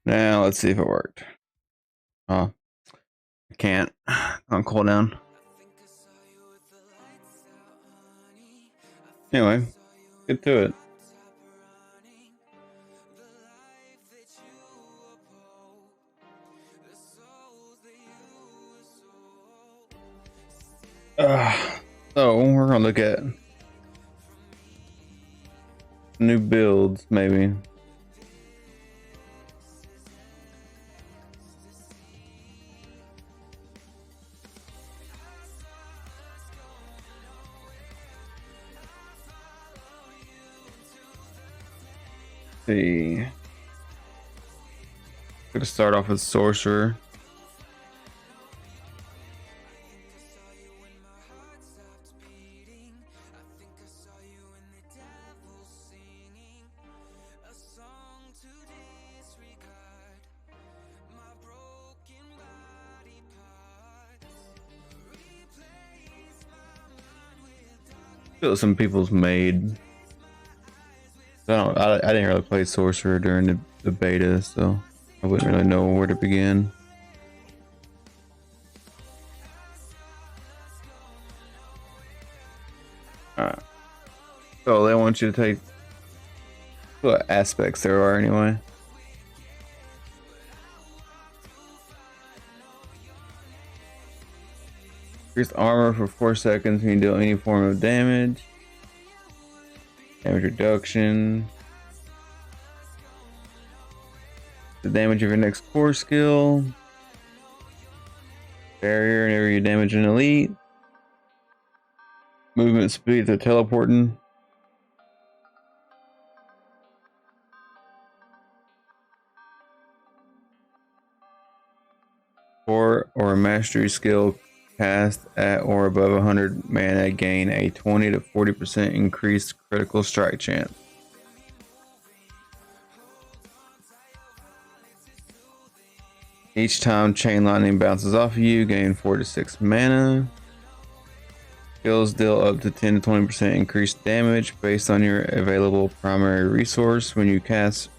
Now let's see if it worked. Oh, I can't. On cooldown. Anyway, get to it. So we're gonna look at new builds, maybe. See, gonna start off with sorcerer. Feel some people's made. I didn't really play sorcerer during the beta, so I wouldn't really know where to begin. Alright. So they want you to take what aspects there are anyway. Increase armor for 4 seconds when you deal any form of damage. Damage reduction. The damage of your next core skill. Barrier whenever you damage an elite. Movement speed to teleporting. Or a mastery skill cast at or above 100 mana gain a 20 to 40% increased critical strike chance. Each time chain lightning bounces off of you, gain 4 to 6 mana. Skills deal up to 10 to 20% increased damage based on your available primary resource when you cast,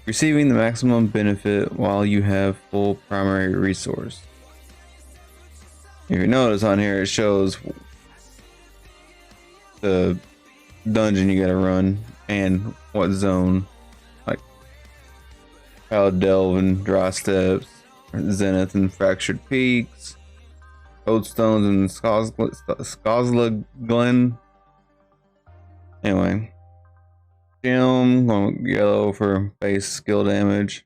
receiving the maximum benefit while you have full primary resource. If you notice on here, it shows the dungeon you gotta run and what zone, like how delve and dry steps, zenith and fractured peaks, Stones and Skosla Glen. Anyway, gem going yellow for base skill damage,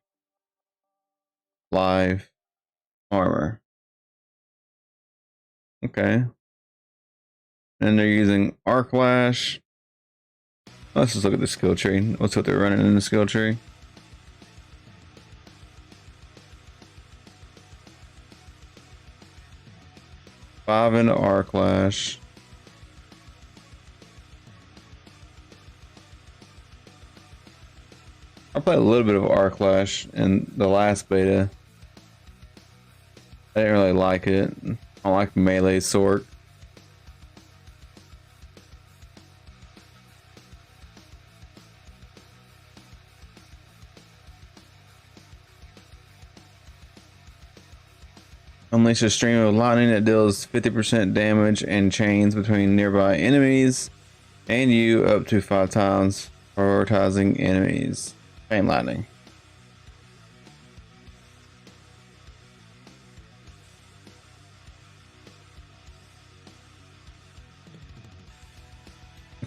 live armor. Okay. And they're using Arc Lash. Let's just look at the skill tree. What's what they're running in the skill tree. Five into Arc Lash. I played a little bit of Arc Lash in the last beta. I didn't really like it. I like melee sword. Unleash a stream of lightning that deals 50% damage and chains between nearby enemies and you up to 5 times, prioritizing enemies. Chain lightning.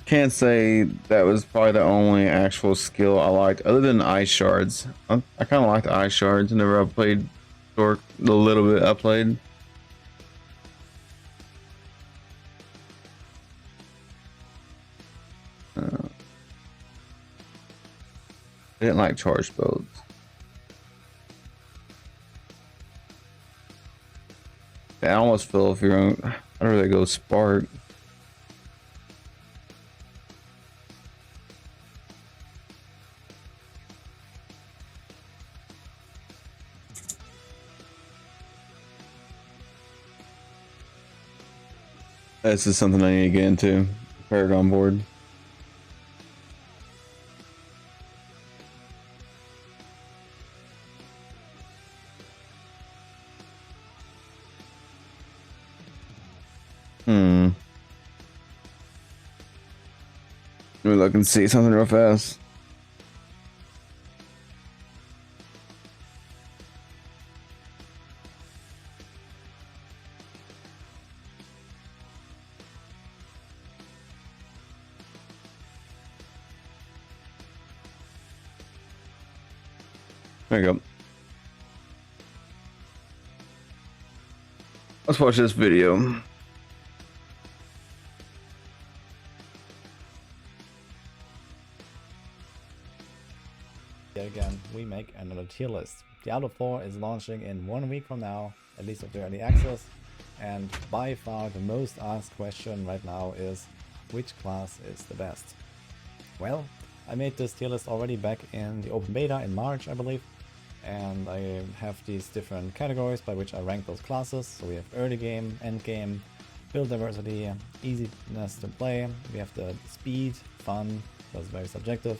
Can't say that was probably the only actual skill I liked other than ice shards. I kind of liked ice shards whenever I played Dork, the little bit I played. I didn't like charged bows. I almost feel if you're on, I'd rather go spark. This is something I need to get into. Paragon board. Hmm. Let me look and see something real fast. There you go. Let's watch this video. Yet again, we make another tier list. Diablo 4 is launching in 1 week from now, at least of the early access, and by far the most asked question right now is, which class is the best? Well, I made this tier list already back in the open beta in March, I believe, and I have these different categories by which I rank those classes. So we have early game, end game, build diversity, easiness to play, we have the speed, fun, that's very subjective,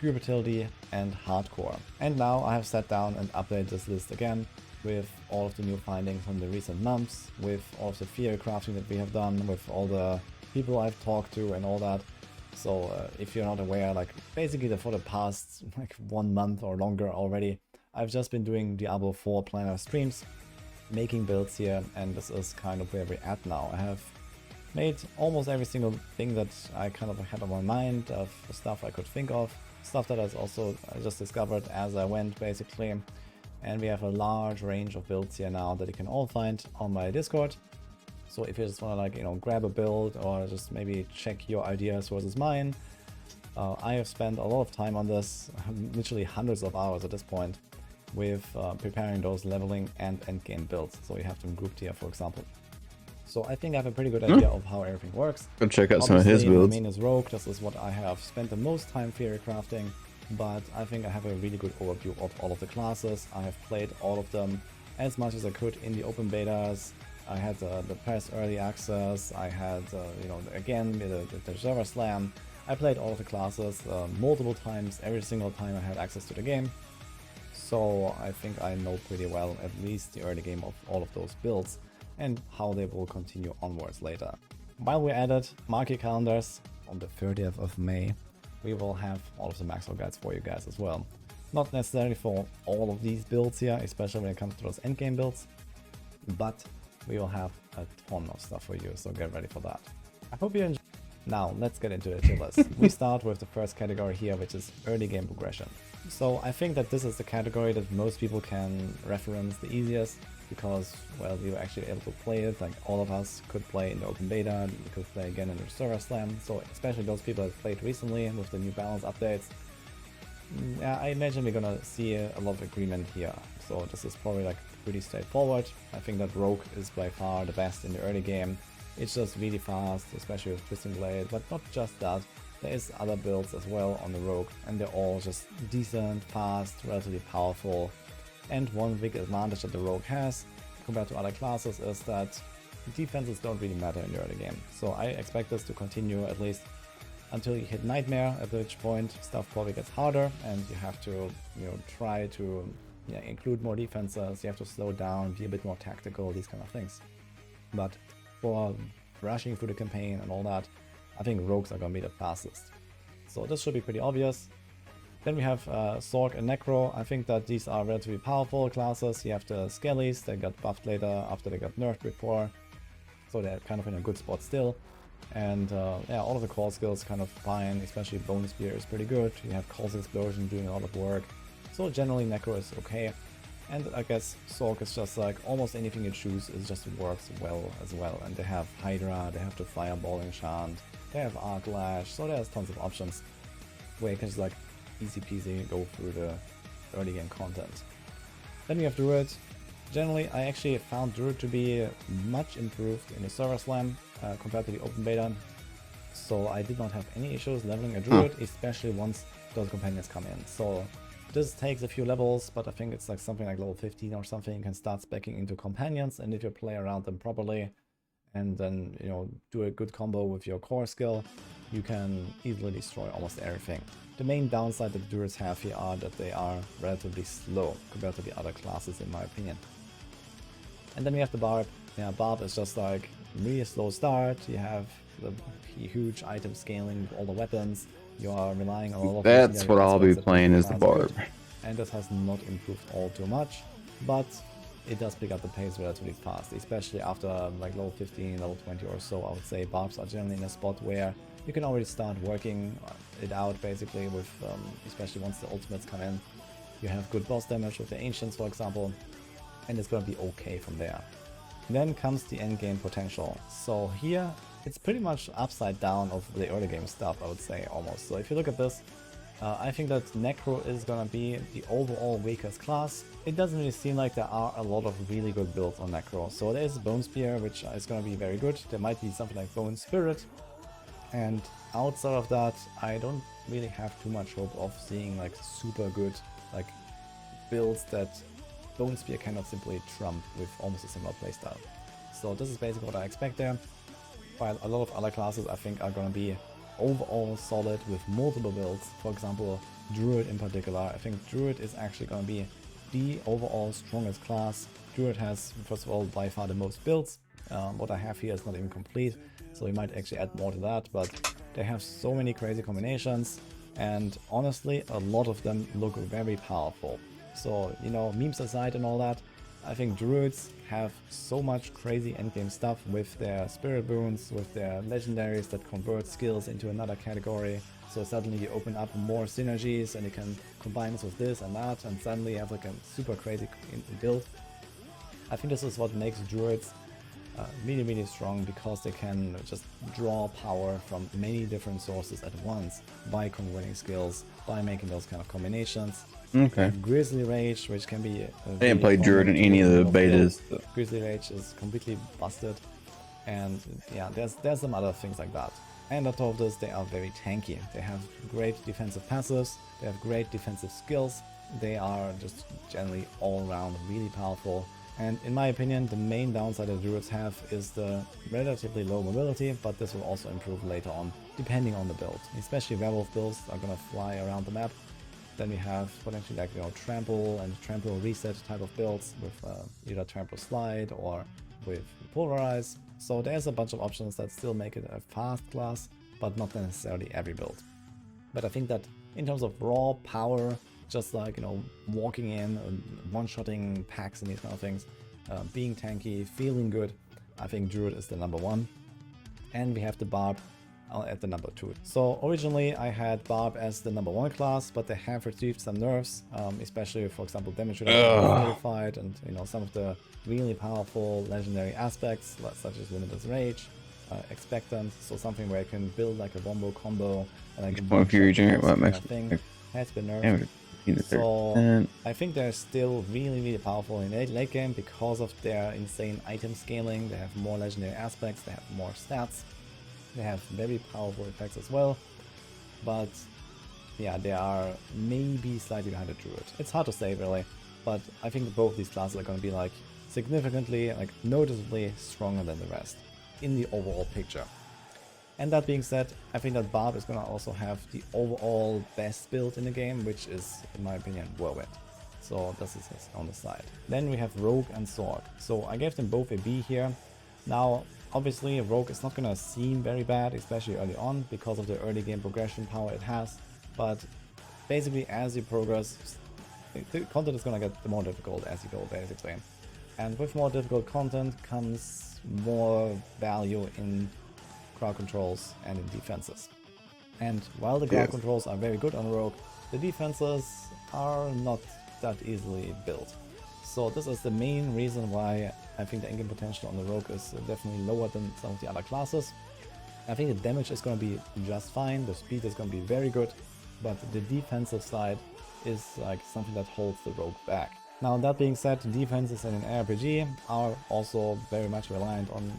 group utility, and hardcore. And now I have sat down and updated this list again with all of the new findings from the recent months, with all of the theory crafting that we have done, with all the people I've talked to and all that. So if you're not aware, like basically for the past like 1 month or longer already, I've just been doing Diablo 4 planner streams, making builds here, and this is kind of where we're at now. I have made almost every single thing that I kind of had on my mind, of stuff I could think of, stuff that I just discovered as I went basically. And we have a large range of builds here now that you can all find on my Discord. So if you just want to, like, you know, grab a build or just maybe check your ideas versus mine, I have spent a lot of time on this, literally hundreds of hours at this point, with preparing those leveling and endgame builds. So you have them grouped here, for example. So I think I have a pretty good idea of how everything works. Go check out some of his builds. My main is Rogue. This is what I have spent the most time theory crafting, but I think I have a really good overview of all of the classes. I have played all of them as much as I could in the open betas. I had the past early access. I had, you know, again, the server slam. I played all of the classes multiple times, every single time I had access to the game. So I think I know pretty well at least the early game of all of those builds and how they will continue onwards later. While we're at it, mark your calendars. On the 30th of May, we will have all of the maxwell guides for you guys as well. Not necessarily for all of these builds here, especially when it comes to those endgame builds, but we will have a ton of stuff for you, so get ready for that. I hope you enjoy. Now let's get into the tier list. We start with the first category here, which is early game progression. So I think that this is the category that most people can reference the easiest, because, well, we were actually able to play it. Like, all of us could play in the open beta, we could play again in the server slam. So especially those people that played recently with the new balance updates, I imagine we're gonna see a lot of agreement here. So this is probably like pretty straightforward. I think that Rogue is by far the best in the early game. It's just really fast, especially with Twisting Blade, but not just that. There is other builds as well on the Rogue, and they're all just decent, fast, relatively powerful. And one big advantage that the Rogue has compared to other classes is that defenses don't really matter in the early game. So I expect this to continue at least until you hit Nightmare, at which point stuff probably gets harder and you have to, you know, try to include more defenses, you have to slow down, be a bit more tactical, these kind of things. But for rushing through the campaign and all that, I think Rogues are gonna be the fastest. So this should be pretty obvious. Then we have Sorc and Necro. I think that these are relatively powerful classes. You have the Skellies, they got buffed later after they got nerfed before. So they're kind of in a good spot still. And yeah, all of the core skills kind of fine, especially Bone Spear is pretty good. You have Col's Explosion doing a lot of work. So generally Necro is okay. And I guess Sorc is just like almost anything you choose, it just works well as well. And they have Hydra, they have the Fireball enchant, they have Arc Lash, so there's tons of options where you can just like easy peasy go through the early game content. Then we have Druid. Generally, I actually found Druid to be much improved in the server slam compared to the open beta. So I did not have any issues leveling a Druid, especially once those companions come in. So this takes a few levels, but I think it's like something like level 15 or something. You can start speccing into companions, and if you play around them properly and then, you know, do a good combo with your core skill, you can easily destroy almost everything. The main downside that the Druids have here are that they are relatively slow compared to the other classes, in my opinion. And then we have the Barb. Yeah, Barb is just like really slow start, you have the huge item scaling with all the weapons, you are relying on a lot of That's legendary what I'll be aspects that make playing the as the class good, barb. and this has not improved all too much, but it does pick up the pace relatively fast, especially after like level 15, level 20 or so. I would say barbs are generally in a spot where you can already start working it out basically with, especially once the ultimates come in. You have good boss damage with the ancients, for example, and it's gonna be okay from there. Then comes the end game potential. So here it's pretty much upside down of the early game stuff, I would say, almost. So if you look at this, I think that Necro is gonna be the overall weakest class. It doesn't really seem like there are a lot of really good builds on Necro. So there's Bone Spear, which is gonna be very good. There might be something like Bone Spirit. And outside of that, I don't really have too much hope of seeing like super good like builds that Bone Spear cannot simply trump with almost a similar playstyle. So this is basically what I expect there. While a lot of other classes I think are gonna be overall solid with multiple builds. For example, Druid in particular. I think Druid is actually going to be the overall strongest class. Druid has, first of all, by far the most builds. What I have here is not even complete, so we might actually add more to that, but they have so many crazy combinations, and honestly, a lot of them look very powerful. So, you know, memes aside and all that, I think Druids have so much crazy endgame stuff with their spirit boons, with their legendaries that convert skills into another category. So suddenly you open up more synergies and you can combine this with this and that, and suddenly you have like a super crazy build. I think this is what makes Druids really, really strong, because they can just draw power from many different sources at once by converting skills, by making those kind of combinations. Okay. Grizzly Rage, which can be I didn't play Druid in any of the betas. So. Grizzly Rage is completely busted, and yeah, there's some other things like that. And on top of this, they are very tanky. They have great defensive passives, they have great defensive skills, they are just generally all around really powerful. And in my opinion, the main downside that Druids have is the relatively low mobility, but this will also improve later on, depending on the build. Especially werewolf builds are gonna fly around the map. Then we have potentially like, you know, trample and trample reset type of builds with either trample slide or with pulverize. So there's a bunch of options that still make it a fast class, but not necessarily every build. But I think that in terms of raw power, just like, you know, walking in and one-shotting packs and these kind of things, being tanky, feeling good, I think Druid is the number one. And we have the Barb at the number 2. So originally I had Barb as the number 1 class, but they have received some nerfs, especially for example damage reduction modified, and you know, some of the really powerful legendary aspects such as Limitless Rage, Expectant, so something where I can build like a wombo combo and like one fury regenerate what kind makes of thing has been nerfed. So I think they're still really, really powerful in late game because of their insane item scaling. They have more legendary aspects, they have more stats. They have very powerful effects as well, but yeah, they are maybe slightly behind the Druid. It's hard to say really, but I think both these classes are going to be like significantly, like noticeably stronger than the rest in the overall picture. And that being said, I think that Barb is going to also have the overall best build in the game, which is, in my opinion, Whirlwind. So this is on the side. Then we have Rogue and Sword. So I gave them both a B here. Now, obviously, Rogue is not going to seem very bad, especially early on, because of the early game progression power it has. But basically, as you progress, the content is going to get more difficult as you go, basically. And with more difficult content comes more value in crowd controls and in defenses. And while the crowd controls are very good on Rogue, the defenses are not that easily built. So this is the main reason why I think the endgame potential on the Rogue is definitely lower than some of the other classes. I think the damage is going to be just fine, the speed is going to be very good, but the defensive side is like something that holds the Rogue back. Now that being said, defenses in an RPG are also very much reliant on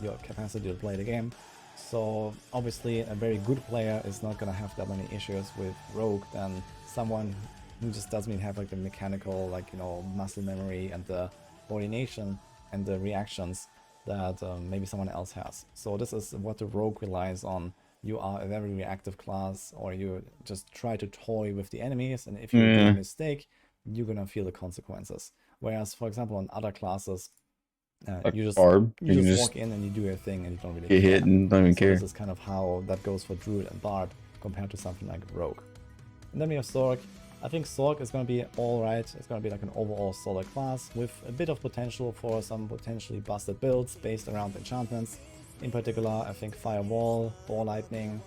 your capacity to play the game. So obviously a very good player is not going to have that many issues with Rogue than someone who just doesn't have like the mechanical, like, you know, muscle memory and the coordination and the reactions that maybe someone else has. So this is what the Rogue relies on. You are a very reactive class, or you just try to toy with the enemies, and if you do a mistake, you're gonna feel the consequences. Whereas, for example, on other classes, Like you Barb, you you can just just walk in and you do your thing and you don't really get care. hit and don't even So care. this is kind of how that goes for Druid and Bard compared to something like Rogue. And then we have Sorc. I think Sorc is going to be alright. It's going to be like an overall solid class with a bit of potential for some potentially busted builds based around enchantments. In particular, I think Firewall, Ball Lightning,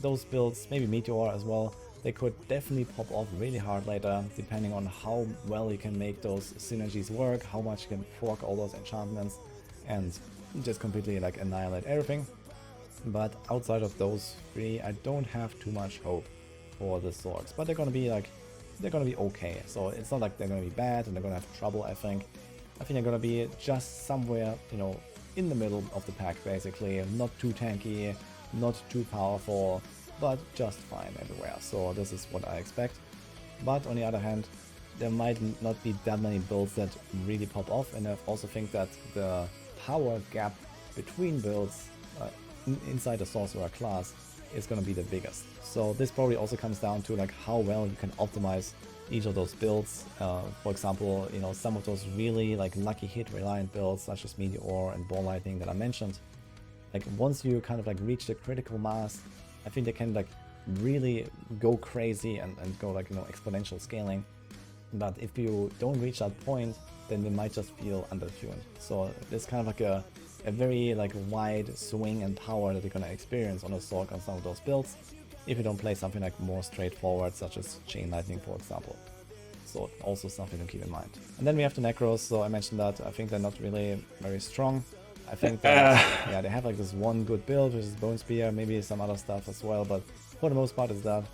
those builds, maybe Meteor as well, they could definitely pop off really hard later, depending on how well you can make those synergies work, how much you can fork all those enchantments, and just completely like annihilate everything. But outside of those three, I don't have too much hope for the Sorcs. But they're gonna be like, they're gonna be okay. So it's not like they're gonna be bad and they're gonna have trouble, I think. I think they're gonna be just somewhere, you know, in the middle of the pack basically. Not too tanky, not too powerful, but just fine everywhere. So this is what I expect. But on the other hand, there might not be that many builds that really pop off, and I also think that the power gap between builds inside the sorcerer class is going to be the biggest. So this probably also comes down to like how well you can optimize each of those builds. For example, you know, some of those really like lucky hit reliant builds such as Meteor and Ball Lightning that I mentioned, like once you kind of like reach the critical mass, I think they can like really go crazy and go like, you know, exponential scaling. But if you don't reach that point, then they might just feel undertuned. So there's kind of like a very like wide swing and power that you're gonna experience on a Sorc on some of those builds if you don't play something like more straightforward, such as Chain Lightning, for example. So also something to keep in mind. And then we have the Necros. So I mentioned that I think they're not really very strong. I think that yeah, they have like this one good build, which is Bone Spear, maybe some other stuff as well, but for the most part is that.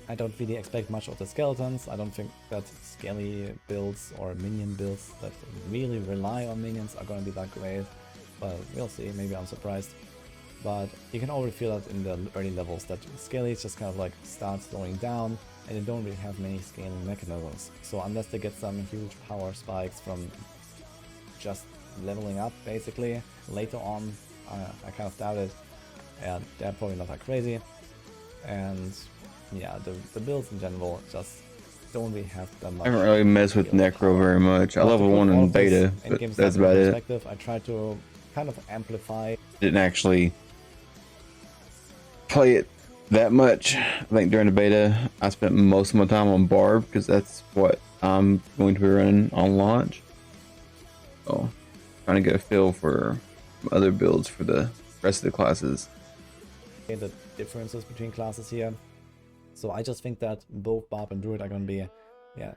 I don't really expect much of the skeletons. I don't think that scaly builds or minion builds that really rely on minions are going to be that great, but we'll see, maybe I'm surprised. But you can already feel that in the early levels that scaly just kind of like start slowing down and they don't really have many scaling mechanisms. So unless they get some huge power spikes from just leveling up basically later on, I kind of doubt it, and they're probably not that crazy. And yeah, the builds in general just don't really have that much. I haven't really messed with Necro very much. I level 1 in beta, but that's about it. I tried to kind of amplify. Didn't actually play it that much. I think during the beta, I spent most of my time on Barb because that's what I'm going to be running on launch. So, trying to get a feel for other builds for the rest of the classes. The differences between classes here. So I just think that both Barb and Druid are going to be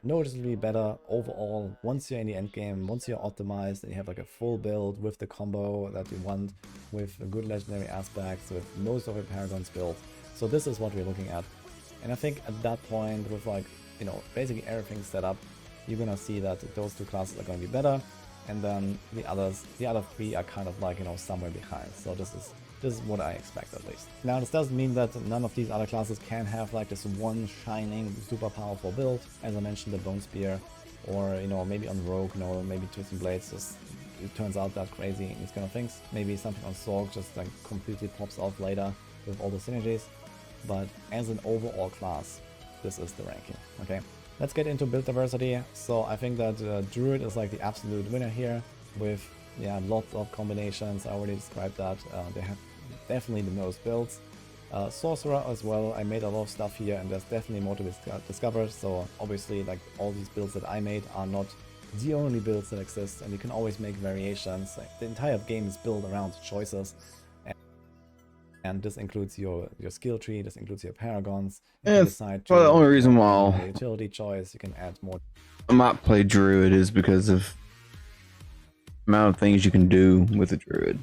noticeably better overall once you're in the end game, once you're optimized and you have like a full build with the combo that you want, with good legendary aspects, with most of your paragons built. So this is what we're looking at. And I think at that point, with like, you know, basically everything set up, you're going to see that those two classes are going to be better. And then the other three are kind of like, you know, somewhere behind. So this is what I expect at least. Now this doesn't mean that none of these other classes can have like this one shining super powerful build. As I mentioned, the Bone Spear, or you know, maybe on Rogue, you know, maybe Twisting Blades just it turns out that crazy in these kind of things. Maybe something on Sorc just like completely pops off later with all the synergies. But as an overall class, this is the ranking. Okay, let's get into build diversity. So I think that Druid is like the absolute winner here with lots of combinations. I already described that. They have definitely the most builds. Sorcerer as well, I made a lot of stuff here and there's definitely more to discover. So obviously like all these builds that I made are not the only builds that exist, and you can always make variations. Like, the entire game is built around choices, and this includes your skill tree, this includes your paragons. You can decide to, the only reason why a utility choice, you can add more. I might play Druid is because of the amount of things you can do with a Druid.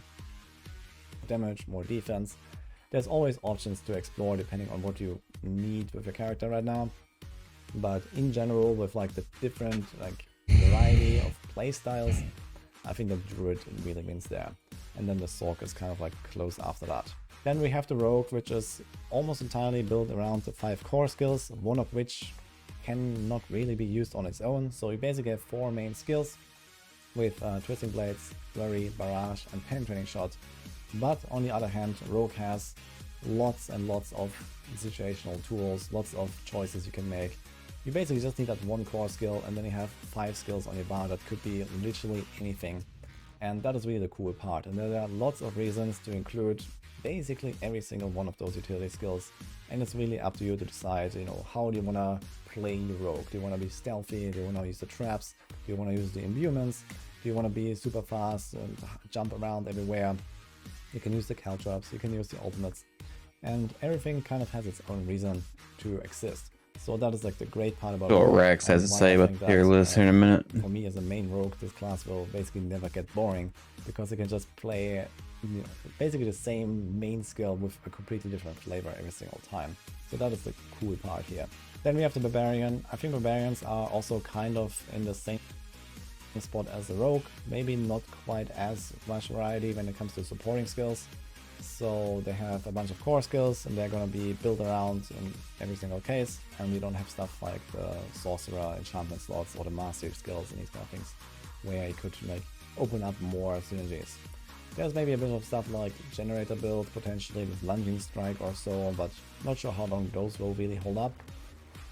Damage, more defense. There's always options to explore depending on what you need with your character right now. But in general, with like the different like variety of play styles, I think the Druid really wins there. And then the Sorc is kind of like close after that. Then we have the Rogue, which is almost entirely built around the 5 core skills, one of which cannot really be used on its own. So you basically have 4 main skills with Twisting Blades, Flurry, Barrage, and Penetrating Shot. But on the other hand, Rogue has lots and lots of situational tools, lots of choices you can make. You basically just need that one core skill, and then you have 5 skills on your bar that could be literally anything. And that is really the cool part. And there are lots of reasons to include basically every single one of those utility skills. And it's really up to you to decide, you know, how do you want to play your rogue? Do you want to be stealthy? Do you want to use the traps? Do you want to use the imbuements? Do you want to be super fast and jump around everywhere? You can use the caltrops, you can use the ultimates, and everything kind of has its own reason to exist. So that is like the great part about What rogue, Rex has to why say I about think the tier list here in a minute. for me as a main rogue, this class will basically never get boring, because you can just play, you know, basically the same main skill with a completely different flavor every single time. So that is the cool part here. Then we have the Barbarian. I think Barbarians are also kind of in the same spot as the Rogue, maybe not quite as much variety when it comes to supporting skills. So they have a bunch of core skills and they're gonna be built around in every single case, and we don't have stuff like the Sorcerer enchantment slots or the Mastery skills and these kind of things where you could like open up more synergies. There's maybe a bit of stuff like Generator build potentially with Lunging Strike or so, but not sure how long those will really hold up.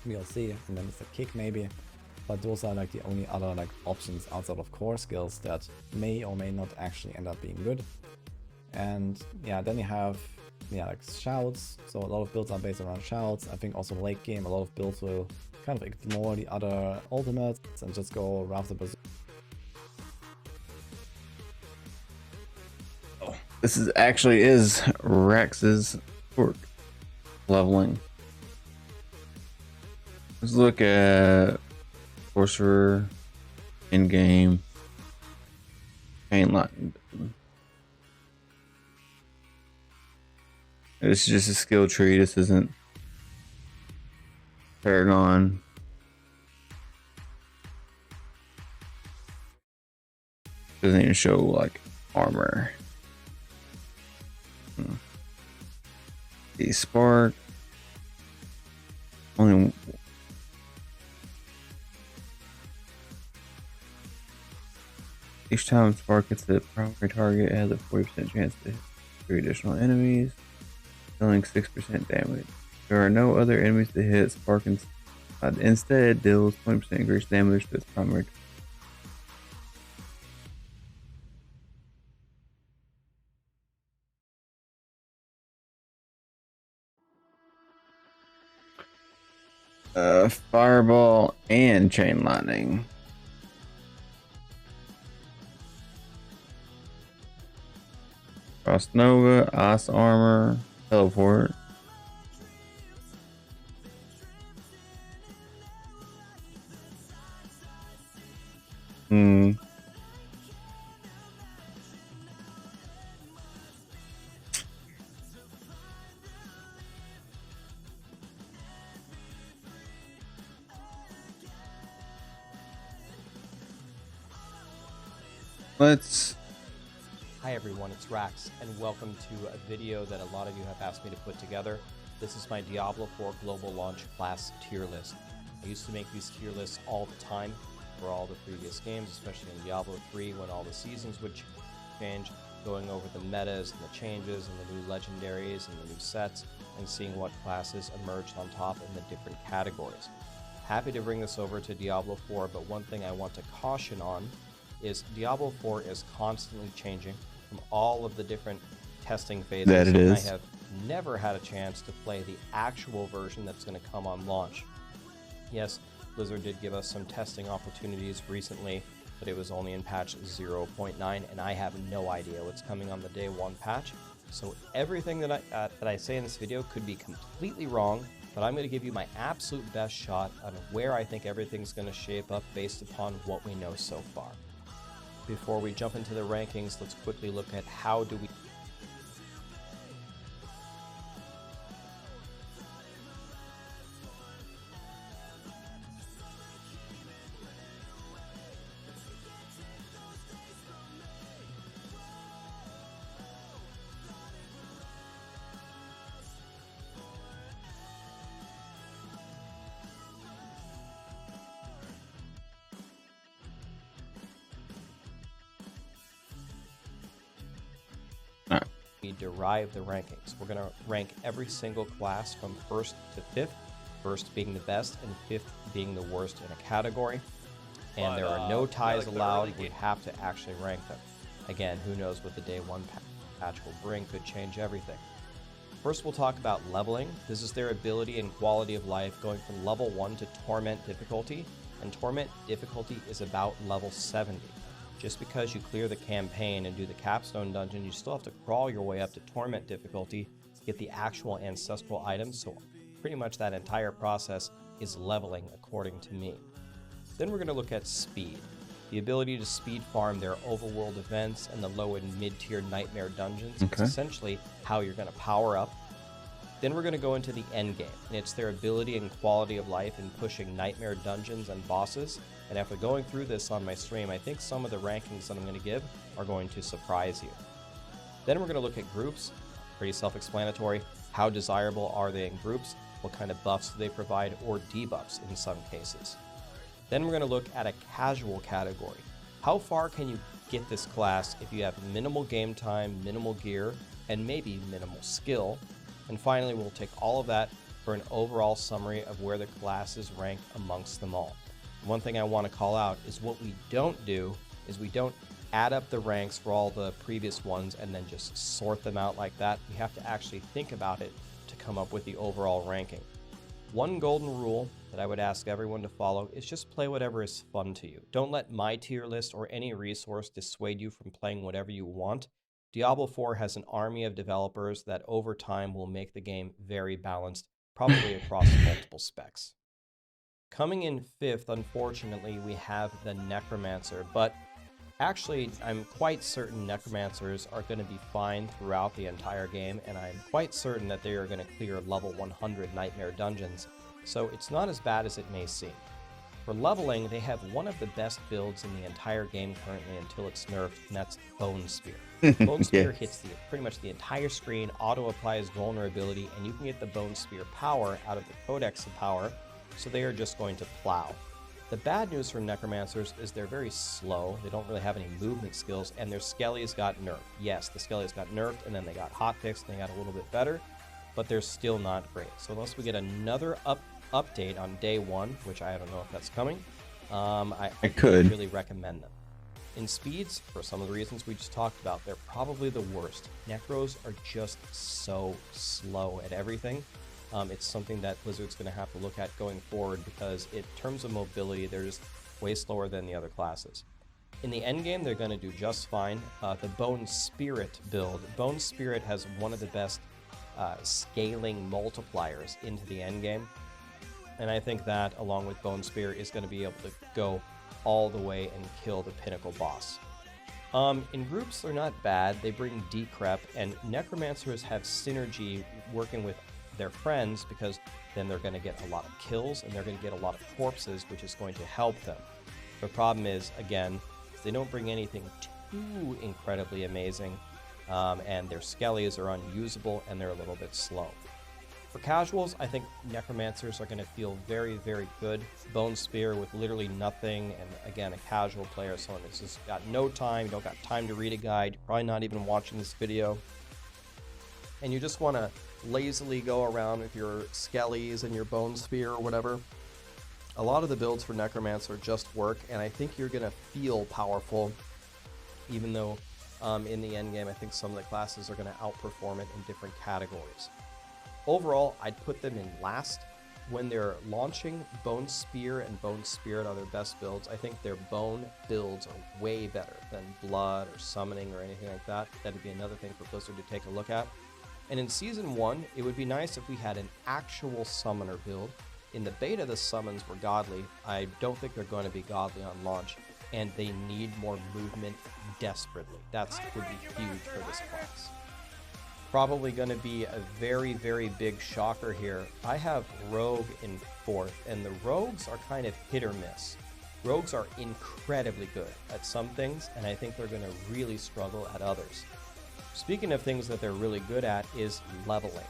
We'll see. And then it's a Kick maybe, but those are like the only other like options outside of core skills that may or may not actually end up being good. And yeah, then you have like shouts. So a lot of builds are based around shouts. I think also late game a lot of builds will kind of ignore the other ultimates and just go Rafter Berserk. This is Rex's torque leveling. Let's look at Sorcerer in game. Chain Lightning. This is just a skill tree. This isn't Paragon. Doesn't even show like armor. The Spark. Only each time Spark hits the primary target, it has a 40% chance to hit 3 additional enemies, dealing 6% damage. There are no other enemies to hit. Spark instead deals 20% increased damage to its primary target. Fireball and Chain Lightning. Frost Nova, Ice Armor, Teleport. Hi everyone, it's Rax, and welcome to a video that a lot of you have asked me to put together. This is my Diablo 4 Global Launch class tier list. I used to make these tier lists all the time for all the previous games, especially in Diablo 3 when all the seasons would change, going over the metas and the changes and the new legendaries and the new sets, and seeing what classes emerged on top in the different categories. Happy to bring this over to Diablo 4, but one thing I want to caution on is Diablo 4 is constantly changing from all of the different testing phases. That it is. I have never had a chance to play the actual version that's going to come on launch. Yes, Blizzard did give us some testing opportunities recently, but it was only in patch 0.9, and I have no idea what's coming on the day 1 patch. So everything that I say in this video could be completely wrong, but I'm going to give you my absolute best shot on where I think everything's going to shape up based upon what we know so far. Before we jump into the rankings, let's quickly look at how do we derive the rankings. We're going to rank every single class from 1st to 5th, 1st being the best and 5th being the worst in a category. And there are no ties allowed. We have to actually rank them. Again, who knows what the day one patch will bring, could change everything. First, we'll talk about leveling. This is their ability and quality of life going from level 1 to Torment difficulty, and Torment difficulty is about level 70. Just because you clear the campaign and do the capstone dungeon, you still have to crawl your way up to Torment difficulty to get the actual ancestral items, so pretty much that entire process is leveling according to me. Then we're going to look at speed. The ability to speed farm their overworld events and the low and mid-tier nightmare dungeons. Okay. It's essentially how you're going to power up. Then we're going to go into the end game, and it's their ability and quality of life in pushing nightmare dungeons and bosses. And after going through this on my stream, I think some of the rankings that I'm going to give are going to surprise you. Then we're going to look at groups. Pretty self-explanatory. How desirable are they in groups? What kind of buffs do they provide, or debuffs in some cases? Then we're going to look at a casual category. How far can you get this class if you have minimal game time, minimal gear, and maybe minimal skill? And finally, we'll take all of that for an overall summary of where the classes rank amongst them all. One thing I want to call out is what we don't do is we don't add up the ranks for all the previous ones and then just sort them out like that. We have to actually think about it to come up with the overall ranking. One golden rule that I would ask everyone to follow is just play whatever is fun to you. Don't let my tier list or any resource dissuade you from playing whatever you want. Diablo 4 has an army of developers that over time will make the game very balanced, probably across multiple specs. Coming in 5th, unfortunately, we have the Necromancer, but actually, I'm quite certain Necromancers are going to be fine throughout the entire game, and I'm quite certain that they are going to clear level 100 Nightmare Dungeons, so it's not as bad as it may seem. For leveling, they have one of the best builds in the entire game currently until it's nerfed, and that's Bone Spear. Bone Spear hits pretty much the entire screen, auto-applies vulnerability, and you can get the Bone Spear power out of the Codex of Power, so they are just going to plow. The bad news for Necromancers is they're very slow, they don't really have any movement skills, and their Skellies got nerfed. Yes, the Skellies got nerfed, and then they got hotfixed, and they got a little bit better, but they're still not great. So unless we get another update on day 1, which I don't know if that's coming, I could really recommend them. In speeds, for some of the reasons we just talked about, they're probably the worst. Necros are just so slow at everything. It's something that Blizzard's going to have to look at going forward because in terms of mobility, they're just way slower than the other classes. In the endgame, they're going to do just fine. The Bone Spirit build. Bone Spirit has one of the best scaling multipliers into the endgame. And I think that, along with Bone Spear, is going to be able to go all the way and kill the pinnacle boss. In groups, they're not bad. They bring Decrep, and Necromancers have synergy working with their friends because then they're going to get a lot of kills and they're going to get a lot of corpses, which is going to help them. The problem is, again, they don't bring anything too incredibly amazing, and their Skellies are unusable and they're a little bit slow. For casuals, I think Necromancers are going to feel very, very good. Bone Spear with literally nothing, and again, a casual player, someone that's just got no time, you don't got time to read a guide, you're probably not even watching this video, and you just want to lazily go around with your Skellies and your Bone Spear or whatever. A lot of the builds for Necromancer just work, and I think you're going to feel powerful, even though in the endgame, I think some of the classes are going to outperform it in different categories. Overall, I'd put them in last. When they're launching, Bone Spear and Bone Spirit are their best builds. I think their Bone builds are way better than Blood or Summoning or anything like that. That'd be another thing for Blizzard to take a look at. And in Season 1, it would be nice if we had an actual Summoner build. In the beta, the summons were godly. I don't think they're going to be godly on launch, and they need more movement desperately. That would be huge for this class. Probably going to be a very, very big shocker here. I have Rogue in 4th, and the Rogues are kind of hit or miss. Rogues are incredibly good at some things, and I think they're going to really struggle at others. Speaking of things that they're really good at is leveling.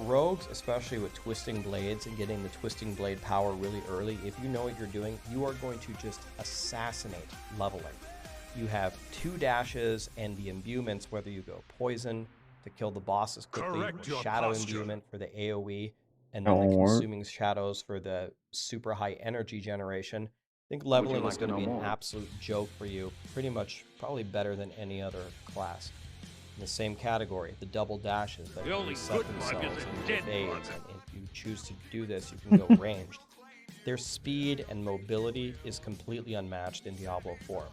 Rogues, especially with Twisting Blades and getting the Twisting Blade power really early, if you know what you're doing, you are going to just assassinate leveling. You have 2 dashes and the imbuements, whether you go Poison to kill the bosses quickly, or Shadow Imbuement for the AoE, and then the Consuming Shadows for the super high energy generation. think leveling is going to be an absolute joke for you, pretty much probably better than any other class. In the same category, the double dashes that reset themselves and fades, and if you choose to do this, you can go ranged. Their speed and mobility is completely unmatched in Diablo 4.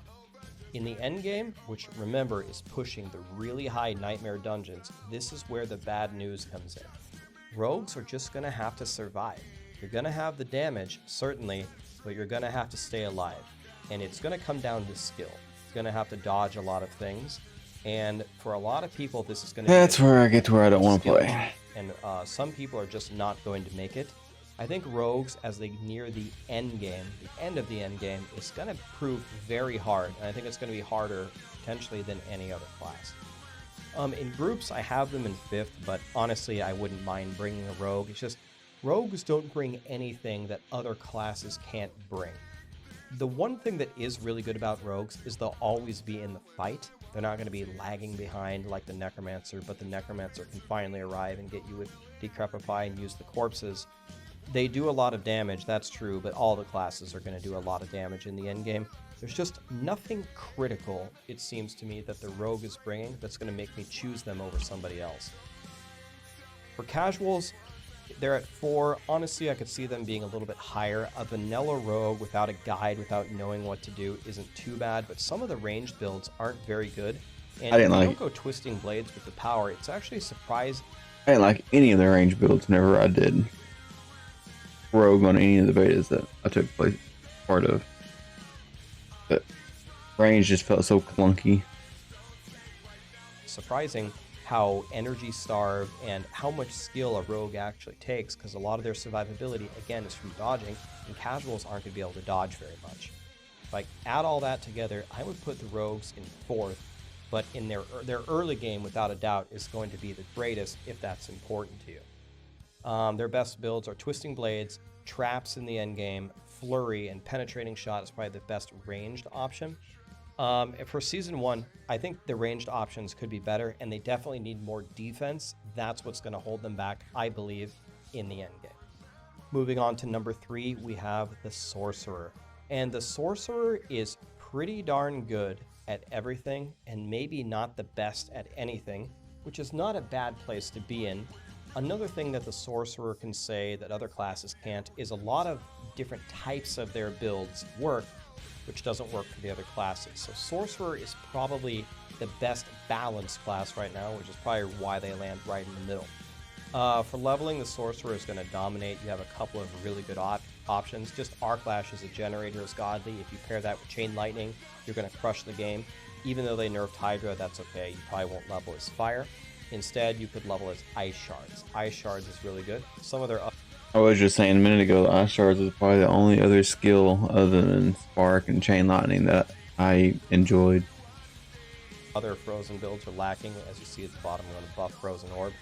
In the endgame, which remember is pushing the really high nightmare dungeons, this is where the bad news comes in. Rogues are just going to have to survive. You're going to have the damage, certainly, but you're going to have to stay alive. And it's going to come down to skill. It's going to have to dodge a lot of things. And for a lot of people, this is going to be... That's where I get to where I don't want to play. And some people are just not going to make it. I think rogues, as they near the end game, the end of the end game, is going to prove very hard. And I think it's going to be harder, potentially, than any other class. In groups, I have them in 5th, but honestly, I wouldn't mind bringing a rogue. It's just, rogues don't bring anything that other classes can't bring. The one thing that is really good about rogues is they'll always be in the fight. They're not going to be lagging behind like the Necromancer, but the Necromancer can finally arrive and get you with Decrepify and use the corpses. They do a lot of damage, that's true, but all the classes are going to do a lot of damage in the endgame. There's just nothing critical, it seems to me, that the rogue is bringing that's going to make me choose them over somebody else. For casuals, they're at 4. Honestly, I could see them being a little bit higher. A vanilla rogue without a guide, without knowing what to do, isn't too bad, but some of the ranged builds aren't very good. And if you don't go twisting blades with the power, it's actually a surprise. I didn't like any of the range builds whenever I did rogue on any of the betas that I took part of. But range just felt so clunky. Surprising how energy starved and how much skill a rogue actually takes, because a lot of their survivability, again, is from dodging, and casuals aren't going to be able to dodge very much. If I add all that together, I would put the rogues in 4th, but in their early game, without a doubt, is going to be the greatest if that's important to you. Their best builds are Twisting Blades, Traps in the endgame, Flurry, and Penetrating Shot is probably the best ranged option. For Season 1, I think the ranged options could be better, and they definitely need more defense. That's what's going to hold them back, I believe, in the endgame. Moving on to number 3, we have the Sorcerer. And the Sorcerer is pretty darn good at everything, and maybe not the best at anything, which is not a bad place to be in. Another thing that the Sorcerer can say that other classes can't is a lot of different types of their builds work, which doesn't work for the other classes. So Sorcerer is probably the best balanced class right now, which is probably why they land right in the middle. For leveling, the Sorcerer is going to dominate. You have a couple of really good options. Just Arc Lash as a generator is godly. If you pair that with Chain Lightning, you're going to crush the game. Even though they nerfed Hydra, that's okay. You probably won't level as Fire. Instead, you could level as Ice Shards. Ice Shards is really good. Some of their... I was just saying a minute ago, Ice Shards is probably the only other skill other than Spark and Chain Lightning that I enjoyed. Other Frozen builds are lacking. As you see at the bottom, we're going to buff Frozen Orb.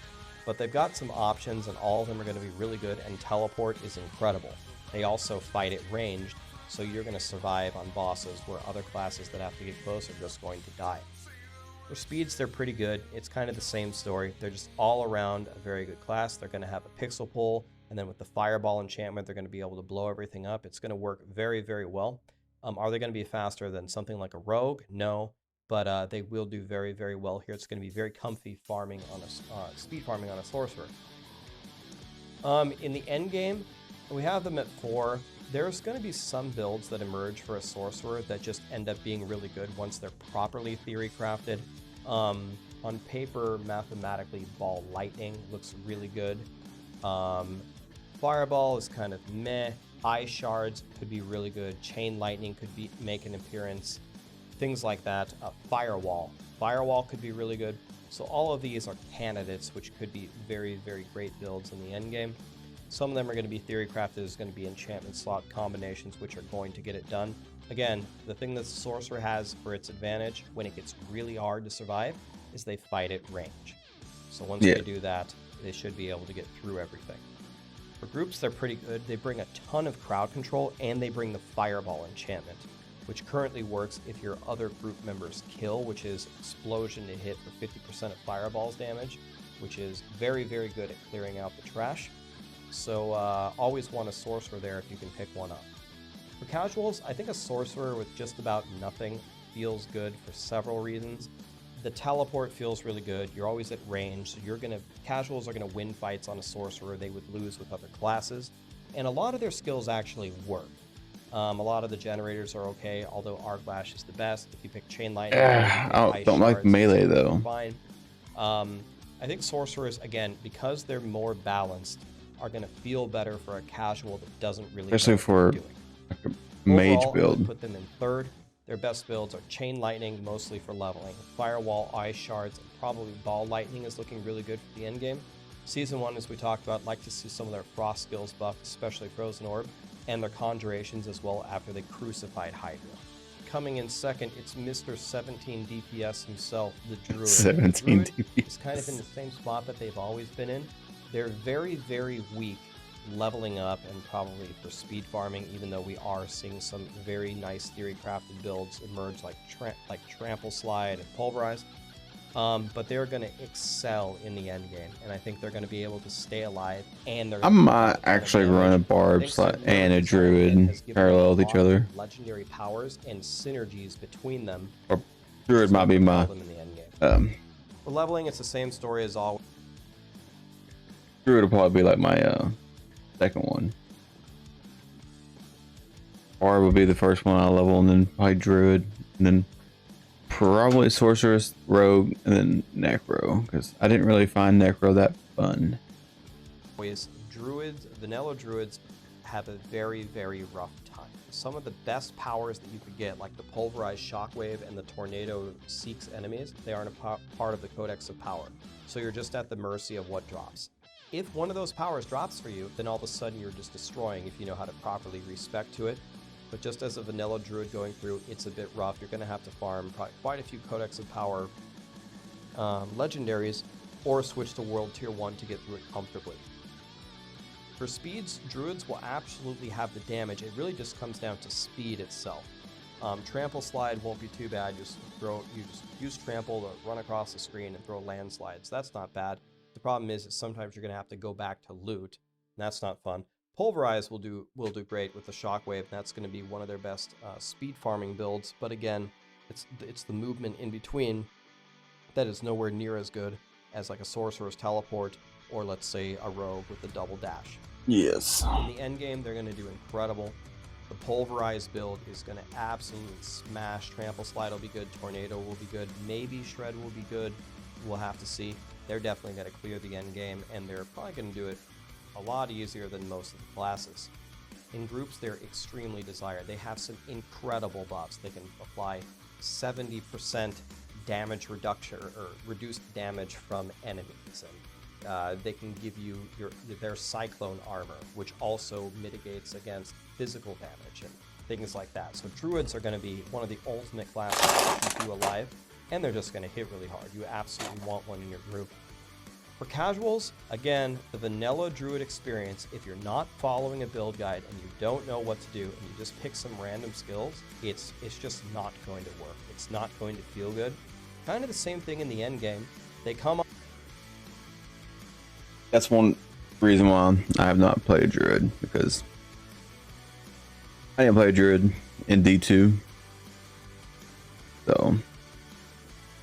But they've got some options, and all of them are going to be really good, and Teleport is incredible. They also fight at ranged, so you're going to survive on bosses where other classes that have to get close are just going to die. For speeds, they're pretty good. It's kind of the same story. They're just all around a very good class. They're going to have a Pixel Pull, and then with the Fireball enchantment, they're going to be able to blow everything up. It's going to work very, very well. Are they going to be faster than something like a Rogue? No, but they will do very, very well here. It's going to be very comfy farming on a speed farming on a Sorcerer. In the end game, we have them at 4. There's going to be some builds that emerge for a Sorcerer that just end up being really good once they're properly theory crafted. On paper, mathematically, Ball Lightning looks really good. Fireball is kind of meh. Ice Shards could be really good. Chain Lightning could make an appearance. Things like that. Firewall. Firewall could be really good. So all of these are candidates which could be very, very great builds in the end game. Some of them are going to be theory crafted. There's going to be enchantment slot combinations which are going to get it done. Again, the thing that the Sorcerer has for its advantage when it gets really hard to survive is they fight at range. So once they do that, they should be able to get through everything. For groups, they're pretty good. They bring a ton of crowd control, and they bring the Fireball enchantment, which currently works if your other group members kill, which is Explosion to hit for 50% of Fireball's damage, which is very, very good at clearing out the trash. So always want a Sorcerer there if you can pick one up. For casuals, I think a sorcerer with just about nothing feels good for several reasons. The teleport feels really good. You're always at range, so casuals are gonna win fights on a sorcerer they would lose with other classes, and a lot of their skills actually work. A lot of the generators are okay, although Arc Lash is the best. If you pick Chain Lightning, I don't like melee though. Fine. I think sorcerers, again, because they're more balanced, are going to feel better for a casual that doesn't really especially know for what they're doing. like a mage Overall, build. I would put them in third. Their best builds are Chain Lightning, mostly for leveling. Firewall, Ice Shards, and probably Ball Lightning is looking really good for the end game. Season 1, as we talked about, like to see some of their frost skills buffed, especially Frozen Orb, and their conjurations as well after they crucified Hydra. Coming in second, it's Mr. 17 DPS himself, the Druid. 17 the Druid DPS. is kind of in the same spot that they've always been in. They're very, very weak leveling up and probably for speed farming, even though we are seeing some very nice theory crafted builds emerge like Trample Slide and Pulverize. But they're going to excel in the end game, and I think they're going to be able to stay alive. And I might actually run a barb slide and a druid parallel with each other. Legendary powers and synergies between them. Or druid might be my in the end game. For leveling, it's the same story as always. druid will probably be like my second one. Barb will be the first one I level, and then probably druid, and then probably sorceress, rogue, and then necro, because I didn't really find necro that fun. Druids, vanilla druids, have a very, very rough time. Some of the best powers that you could get, like the pulverized shockwave and the tornado, seeks enemies. They aren't a part of the Codex of Power, so you're just at the mercy of what drops. If one of those powers drops for you, then all of a sudden you're just destroying if you know how to properly respec to it. But just as a vanilla druid going through, it's a bit rough. You're going to have to farm quite a few Codex of Power legendaries, or switch to World Tier 1 to get through it comfortably. For speeds, druids will absolutely have the damage. It really just comes down to speed itself. Trample Slide won't be too bad. You just use Trample to run across the screen and throw landslides. That's not bad. The problem is sometimes you're going to have to go back to loot, and that's not fun. Pulverize will do great with the Shockwave, and that's going to be one of their best speed farming builds. But again, it's the movement in between that is nowhere near as good as like a Sorcerer's Teleport, or let's say a Rogue with the double dash. Yes. In the end game, they're going to do incredible. The Pulverize build is going to absolutely smash. Trample Slide will be good. Tornado will be good. Maybe Shred will be good. We'll have to see. They're definitely going to clear the end game, and they're probably going to do it a lot easier than most of the classes. In groups, they're extremely desired. They have some incredible buffs. They can apply 70% damage reduction or reduced damage from enemies, and they can give you their Cyclone armor, which also mitigates against physical damage and things like that. So druids are going to be one of the ultimate classes to keep you alive, and they're just going to hit really hard. You absolutely want one in your group. For casuals, again, the vanilla druid experience, if you're not following a build guide and you don't know what to do and you just pick some random skills, it's just not going to work. It's not going to feel good. Kind of the same thing in the end game. They come up. That's one reason why I have not played druid, because I didn't play druid in D2. So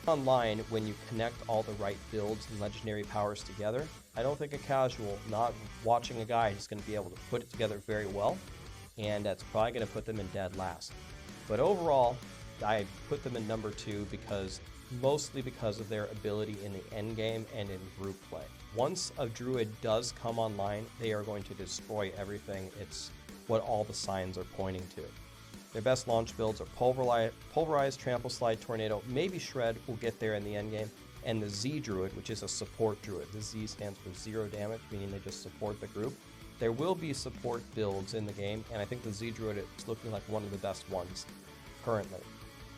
Online, when you connect all the right builds and legendary powers together, I don't think a casual not watching a guide is going to be able to put it together very well, and that's probably going to put them in dead last. But overall, I put them in number 2 mostly because of their ability in the end game and in group play. Once a druid does come online, they are going to destroy everything. It's what all the signs are pointing to. Their best launch builds are Pulverize, Trample Slide, Tornado, maybe Shred will get there in the end game, and the Z Druid, which is a support druid. The Z stands for 0 damage, meaning they just support the group. There will be support builds in the game, and I think the Z Druid is looking like one of the best ones currently.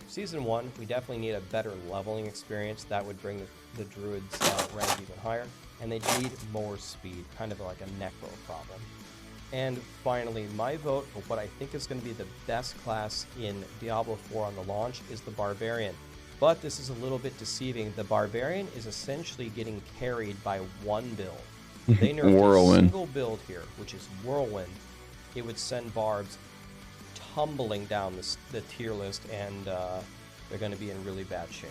Season 1, we definitely need a better leveling experience. That would bring the druids rank even higher, and they need more speed, kind of like a necro problem. And finally, my vote for what I think is going to be the best class in Diablo 4 on the launch is the Barbarian. But this is a little bit deceiving. The Barbarian is essentially getting carried by one build. They nerfed a single build here, which is Whirlwind. It would send Barbs tumbling down the tier list, and they're going to be in really bad shape.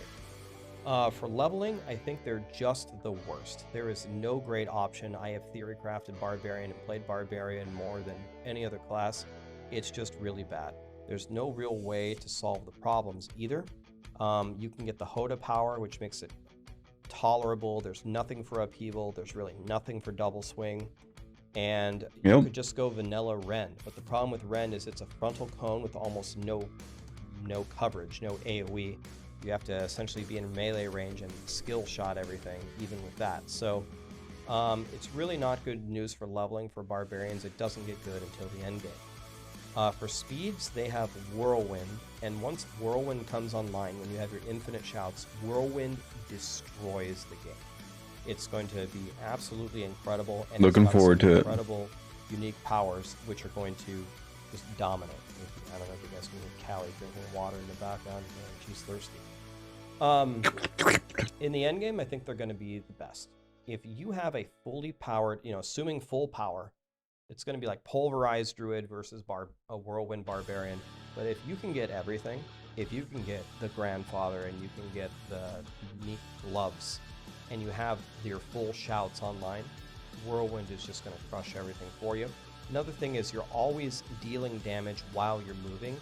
For leveling, I think they're just the worst. There is no great option. I have theory crafted Barbarian and played Barbarian more than any other class. It's just really bad. There's no real way to solve the problems either. You can get the Hoda power, which makes it tolerable. There's nothing for upheaval. There's really nothing for double swing. And you could just go vanilla Rend. But the problem with Rend is it's a frontal cone with almost no coverage, no AoE. You have to essentially be in melee range and skill shot everything, even with that. So it's really not good news for leveling for Barbarians. It doesn't get good until the end game. For speeds, they have Whirlwind, and once Whirlwind comes online, when you have your infinite shouts, Whirlwind destroys the game. It's going to be absolutely incredible, and looking forward to it. Incredible, unique powers, which are going to just dominate. I don't know if you guys can hear Callie drinking water in the background. She's thirsty. In the end game, I think they're going to be the best. If you have a fully powered, assuming full power, it's going to be like Pulverized Druid versus a Whirlwind Barbarian. But if you can get everything, if you can get the Grandfather and you can get the unique gloves, and you have your full shouts online, Whirlwind is just going to crush everything for you. Another thing is you're always dealing damage while you're moving.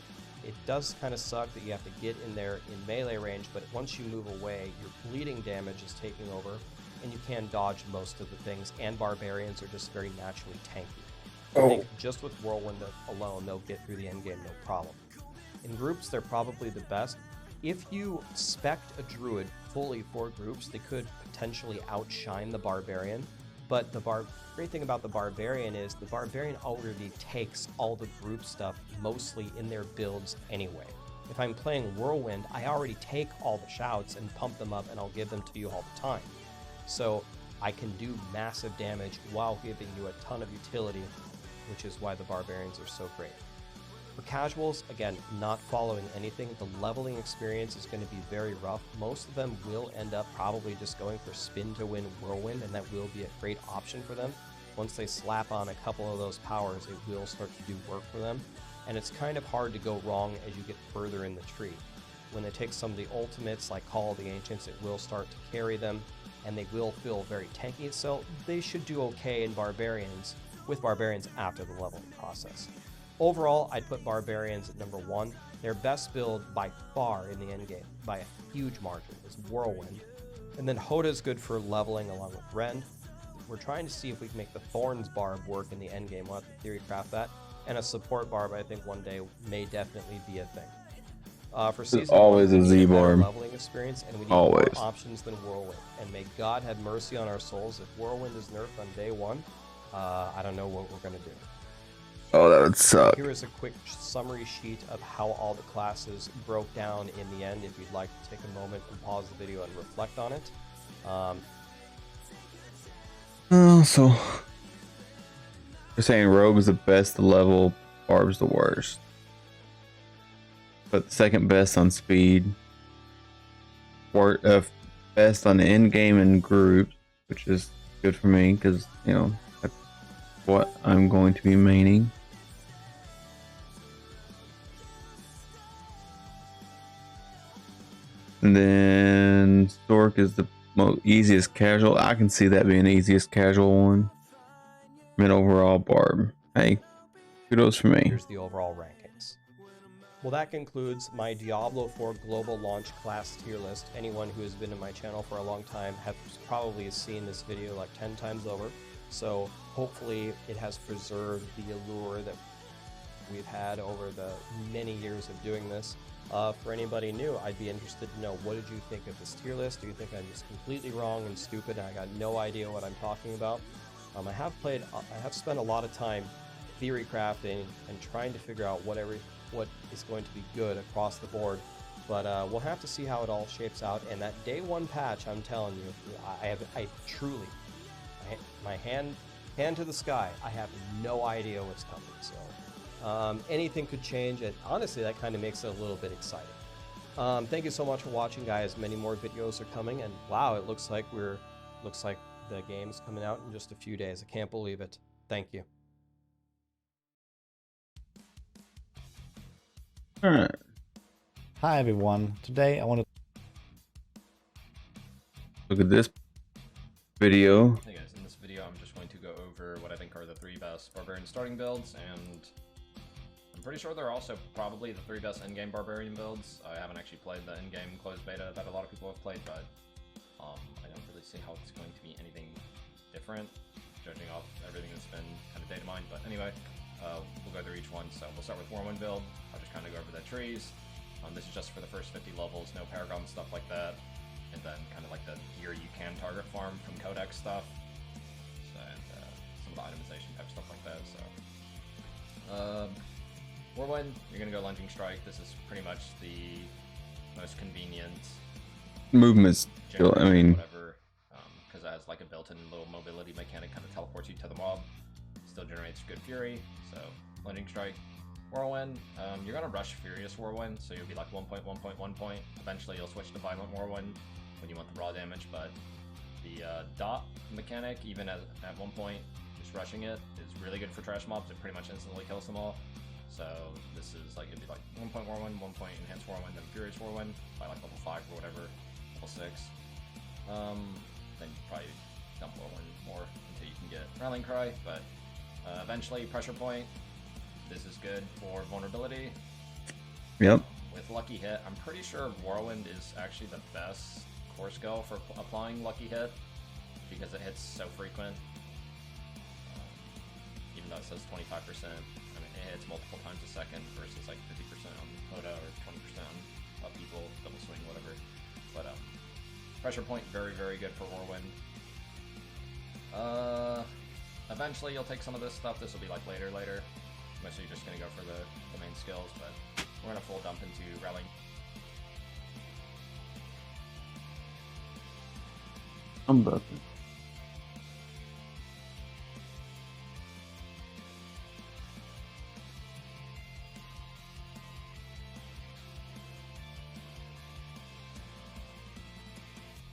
It does kind of suck that you have to get in there in melee range, but once you move away, your bleeding damage is taking over, and you can dodge most of the things, and Barbarians are just very naturally tanky. I think just with Whirlwind alone, they'll get through the endgame no problem. In groups, they're probably the best. If you spec'd a Druid fully for groups, they could potentially outshine the Barbarian. But the great thing about the Barbarian is the Barbarian already takes all the group stuff mostly in their builds anyway. If I'm playing Whirlwind, I already take all the shouts and pump them up, and I'll give them to you all the time. So I can do massive damage while giving you a ton of utility, which is why the Barbarians are so great. For casuals, again, not following anything, the leveling experience is going to be very rough. Most of them will end up probably just going for spin to win Whirlwind, and that will be a great option for them. Once they slap on a couple of those powers, it will start to do work for them. And it's kind of hard to go wrong as you get further in the tree. When they take some of the ultimates, like Call of the Ancients, it will start to carry them, and they will feel very tanky. So they should do okay in Barbarians, with Barbarians after the leveling process. Overall, I'd put Barbarians at number 1. Their best build by far in the endgame, by a huge margin, is Whirlwind. And then Hoda's good for leveling along with Rend. We're trying to see if we can make the Thorns Barb work in the endgame. We'll have to theory craft that. And a support Barb, I think one day may definitely be a thing. For season always 1, a we Z need a better Barb. leveling experience, and we need Always. more options than Whirlwind. And may God have mercy on our souls if Whirlwind is nerfed on day 1. I don't know what we're going to do. Oh, that would suck. Here is a quick summary sheet of how all the classes broke down in the end, if you'd like to take a moment and pause the video and reflect on it. So you're saying Rogue is the best level, Barb's the worst. But second best on speed. Best on end game and groups, which is good for me because, that's what I'm going to be maining. And then Stork is the easiest casual. I can see that being the easiest casual one. Mid overall Barb. Hey, kudos for me. Here's the overall rankings. Well, that concludes my Diablo 4 global launch class tier list. Anyone who has been in my channel for a long time has probably seen this video like 10 times over. So hopefully it has preserved the allure that we've had over the many years of doing this. For anybody new, I'd be interested to know, what did you think of this tier list? Do you think I'm just completely wrong and stupid and I got no idea what I'm talking about? I have spent a lot of time theory crafting and trying to figure out what is going to be good across the board. But we'll have to see how it all shapes out. And that day 1 patch, I'm telling you, I truly, my hand to the sky, I have no idea what's coming. So. Anything could change, and honestly that kind of makes it a little bit exciting. Thank you so much for watching, guys. Many more videos are coming, and wow, it looks like the game's coming out in just a few days. I can't believe it. Thank you. All right. Hi everyone, today I want to Look at this video. Hey guys, in this video I'm just going to go over what I think are the 3 best Barbarian starting builds, and I'm pretty sure they're also probably the 3 best in-game Barbarian builds. I haven't actually played the in-game closed beta that a lot of people have played, but I don't really see how it's going to be anything different, judging off everything that's been kind of data mined. But anyway, we'll go through each one. So we'll start with Whirlwind build. I'll just kind of go over the trees. This is just for the first 50 levels, no Paragon stuff like that. And then kind of like the gear you can target farm from Codex stuff. And some of the itemization type stuff like that. So Whirlwind, you're going to go Lunging Strike. This is pretty much the most convenient Movements. I mean, whatever, because it has like a built-in little mobility mechanic, kind of teleports you to the mob. Still generates good fury, so Lunging Strike. Whirlwind, you're gonna rush Furious Whirlwind, so you'll be like 1 point, 1 point, 1 point. Eventually you'll switch to Violent Whirlwind when you want the raw damage, but the dot mechanic, even at 1 point, just rushing it is really good for trash mobs. It pretty much instantly kills them all. So this is like, it'd be like 1 point Whirlwind, 1 point Enhanced Whirlwind, then Furious Whirlwind by like level 5 or whatever, level 6. Then you probably dump Whirlwind more until you can get Rallying Cry, but eventually Pressure Point. This is good for vulnerability. yep. With Lucky Hit, I'm pretty sure Whirlwind is actually the best core skill for applying Lucky Hit because it hits so frequent. Even though it says 25%, I mean, it hits multiple times a second versus like 50% on Hoda or 20% on people, double swing, whatever. But Pressure Point, very, very good for Whirlwind. Eventually you'll take some of this stuff. This will be like later. Mostly you're just going to go for the main skills, but we're going to full dump into Rallying. I'm about to.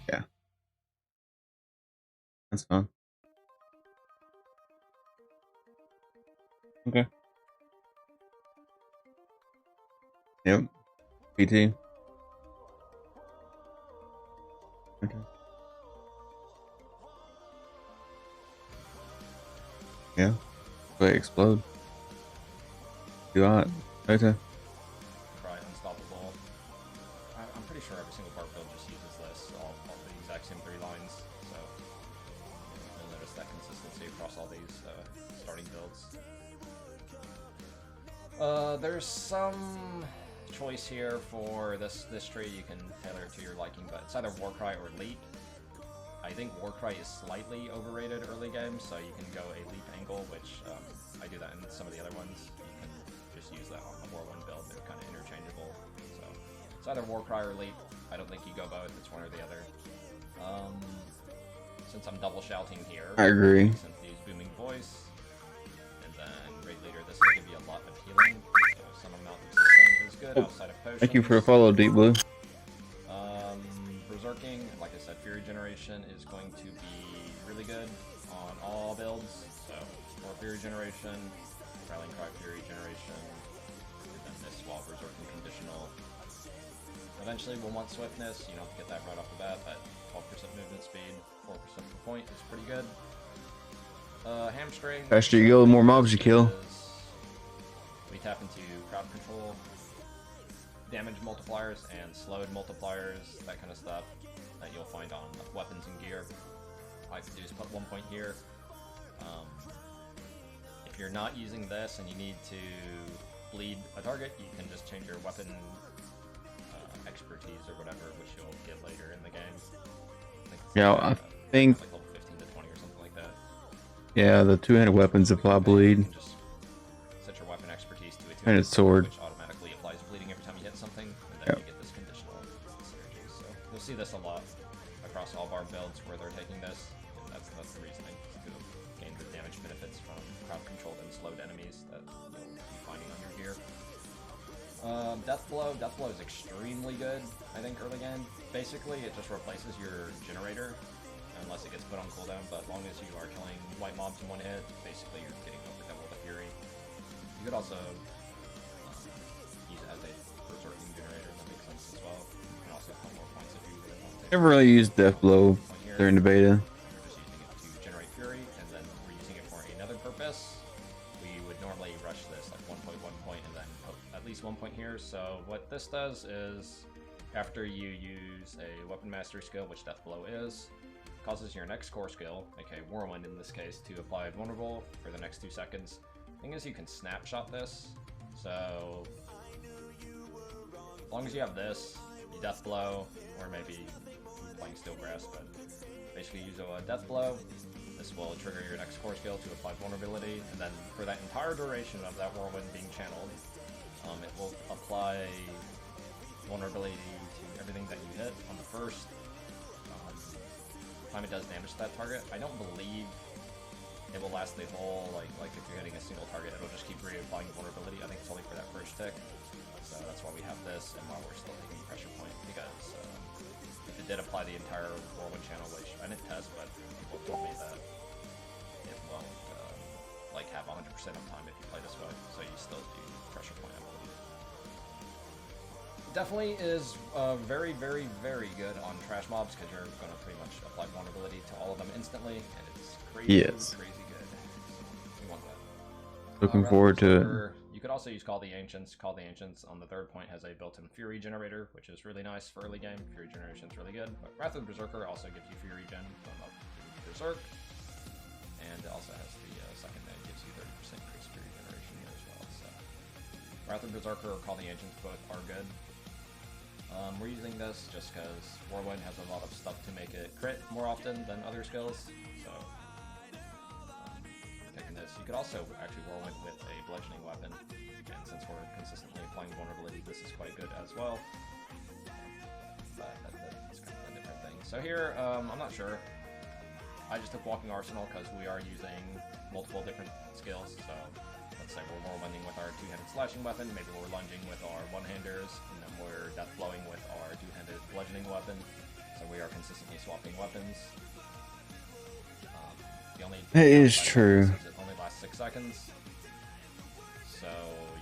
Yeah. That's fine. Okay. Yep. PT. Okay. Yeah. Go ahead, explode. Do hot. Okay. Try Unstoppable. I'm pretty sure every single part build just uses this, all the exact same 3 lines, so you'll notice that consistency across all these starting builds. There's some choice here for this tree. You can tailor it to your liking, but it's either Warcry or Leap. I think Warcry is slightly overrated early game, so you can go a Leap angle, which I do that in some of the other ones. You can just use that on the Whirlwind build. They're kind of interchangeable. So it's either Warcry or Leap. I don't think you go both. It's one or the other. Since I'm double shouting here, I agree. since use Booming Voice, and then Raid Leader, this will give you a lot of healing. So some amount of sustain is good outside of potions. Thank you for the follow, Deep Blue. Berserking, like I said, Fury Generation is going to be really good on all builds. So for Fury Generation, Rallying Cry Fury Generation, and then this while Berserking conditional. Eventually we'll want Swiftness, you don't have to get that right off the bat, but 12% movement speed, 4% per point is pretty good. Hamstring. Faster you go, the more mobs you kill. We tap into crowd control, damage multipliers, and slowed multipliers, that kind of stuff that you'll find on weapons and gear. All I have to do is put 1 point here. If you're not using this and you need to bleed a target, you can just change your weapon expertise or whatever, which you'll get later in the game. I think like level 15 to 20 or something like that. yeah, the two-handed weapons apply bleed. You can just set your weapon expertise to a And its sword. which automatically applies bleeding every time you hit something, and then Yep. you get this conditional synergy. So you'll see this a lot across all bar builds where they're taking this, and that's the reasoning, to gain the damage benefits from crowd controlled and slowed enemies that you'll be finding on your gear. Death Blow is extremely good, I think, early game. Basically, it just replaces your generator, unless it gets put on cooldown, but as long as you are killing white mobs in one hit, basically you're getting over double the fury. You could also use it as a Never really used Death Blow Here, during the beta. we're just using it to generate fury, and then we're using it for another purpose. We would normally rush this like 1 point, 1 point, and then put at least 1 point here. So what this does is, after you use a weapon mastery skill, which Death Blow is, causes your next core skill, aka Whirlwind in this case, to apply vulnerable for the next 2 seconds. Thing is, you can snapshot this, so as long as you have this, you Death Blow, or maybe playing Steel Grasp, but basically use a Death Blow. This will trigger your next core skill to apply vulnerability, and then for that entire duration of that Whirlwind being channeled, it will apply vulnerability to everything that you hit on the first time it does damage to that target. I don't believe it will last the whole, like if you're hitting a single target, it'll just keep reapplying vulnerability. I think it's only for that first tick. So that's why we have this, and while we're still taking pressure point, because if it did apply the entire Whirlwind channel, which I didn't test, but people told me that it won't like have 100% of time if you play this way, so you still do pressure point, I believe. Definitely is very, very, very good on trash mobs, because you're going to pretty much apply vulnerability to all of them instantly, and it's crazy, crazy good. We want that. Looking forward to it. You could also use Call the Ancients. Call the Ancients on the 3rd point has a built-in Fury generator, which is really nice for early game. Fury generation is really good. But Wrath of the Berserker also gives you Fury gen going up to Berserk. And it also has the second that gives you 30% increased Fury generation here as well. So Wrath of the Berserker or Call the Ancients both are good. We're using this just because Whirlwind has a lot of stuff to make it crit more often than other skills. So taking this, you could also actually Whirlwind with a bludgeoning weapon, and since we're consistently applying vulnerability, this is quite good as well. But that's kind of a different thing. So here, I'm not sure. I just took Walking Arsenal because we are using multiple different skills. So let's say we're Whirlwinding with our 2-handed slashing weapon, maybe we're lunging with our one-handers, and then we're Death Blowing with our 2-handed bludgeoning weapon. So we are consistently swapping weapons. The only It is true. it only lasts 6 seconds. So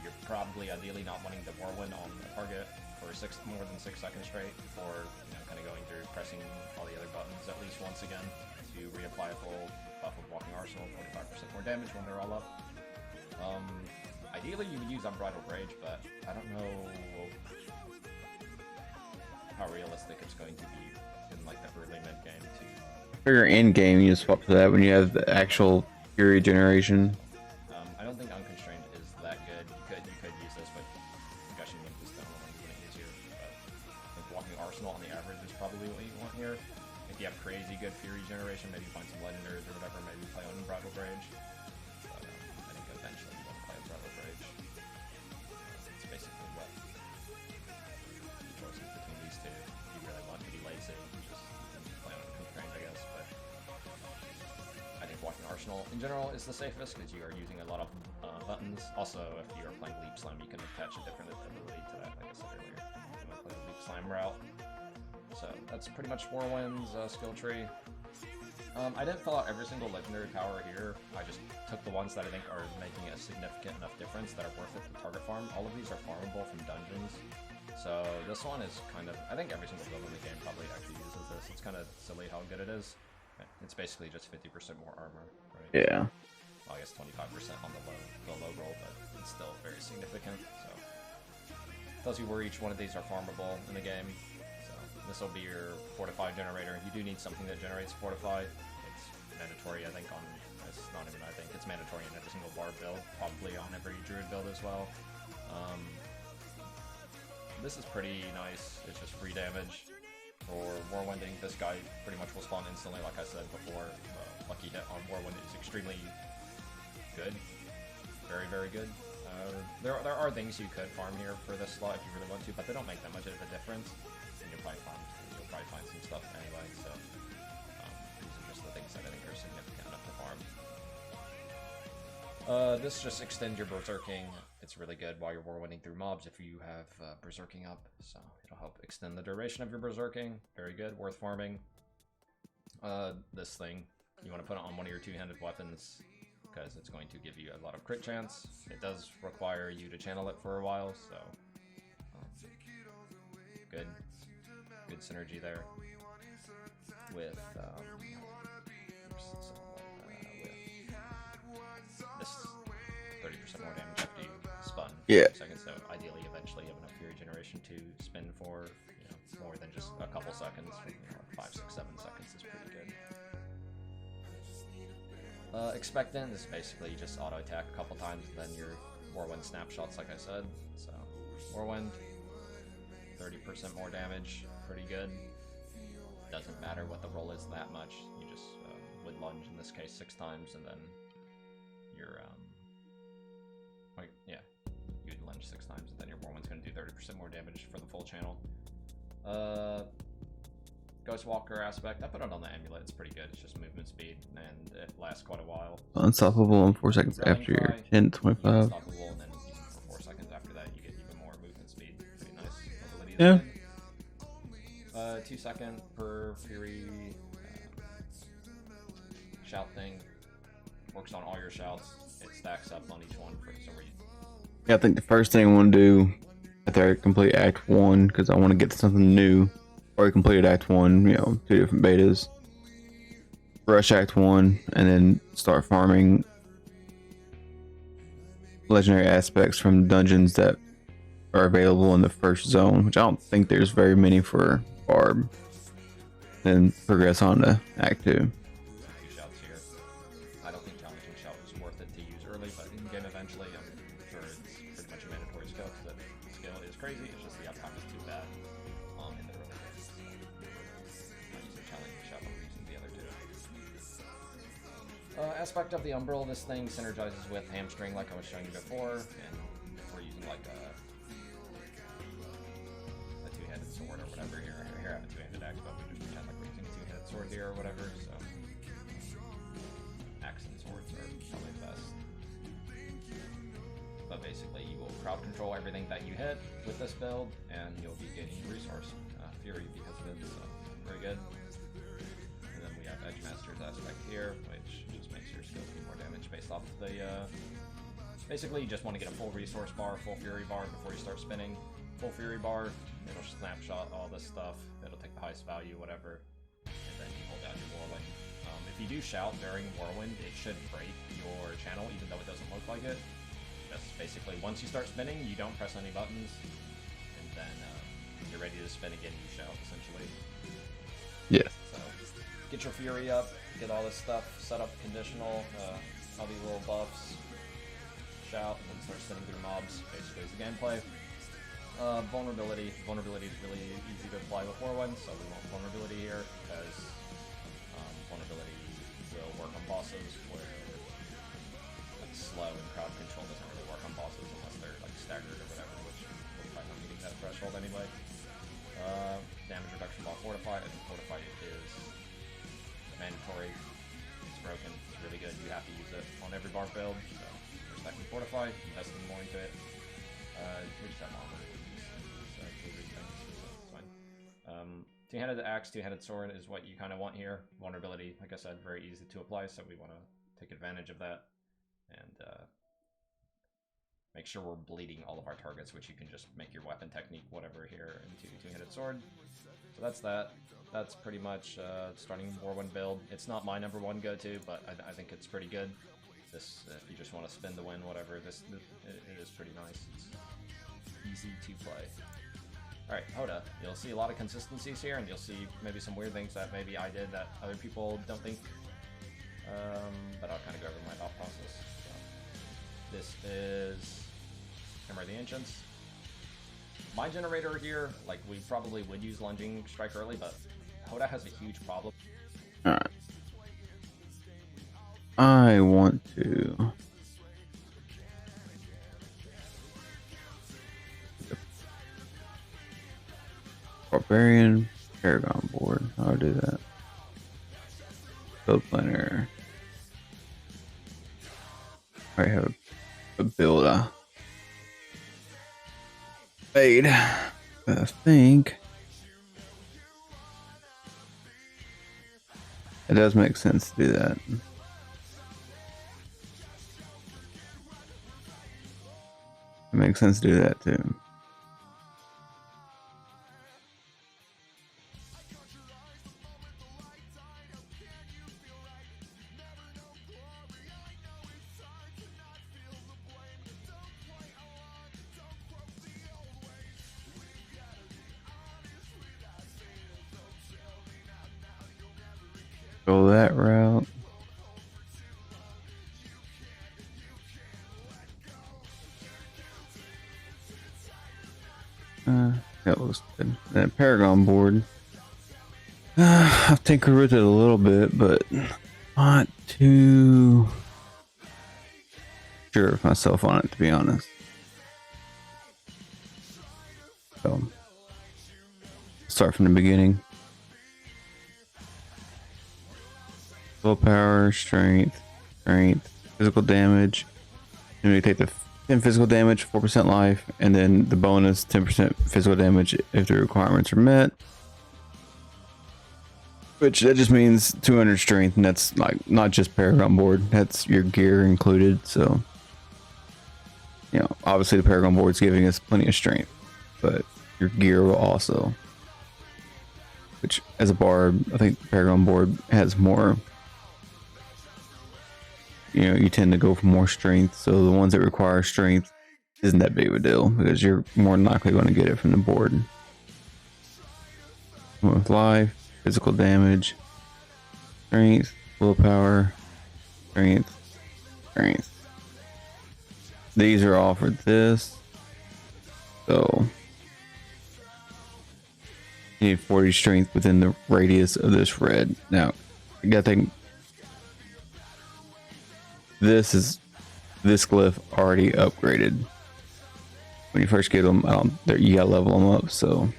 you're probably ideally not wanting to Whirlwind on the target for more than 6 seconds straight before kind of going through pressing all the other buttons at least once again to reapply a full buff of Walking Arsenal, 45% more damage when they're all up. Ideally you would use Unbridled Rage, but I don't know how realistic it's going to be in like the early mid game to For your end game, you swap to that when you have the actual Fury generation. I don't think Unconstrained is that good. You could use this with Gushing Wind Stone when you want it easier, but I think Walking Arsenal on the average is probably what you want here. If you have crazy good Fury generation, maybe find some legendaries or whatever, maybe play Unbridled Rage. But I think eventually you want to play Unbridled Rage. It's basically what the choices between these two. If you really want to be lazy, you can play on Unconstrained, I guess, but I think Walking Arsenal in general is the safest because you are using a lot of buttons. Also, if you are playing Leap Slime, you can attach a different ability to that, like I said earlier. You might play the Leap Slime route. So that's pretty much Whirlwind's skill tree. I didn't fill out every single legendary power here. I just took the ones that I think are making a significant enough difference that are worth it to target farm. All of these are farmable from dungeons. So this one is kind of, I think every single build in the game probably actually uses this. It's kind of silly how good it is. It's basically just 50% more armor, right? Yeah. Well, I guess 25% on the low roll, but it's still very significant. So tells you where each one of these are farmable in the game. This will be your Fortify generator. You do need something that generates Fortify. It's mandatory, I think, on... It's not even I think. It's mandatory in every single Bard build. Probably on every Druid build as well. This is pretty nice. It's just free damage. For Whirlwinding, this guy pretty much will spawn instantly, like I said before. Lucky hit on Whirlwind is extremely good. Very, very good. There are things you could farm here for this slot if you really want to, but they don't make that much of a difference. You'll probably find some stuff anyway, so these are just the things that I think are significant enough to farm. This just extends your berserking. It's really good while you're Whirlwinding through mobs if you have berserking up, so it'll help extend the duration of your berserking. Very good, worth farming. This thing, you want to put it on one of your 2-handed weapons because it's going to give you a lot of crit chance. It does require you to channel it for a while, so good synergy there. with this 30% more damage after you spun. Yeah. Seconds. So ideally, eventually, you have enough Fury generation to spin for more than just a couple seconds. 5, 6, 7 seconds is pretty good. Expectant is basically just auto attack a couple times, and then your Whirlwind snapshots, like I said. So Whirlwind, 30% more damage, pretty good. Doesn't matter what the roll is that much. You just would lunge in this case 6 times, and then your you'd lunge 6 times, and then your Whirlwind's going to do 30% more damage for the full channel. Ghostwalker aspect, I put it on the amulet. It's pretty good. It's just movement speed, and it lasts quite a while. Unstoppable in 4 seconds after your 10 to 25. Unstoppable, and then even for 4 seconds after that, you get even more movement speed. Pretty nice ability. Yeah. 2 second per Fury shout thing. Works on all your shouts. It stacks up on each one for some reason. Yeah, I think the first thing I want to do after I complete Act 1, because I want to get to something new. Already completed Act 1, 2 different betas. Rush Act 1, and then start farming legendary aspects from dungeons that are available in the first zone, which I don't think there's very many for Barb. Then progress on to Act 2. 2 shouts here. I don't think challenging shout was worth it to use early, but in game eventually, I'm sure it's pretty much a mandatory skill because the skill is crazy. It's just the uptime is too bad in the early days. I'm not using challenging shout, I'm using the other 2. Aspect of the Umbral, this thing synergizes with Hamstring like I was showing you before, and we're using like a 2-handed sword or whatever here. Here I have a 2-handed axe, but we just pretend like we're using a 2-handed sword here or whatever, so axe and swords are probably the best. But basically you will crowd control everything that you hit with this build, and you'll be gaining resource Fury because of it, so very good. And then we have Edgemaster's aspect here, which just makes your skills do more damage based off of the basically you just want to get a full resource bar, full Fury bar before you start spinning. Full Fury bar, it'll snapshot all this stuff, it'll take the highest value, whatever, and then you hold down your Whirlwind. If you do shout during Whirlwind, it should break your channel, even though it doesn't look like it. That's basically, once you start spinning, you don't press any buttons, and then you're ready to spin again, you shout, essentially. Yes. So, get your Fury up, get all this stuff set up conditional, all these little buffs, shout, and then start spinning through mobs, basically is the gameplay. Vulnerability. Vulnerability is really easy to apply with Whirlwind, so we want vulnerability here, because vulnerability will work on bosses where like slow and crowd control doesn't really work on bosses unless they're like staggered or whatever, which we're probably not meeting that threshold anyway. Damage reduction while fortified. I think fortified is mandatory. It's broken. It's really good. You have to use it on every bar build. So we're stacking fortify, investing more into it. We just have armor. Two-handed axe, two-handed sword is what you kind of want here. Vulnerability, like I said, very easy to apply, so we want to take advantage of that and make sure we're bleeding all of our targets, which you can just make your weapon technique, whatever, here into two-handed sword. So that's that. That's pretty much starting Whirlwind build. It's not my #1 go-to, but I think it's pretty good. This, if you just want to spin the win, whatever, it is pretty nice. It's easy to play. Alright, Hoda. You'll see a lot of consistencies here, and you'll see maybe some weird things that maybe I did that other people don't think. But I'll kind of go over my thought process. So, this is Hammer of the Ancients. My generator here, like, we probably would use Lunging Strike early, but Hoda has a huge problem. Alright. I want to... Barbarian Paragon board. How do I do that? Build planner. I have a build made. I think it does make sense to do that. It makes sense to do that too. Go that route. That looks good. That Paragon board. I've tinkered with it a little bit, but not too sure of myself on it, to be honest. So, start from the beginning. Willpower, strength, physical damage. And we take the 10 physical damage, 4% life, and then the bonus 10% physical damage if the requirements are met. Which that just means 200 strength, and that's like not just Paragon board, that's your gear included. So, you know, obviously the Paragon board's giving us plenty of strength, but your gear will also. Which, as a bard, I think the Paragon board has more. You know, you tend to go for more strength, so the ones that require strength isn't that big of a deal because you're more than likely going to get it from the board. With life, physical damage, strength, willpower, strength. These are all for this. So you need 40 strength within the radius of this red. Now, you gotta think this glyph already upgraded. When you first get them, you gotta level them up, so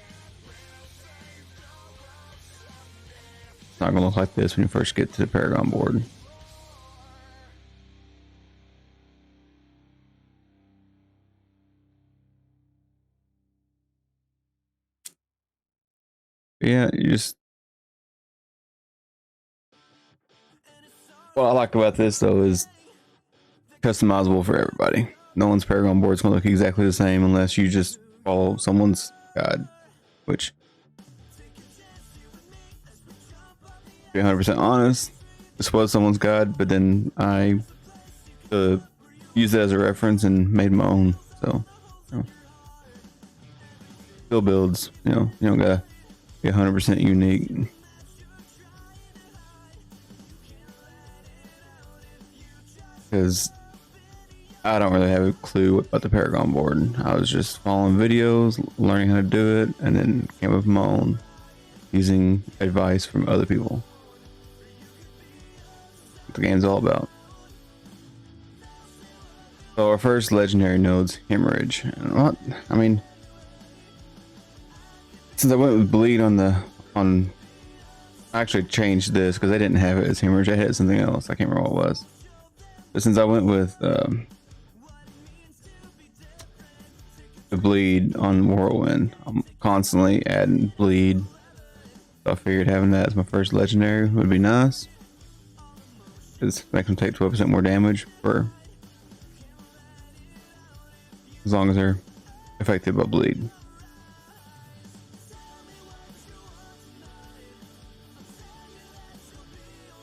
it's not gonna look like this when you first get to the Paragon board. Yeah, you just. What I like about this though is customizable for everybody. No one's Paragon board is gonna look exactly the same unless you just follow someone's guide, which, to be 100% honest, this was someone's guide, but then I used it as a reference and made my own. So, you know, still builds. You know, you don't gotta be 100% unique. Because I don't really have a clue about the Paragon board. I was just following videos, learning how to do it, and then came up with my own using advice from other people. What the game's all about. So our first legendary node's Hemorrhage. And what? I mean, since I went with Bleed I actually changed this because I didn't have it as Hemorrhage. I had something else. I can't remember what it was. But since I went with the Bleed on Whirlwind, I'm constantly adding Bleed. So I figured having that as my first legendary would be nice. Because it makes them take 12% more damage for as long as they're affected by Bleed.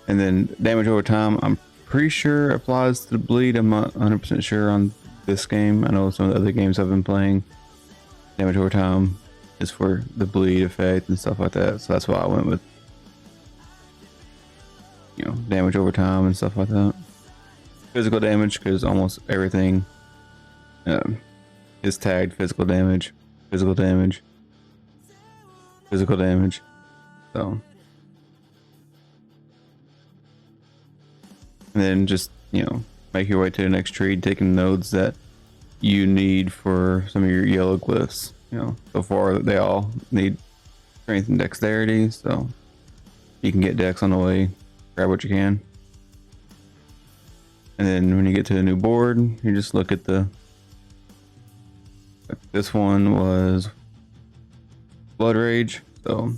And then damage over time, I'm pretty sure applies to the Bleed. I'm not 100% sure on this game. I know some of the other games I've been playing, damage over time is for the Bleed effect and stuff like that. So that's why I went with, you know, damage over time and stuff like that. Physical damage, because almost everything is tagged physical damage, physical damage, physical damage. So, and then just, you know, make your way to the next tree, taking nodes that you need for some of your yellow glyphs. You know, so far they all need strength and dexterity, so you can get dex on the way, grab what you can. And then when you get to a new board, you just look at the, this one was Blood Rage, so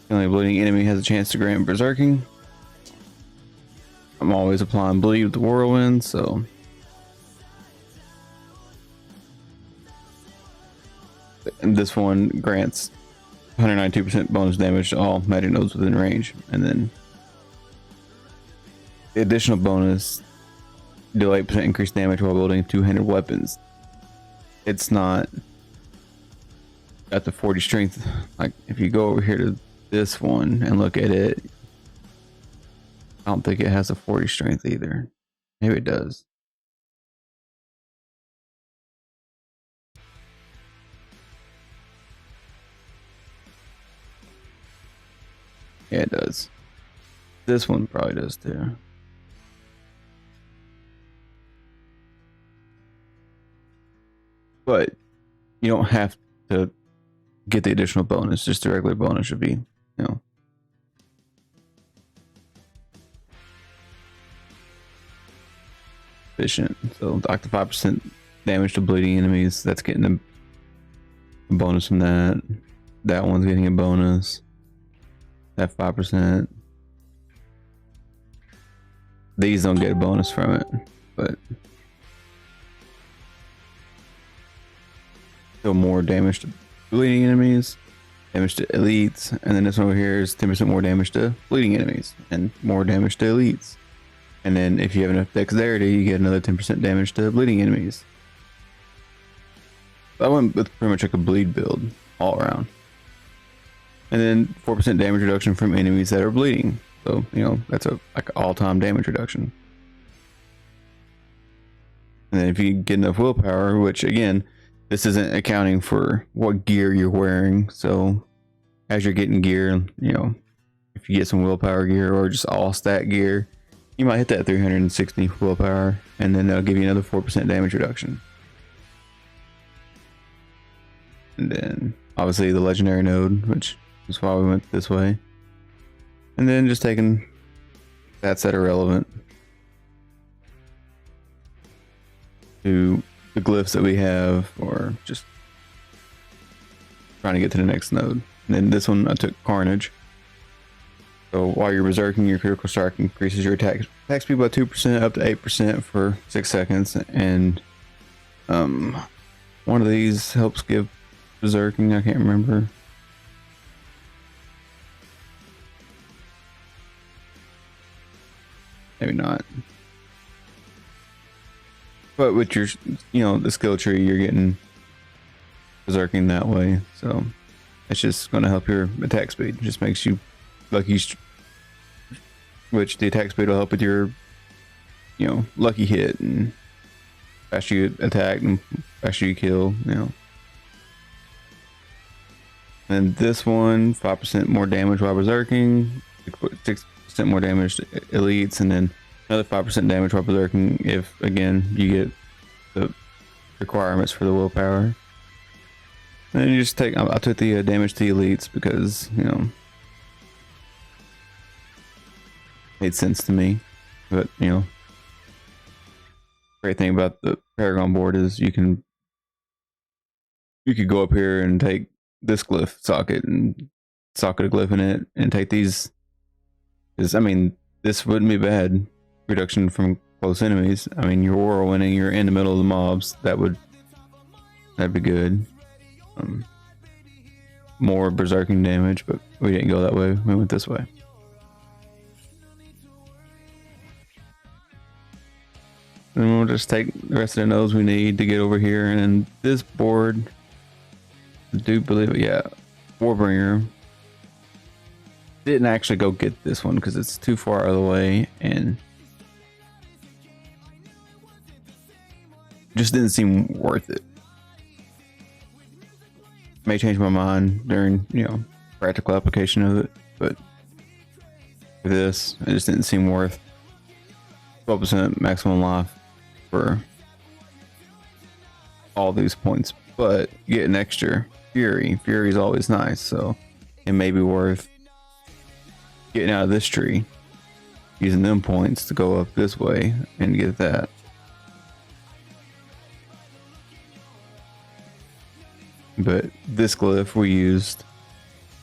the only bleeding enemy has a chance to grant berserking. I'm always applying Bleed with the Whirlwind, so and this one grants 192% bonus damage to all magic nodes within range, and then the additional bonus deal 8% increased damage while building two-handed weapons. It's not at the 40 strength. Like if you go over here to this one and look at it, I don't think it has a 40 strength either. Maybe it does. Yeah, it does. This one probably does too. But you don't have to get the additional bonus. Just the regular bonus should be, you know, efficient. So dock the 5% damage to bleeding enemies. That's getting a bonus from that. That one's getting a bonus. That 5%. These don't get a bonus from it, but still more damage to bleeding enemies, damage to elites, and then this one over here is 10% more damage to bleeding enemies and more damage to elites. And then if you have enough dexterity, you get another 10% damage to bleeding enemies. So I went with pretty much like a bleed build all around. And then 4% damage reduction from enemies that are bleeding. So, you know, that's a like all-time damage reduction. And then if you get enough willpower, which again, this isn't accounting for what gear you're wearing. So as you're getting gear, you know, if you get some willpower gear or just all stat gear, you might hit that 360 willpower, and then they'll give you another 4% damage reduction. And then obviously the legendary node, which is why we went this way. And then just taking stats that are relevant to the glyphs that we have, or just trying to get to the next node. And then this one I took Carnage. So while you're berserking, your critical strike increases your attack speed by 2% up to 8% for 6 seconds. And one of these helps give berserking, I can't remember. Maybe not. But with your, you know, the skill tree, you're getting berserking that way. So it's just going to help your attack speed. It just makes you lucky, which the attack speed will help with your, you know, lucky hit, and faster you attack and faster you kill, you know. And this one, 5% more damage while berserking, 6% more damage to elites, and then another 5% damage while berserking if, again, you get the requirements for the willpower. And then you just take, I took the damage to elites because, you know, made sense to me. But, you know, great thing about the Paragon board is you could go up here and take this glyph socket and socket a glyph in it and take these, because I mean, this wouldn't be bad. Reduction from close enemies. I mean, you're whirlwinding, you're in the middle of the mobs, that'd be good. More berserking damage, but we didn't go that way, we went this way. And we'll just take the rest of the nodes we need to get over here. And this board, I do believe it, yeah, Warbringer. Didn't actually go get this one because it's too far out of the way and just didn't seem worth it. May change my mind during, you know, practical application of it, but for this, it just didn't seem worth 12% maximum life for all these points. But you get an extra Fury. Fury is always nice, so it may be worth getting out of this tree, using them points to go up this way and get that. But this glyph we used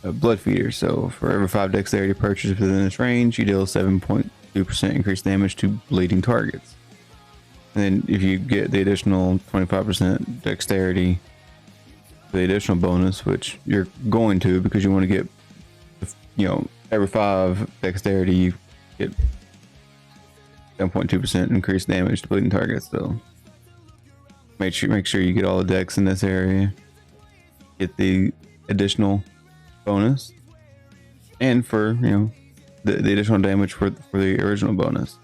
a Blood Feeder, so for every 5 dexterity purchased within this range, you deal 7.2% increased damage to bleeding targets. And then if you get the additional 25% dexterity, the additional bonus, which you're going to because you want to get, you know, every 5 dexterity you get 7.2% increased damage to bleeding targets. So make sure you get all the dex in this area, get the additional bonus, and for the additional damage for the original bonus.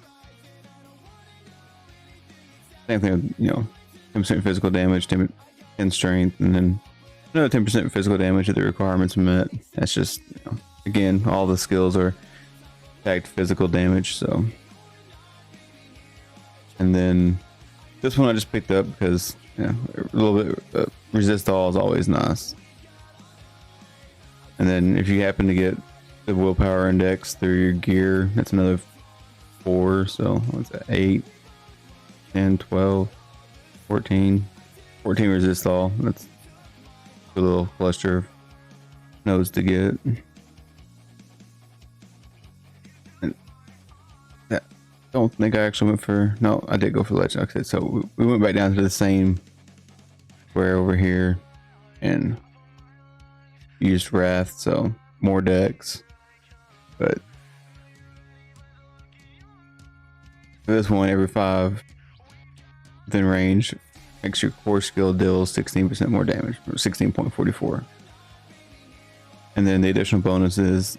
Same thing with 10% physical damage, 10 strength, and then another 10% physical damage if the requirements met. That's just again, all the skills are tagged physical damage. So, and then this one I just picked up because a little bit resist all is always nice. And then if you happen to get the willpower index through your gear, that's another 4. So what's that? 8, 10, 12, 14 resist all. That's a little cluster of nodes to get. And I don't think I actually went for, no, I did go for legend. Okay, so we went back down to the same square over here and used wrath, so more decks. But this one, every 5 within range makes your core skill deals 16% more damage, or 16.44. And then the additional bonus is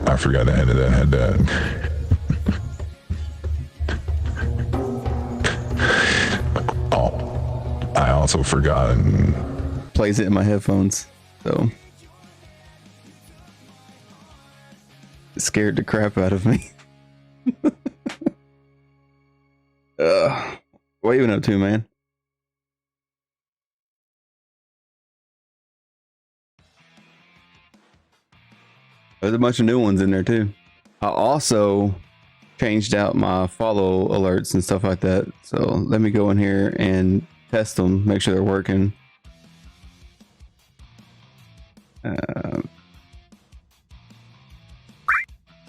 I forgot the end of that. Had that. Oh, I also forgot. Plays it in my headphones, so it scared the crap out of me. What are you up to, man? There's a bunch of new ones in there too. I also changed out my follow alerts and stuff like that. So let me go in here and test them, make sure they're working.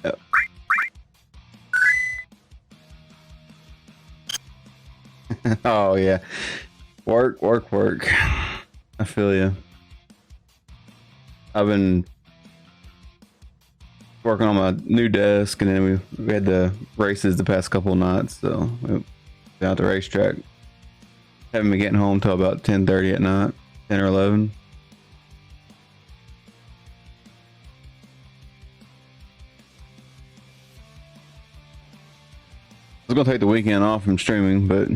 Yep. Oh yeah, work. I feel you. I've been working on my new desk, and then we had the races the past couple of nights, so we went down to the racetrack. Haven't been getting home till about 10:30 at night, 10 or 11. I was gonna take the weekend off from streaming, but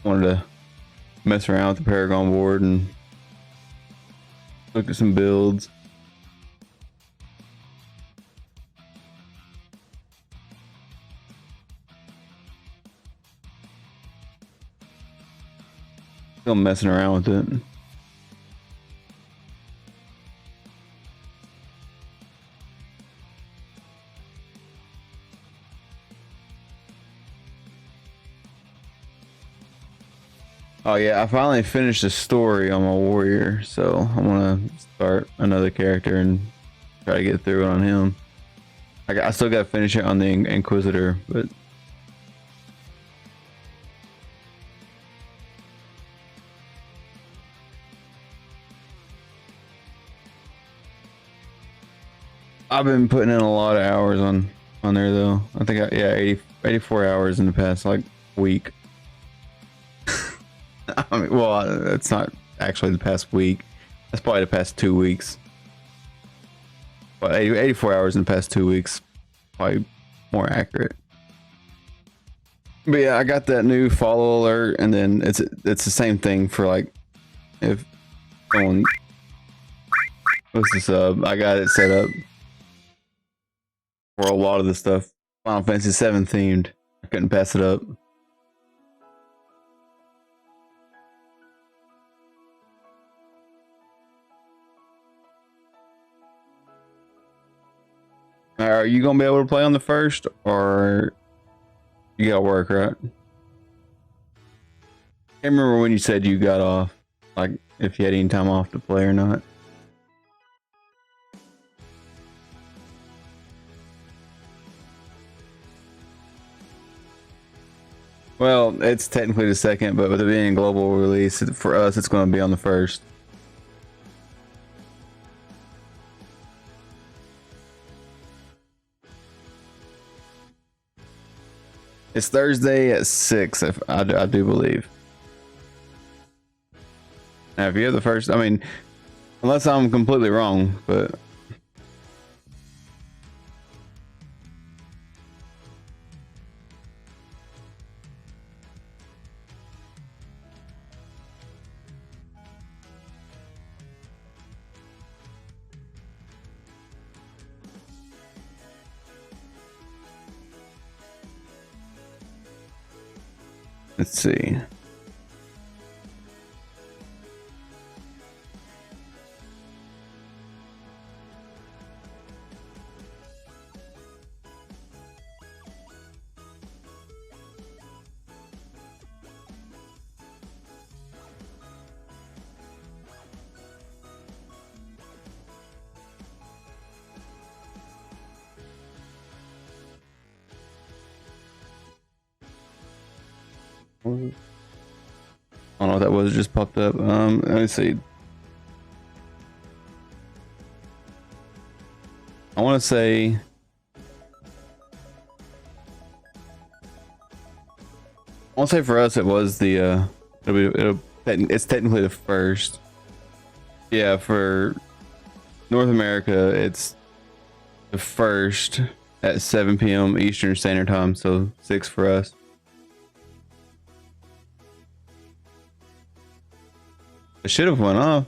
wanted to mess around with the Paragon board and look at some builds. Still messing around with it. Oh yeah, I finally finished the story on my warrior, so I'm gonna start another character and try to get through it on him. I still gotta finish it on the Inquisitor, but I've been putting in a lot of hours on there though. I think 84 hours in the past like week. I mean, well, it's not actually the past week. That's probably the past 2 weeks. But 84 hours in the past 2 weeks, probably more accurate. But yeah, I got that new follow alert, and then it's the same thing for like if someone what's the sub. I got it set up for a lot of the stuff. Final Fantasy 7 themed. I couldn't pass it up. Are you gonna be able to play on the first, or you gotta work, right? Can't remember when you said you got off, like if you had any time off to play or not. Well, it's technically the second, but with it being a global release, for us, it's going to be on the first. It's Thursday at 6, if I do believe. Now, if you're the first, I mean, unless I'm completely wrong, but let's see. I don't know what that was. It just popped up. Let me see. I want to say. I want to say for us it was the it's technically the first. Yeah, for North America it's the first at 7 p.m. Eastern Standard Time, so 6 for us. It should have went off.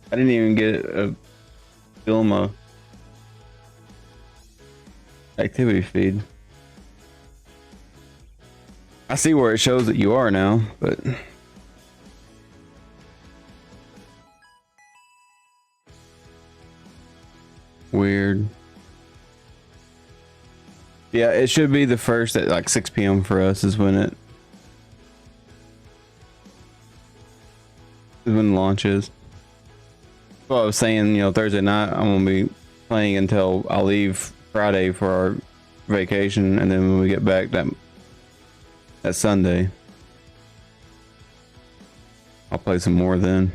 I didn't even get a Filma activity feed. I see where it shows that you are now, but weird. Yeah, it should be the first at like 6 p.m. for us is when it launches. Well, I was saying, you know, Thursday night I'm gonna be playing until I leave Friday for our vacation, and then when we get back that Sunday, I'll play some more then.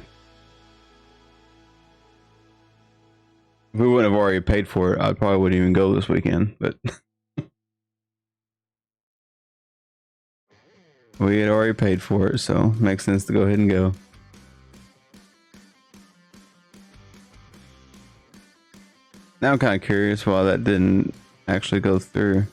If we wouldn't have already paid for it, I probably wouldn't even go this weekend, but we had already paid for it, so it makes sense to go ahead and go. Now I'm kind of curious why that didn't actually go through.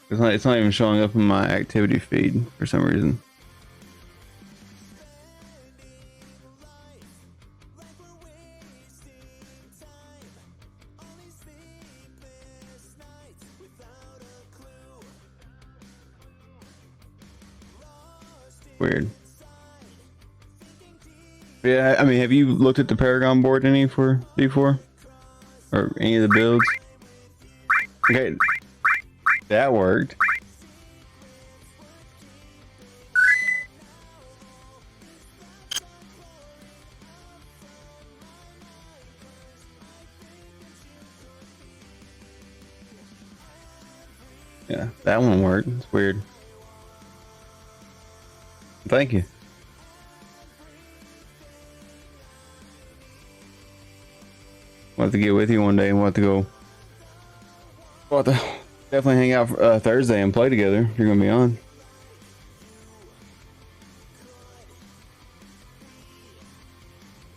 It's not even showing up in my activity feed for some reason. Weird. Yeah, I mean, have you looked at the Paragon board any for D4? Or any of the builds? Okay, that worked. Yeah, that one worked. It's weird. Thank you. We'll have to get with you one day and we'll have to go. We'll have to definitely hang out Thursday and play together. You're gonna be on.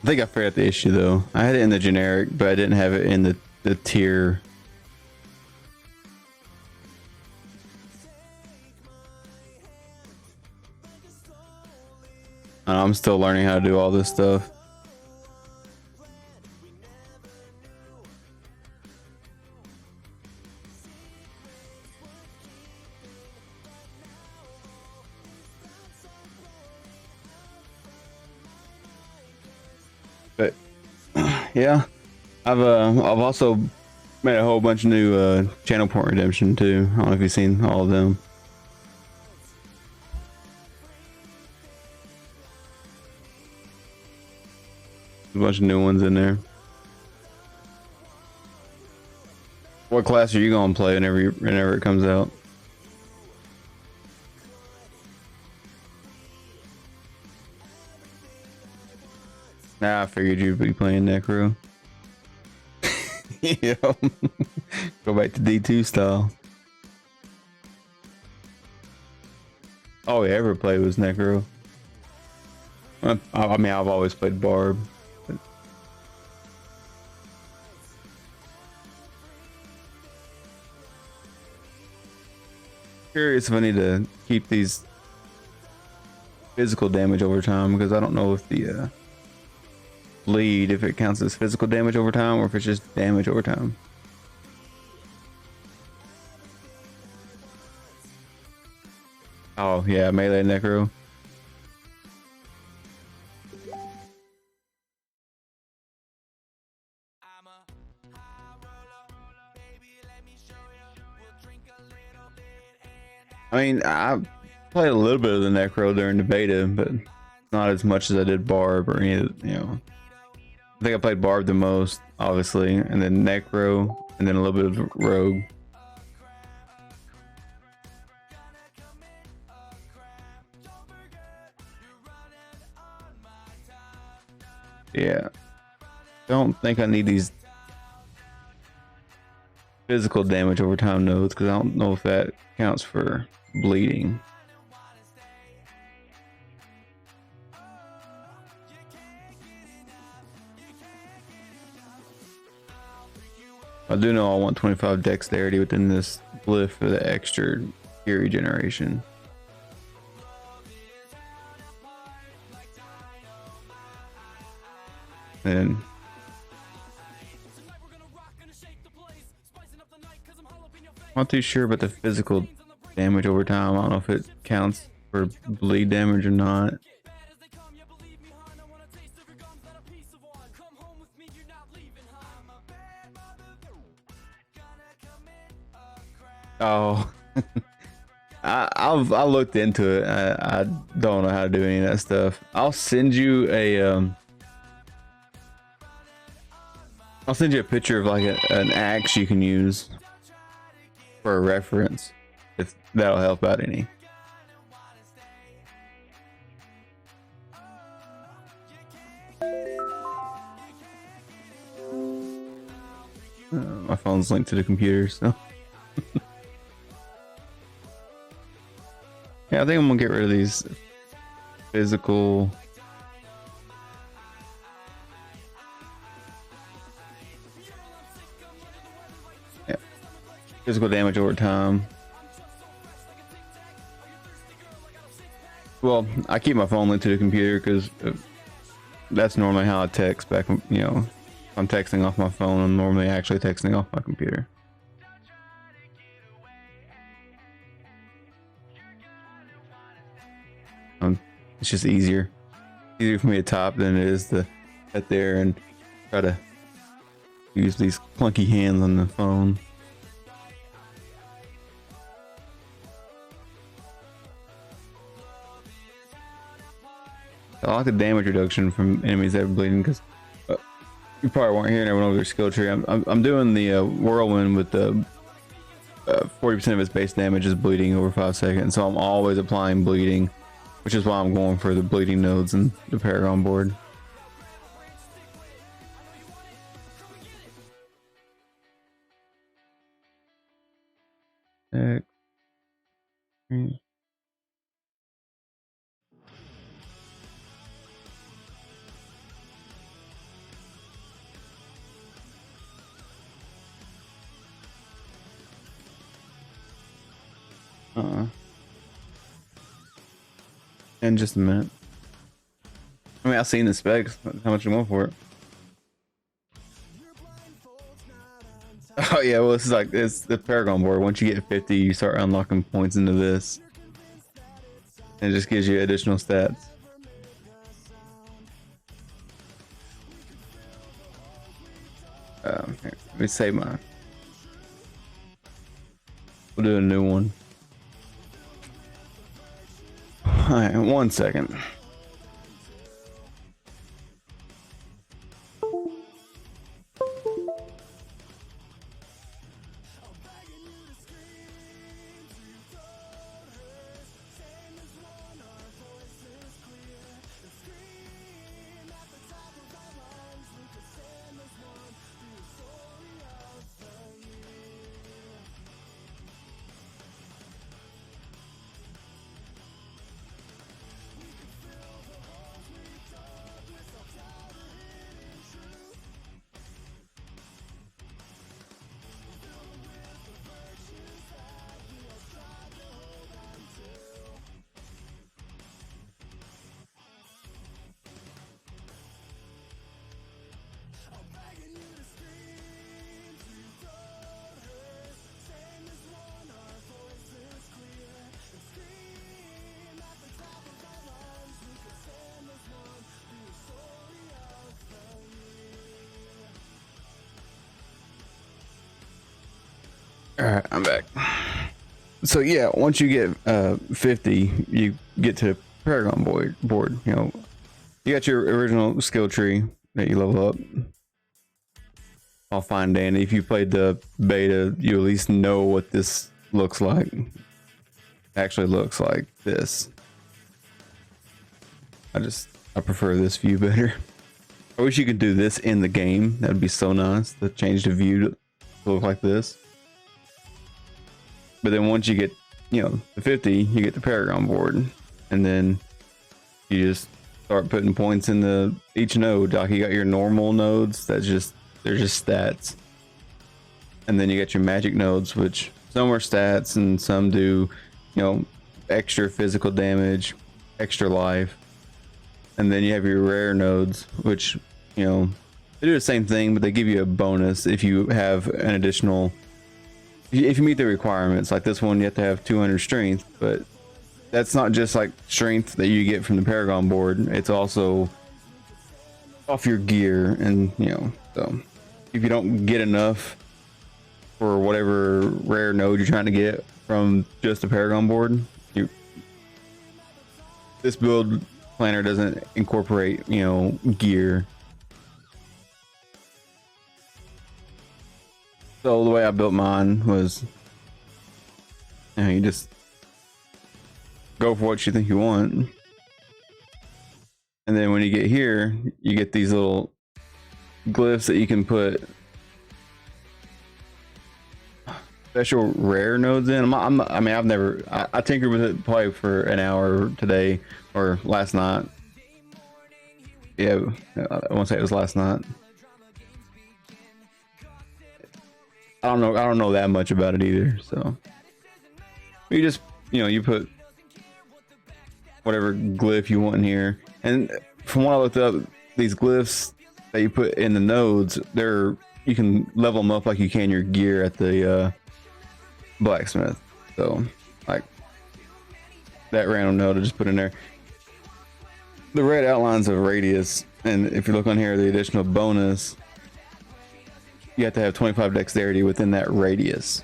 I think I figured out the issue though. I had it in the generic, but I didn't have it in the tier. I'm still learning how to do all this stuff. But yeah, I've also Made a whole bunch of new channel point redemption too. I don't know if you've seen all of them. A bunch of new ones in there. What class are you gonna play whenever it comes out? Nah, I figured you'd be playing Necro. Yeah. Go back to D2 style. All we ever played was Necro. I mean, I've always played Barb. But... Curious if I need to keep these physical damage over time, because I don't know if the bleed, if it counts as physical damage over time or if it's just damage over time. Oh yeah, melee necro. I mean, I played a little bit of the necro during the beta, but not as much as I did Barb or any of the, you know. I think I played Barb the most, obviously, and then Necro, and then a little bit of Rogue. Yeah. Don't think I need these physical damage over time nodes, because I don't know if that counts for bleeding. I do know I want 25 dexterity within this glyph for the extra gear regeneration. And I'm not too sure about the physical damage over time. I don't know if it counts for bleed damage or not. Oh, I looked into it. I don't know how to do any of that stuff. I'll send you a I'll send you a picture of like an axe you can use for a reference, if that'll help out any. My phone's linked to the computer, so. Yeah, I think I'm gonna get rid of these physical. Yeah, physical damage over time. Well, I keep my phone linked to the computer because that's normally how I text back. You know, if I'm texting off my phone, I'm normally actually texting off my computer. It's just easier for me to top than it is to sit there and try to use these clunky hands on the phone. I like the damage reduction from enemies that are bleeding, because you probably weren't hearing everyone over their skill tree. I'm doing the whirlwind with the 40% of its base damage is bleeding over 5 seconds, so I'm always applying bleeding, which is why I'm going for the bleeding nodes and the Paragon board. In just a minute. I mean, I've seen the specs. How much you want for it? Oh yeah, well, it's like it's the Paragon board. Once you get 50, you start unlocking points into this, and it just gives you additional stats. Here, let me save my We'll do a new one. All right, 1 second. All right, I'm back. So yeah, once you get 50, you get to Paragon board. You know, you got your original skill tree that you level up. All fine, dandy. If you played the beta, you at least know what this looks like. Actually, looks like this. I prefer this view better. I wish you could do this in the game. That'd be so nice to change the view to look like this. But then once you get, you know, the 50, you get the Paragon board, and then you just start putting points in each node. Like you got your normal nodes, they're just stats, and then you got your magic nodes, which some are stats and some do, you know, extra physical damage, extra life, and then you have your rare nodes, which, you know, they do the same thing, but they give you a bonus if you have an additional. If you meet the requirements, like this one, you have to have 200 strength, but that's not just like strength that you get from the Paragon board. It's also off your gear, and you know, so if you don't get enough for whatever rare node you're trying to get from just the Paragon board, this build planner doesn't incorporate, you know, gear. So the way I built mine was, you know, you just go for what you think you want. And then when you get here, you get these little glyphs that you can put special rare nodes in. I mean, I tinkered with it probably for an hour today or last night. Yeah, I won't say it was last night. I don't know that much about it either. So you just, you know, you put whatever glyph you want in here, and from what I looked up, these glyphs that you put in the nodes, you can level them up like you can your gear at the blacksmith. So like that random node I just put in there, the red outlines of radius, and if you look on here, the additional bonus, you have to have 25 dexterity within that radius.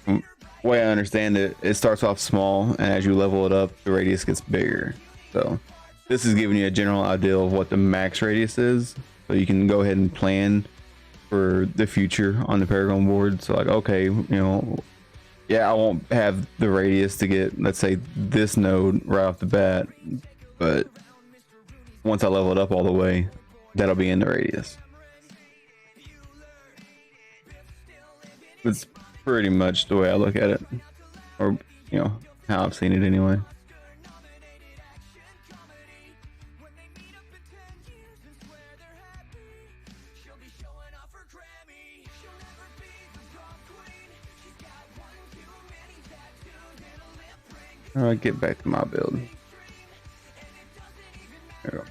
The way I understand it, it starts off small, and as you level it up, the radius gets bigger. So this is giving you a general idea of what the max radius is, so you can go ahead and plan for the future on the Paragon board. So like, okay, you know, yeah, I won't have the radius to get, let's say, this node right off the bat, but once I level it up all the way, that'll be in the radius. It's pretty much the way I look at it, or, you know, how I've seen it anyway. All right, get back to my build. There we go.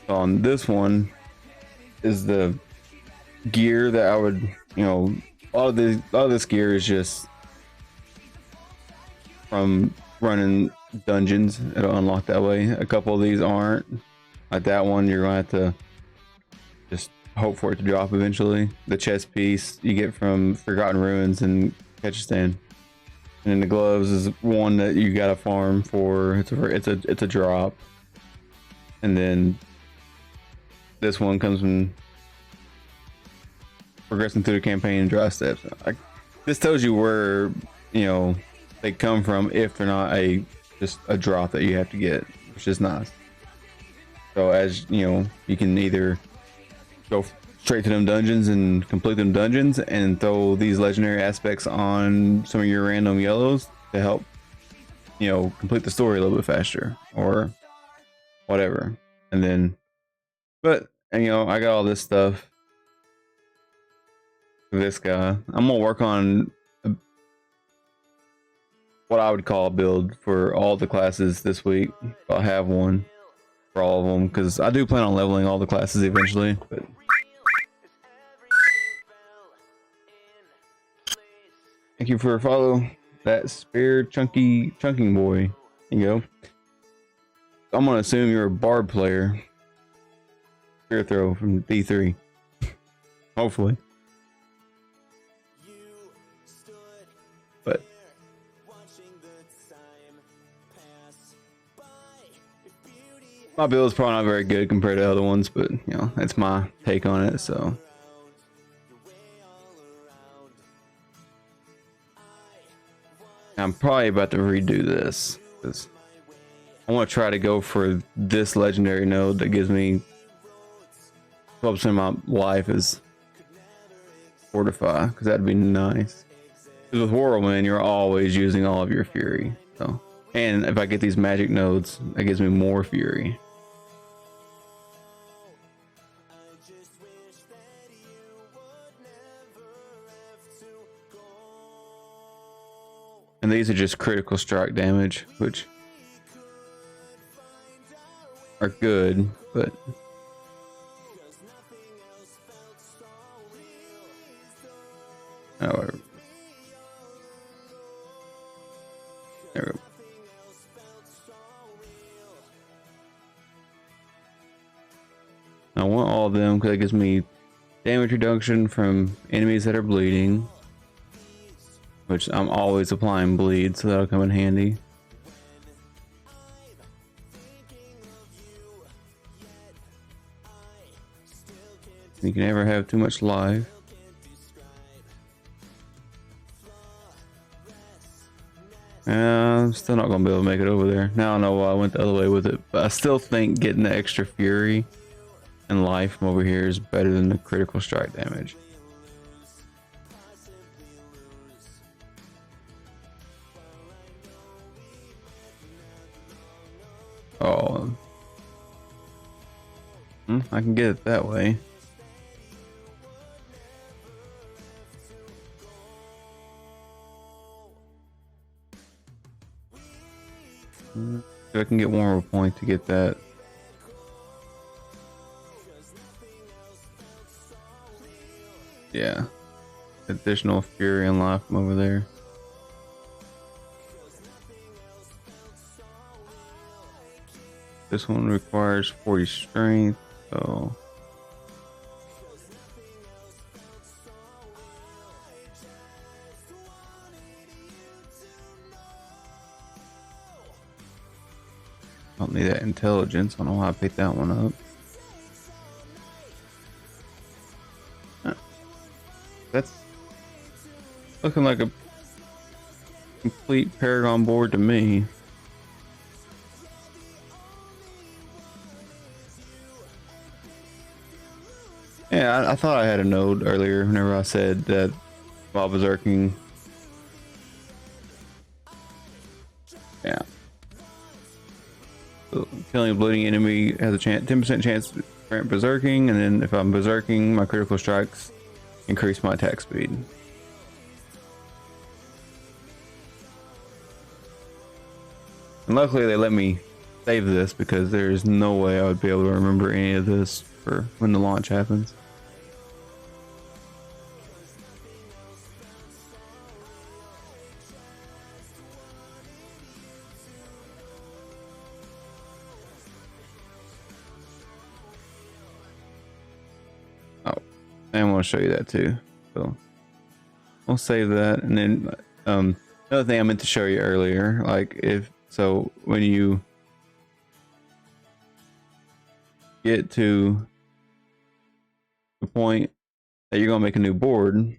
So on this one is the gear that I would, you know, all of this gear is just from running dungeons. It'll unlock that way. A couple of these aren't. Like that one, you're gonna have to just hope for it to drop eventually. The chest piece you get from Forgotten Ruins and Kyrgyzstan, and then the gloves is one that you gotta farm for. It's a drop, and then this one comes from progressing through the campaign in dry steps. This tells you where they come from if they're not just a drop that you have to get, which is nice. So as you can either go straight to them dungeons and complete them dungeons and throw these legendary aspects on some of your random yellows to help complete the story a little bit faster or whatever. And then I got all this stuff for this guy. I'm gonna work on what I would call a build for all the classes this week. I'll have one for all of them because I do plan on leveling all the classes eventually. But thank you for a follow. That spare chunking boy. There you go. I'm gonna assume you're a bard player. Spear throw from D3. Hopefully. But my build is probably not very good compared to other ones, but that's my take on it. So I'm probably about to redo this because I want to try to go for this legendary node that gives me 12% of my life is fortify, because that'd be nice. Because with Whirlwind, you're always using all of your fury. So, and if I get these magic nodes, that gives me more fury. And these are just critical strike damage, which are good, but however, there we go. I want all of them because it gives me damage reduction from enemies that are bleeding, which I'm always applying bleed, so that'll come in handy. You can never have too much life. I'm still not gonna be able to make it over there. Now I know why I went the other way with it, but I still think getting the extra fury and life from over here is better than the critical strike damage. Oh, I can get it that way. I can get one more point to get that. Yeah, additional fury and life from over there. This one requires 40 strength, so I don't need that intelligence. I don't know why I picked that one up. That's looking like a complete Paragon board to me. Yeah, I thought I had a node earlier whenever I said that while berserking. Yeah. So killing a bleeding enemy has a 10% chance to grant berserking, and then if I'm berserking, my critical strikes increase my attack speed. And luckily they let me save this because there's no way I would be able to remember any of this for when the launch happens. And I want to show you that too. So we'll save that. And then another thing I meant to show you earlier, like when you get to the point that you're gonna make a new board, you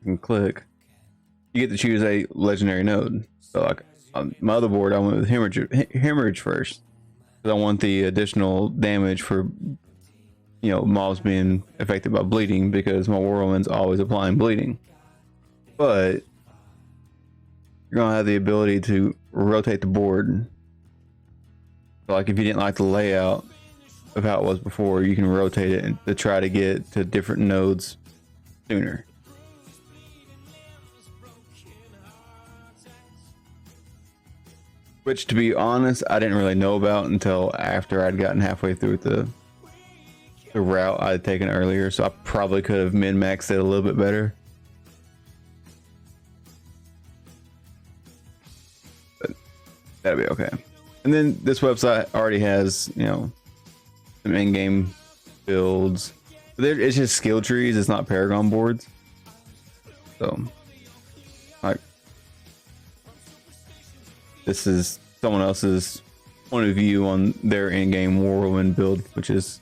can click. You get to choose a legendary node. So like on my other board, I went with hemorrhage first because I want the additional damage for mobs being affected by bleeding, because my whirlwind's always applying bleeding. But you're gonna have the ability to rotate the board. So like if you didn't like the layout of how it was before, you can rotate it to try to get to different nodes sooner. Which, to be honest, I didn't really know about until after I'd gotten halfway through the route I had taken earlier, so I probably could have min-maxed it a little bit better. But that'll be okay. And then this website already has, some in-game builds. It's just skill trees, it's not Paragon boards. So, like, this is someone else's point of view on their in-game whirlwind build, which is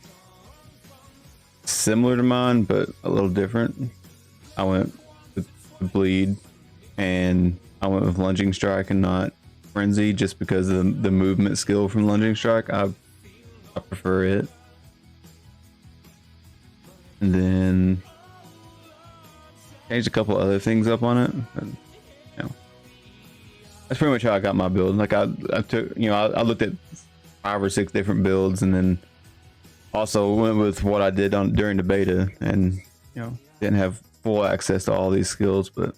similar to mine, but a little different. I went with the bleed, and I went with lunging strike and not frenzy, just because of the movement skill from lunging strike. I prefer it. And then changed a couple other things up on it, but, that's pretty much how I got my build. Like I took, I looked at 5 or 6 different builds, and then also went with what I did during the beta, and didn't have full access to all these skills, but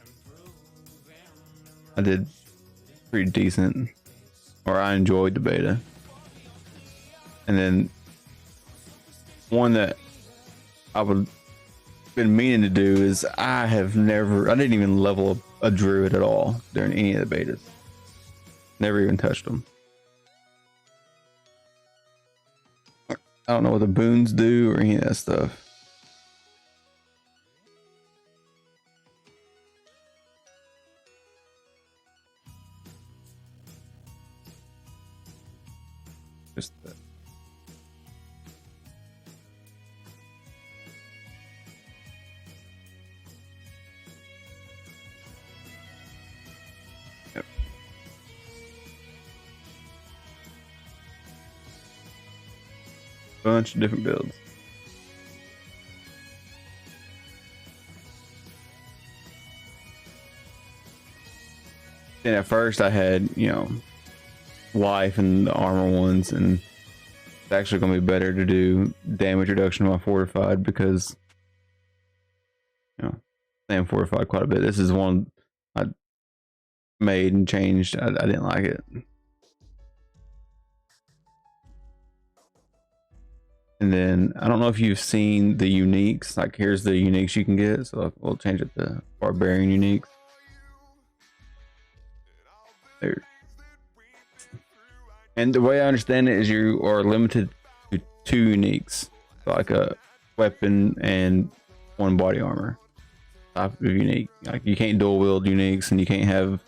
I did pretty decent, or I enjoyed the beta. And then one that I would been meaning to do is I didn't even level up a druid at all during any of the betas. Never even touched them. I don't know what the boons do or any of that stuff. Just that. Yep. Bunch of different builds. And at first I had, life and the armor ones, and it's actually going to be better to do damage reduction while fortified, because I am fortified quite a bit. This is one I made and changed. I didn't like it. And then I don't know if you've seen the uniques. Like, here's the uniques you can get. So we'll change it to barbarian uniques. There. And the way I understand it is you are limited to 2 uniques, so like a weapon and 1 body armor type of unique. Like, you can't dual wield uniques, and you can't have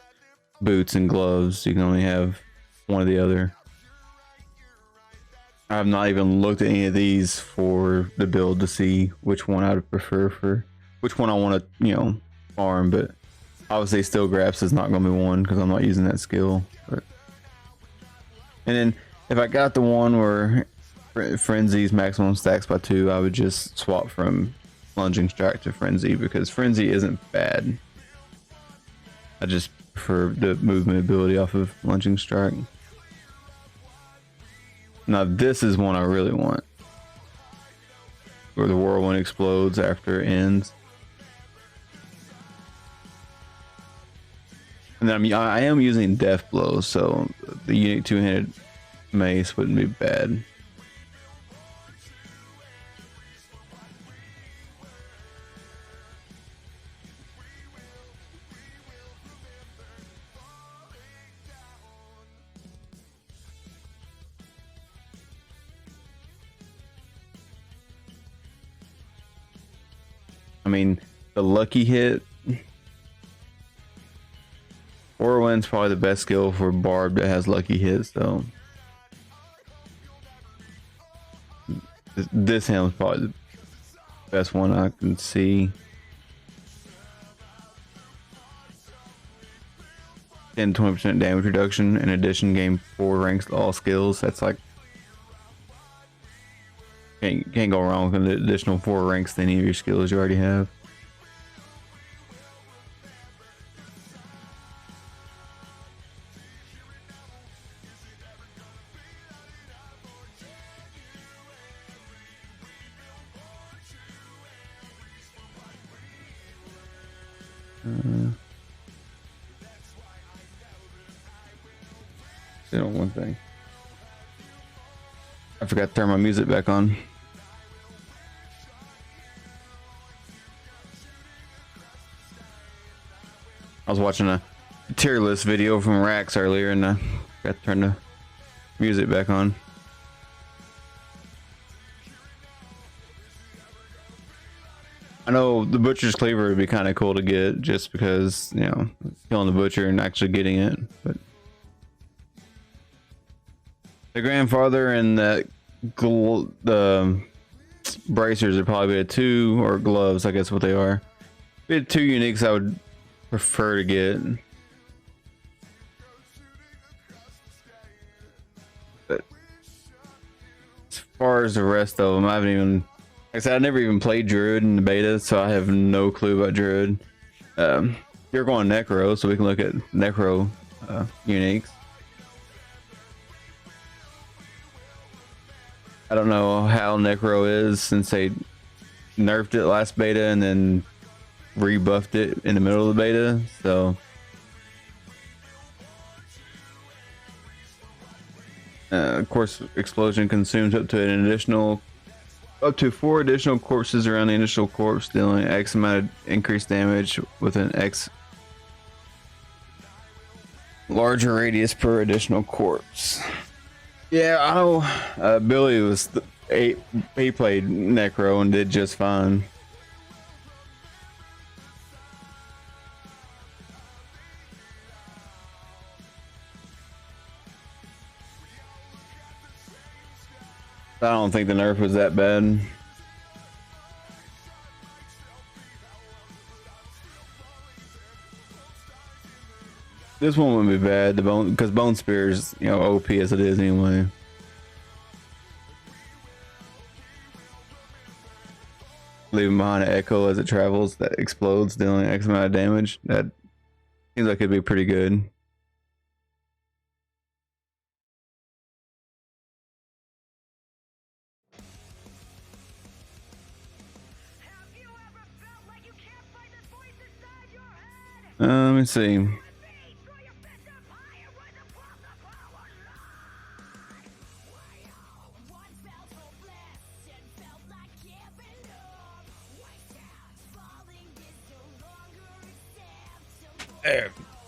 boots and gloves. You can only have one or the other. I've not even looked at any of these for the build to see which one I would prefer for which one I want to, farm, but obviously Steel Grasp is not going to be one because I'm not using that skill. But and then if I got the one where Frenzy's maximum stacks by 2, I would just swap from Lunging Strike to Frenzy, because Frenzy isn't bad. I just prefer the movement ability off of Lunging Strike. Now this is one I really want, where the whirlwind explodes after it ends. And then I am using Death Blow, so the unique 2-handed mace wouldn't be bad. mean, the lucky hit. Whirlwind's probably the best skill for Barb that has lucky hits, though. This helm's probably the best one I can see. 10-20% damage reduction. In addition, gain 4 ranks to all skills. That's like can't go wrong with an additional 4 ranks to any of your skills you already have. You know, one thing. I forgot to turn my music back on. I was watching a tier list video from Rax earlier and I forgot to turn the music back on. I know the Butcher's Cleaver would be kind of cool to get just because, you know, killing the Butcher and actually getting it, but the Grandfather and the bracers would probably be a 2, or gloves, I guess what they are. Be 2 uniques I would prefer to get. But as far as the rest of them, I haven't even, like I said, I never even played Druid in the beta, so I have no clue about Druid. You're going Necro, so we can look at Necro uniques. I don't know how Necro is since they nerfed it last beta and then rebuffed it in the middle of the beta, so of course explosion consumes up to 4 additional corpses around the initial corpse, dealing X amount of increased damage with an X larger radius per additional corpse. Yeah, I know Billy was he played Necro and did just fine. I don't think the nerf was that bad. This one wouldn't be bad, because Bone Spear is, you know, OP as it is anyway. Leaving behind an echo as it travels that explodes, dealing X amount of damage. That seems like it'd be pretty good. Let me see.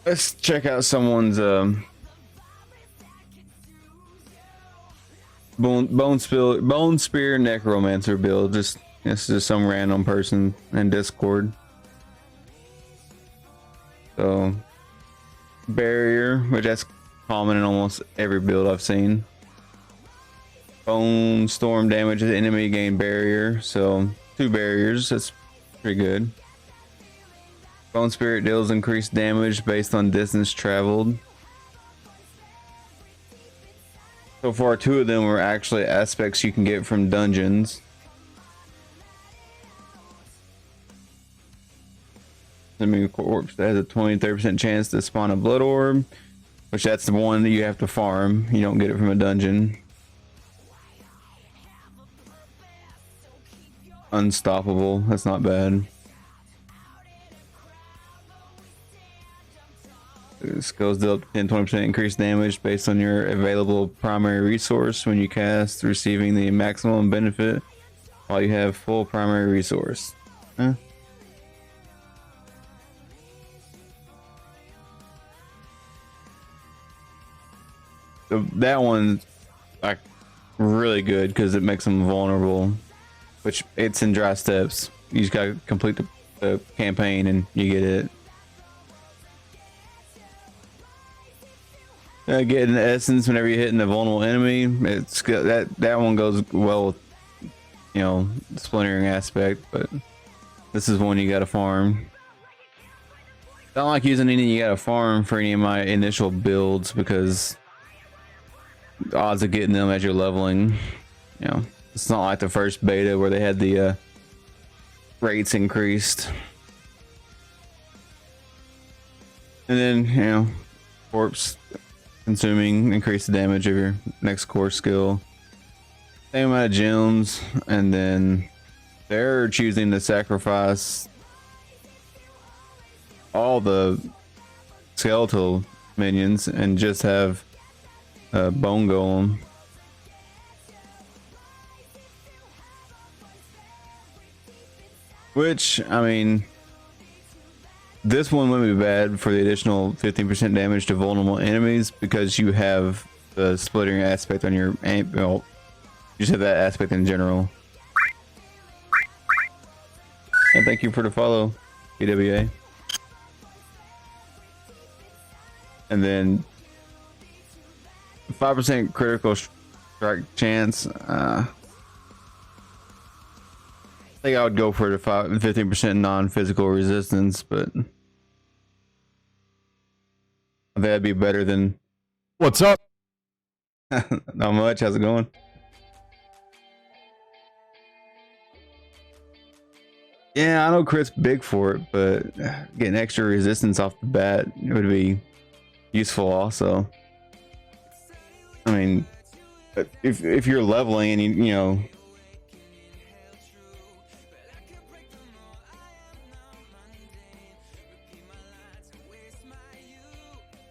Let's check out someone's Bone Spear Necromancer build. This is just some random person in Discord. So barrier, which that's common in almost every build I've seen. Bone storm damages enemy, gain barrier, so 2 barriers. That's pretty good. Bone Spirit deals increased damage based on distance traveled. So far, 2 of them were actually aspects you can get from dungeons. Enemy corpse that has a 20-30% chance to spawn a blood orb, which that's the one that you have to farm. You don't get it from a dungeon. Unstoppable, that's not bad. Skills deal up to 10-20% increased damage based on your available primary resource when you cast, receiving the maximum benefit while you have full primary resource. Huh? So that one's like really good because it makes them vulnerable, which it's in dry steps. you just gotta complete the campaign and you get it. Getting the essence whenever you're hitting the vulnerable enemy, it's good. That one goes well with, you know, the splintering aspect, but this is one you gotta farm. I don't like using any you gotta farm for any of my initial builds because the odds of getting them as you're leveling, you know, it's not like the first beta where they had the rates increased. And then, you know, corpse consuming increase the damage of your next core skill. Same amount of gems, and then they're choosing to sacrifice all the skeletal minions and just have a bone golem. Which, I mean, this one wouldn't be bad for the additional 15% damage to vulnerable enemies because you have the splitting aspect on your aim. Well, you just have that aspect in general. And thank you for the follow, PWA. And then 5% critical strike chance. I think I would go for the 15% non-physical resistance, but I think that'd be better than. What's up? Not much. How's it going? Yeah, I know Crit's big for it, but getting extra resistance off the bat would be useful also. I mean, if you're leveling and you know.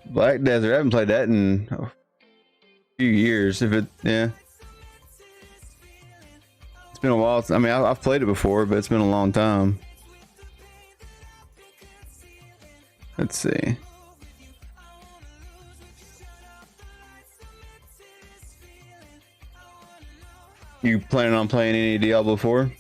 Black Desert, I haven't played that in a few years. Yeah. It's been a while. I mean, I've played it before, but it's been a long time. Let's see. You planning on playing any Diablo 4?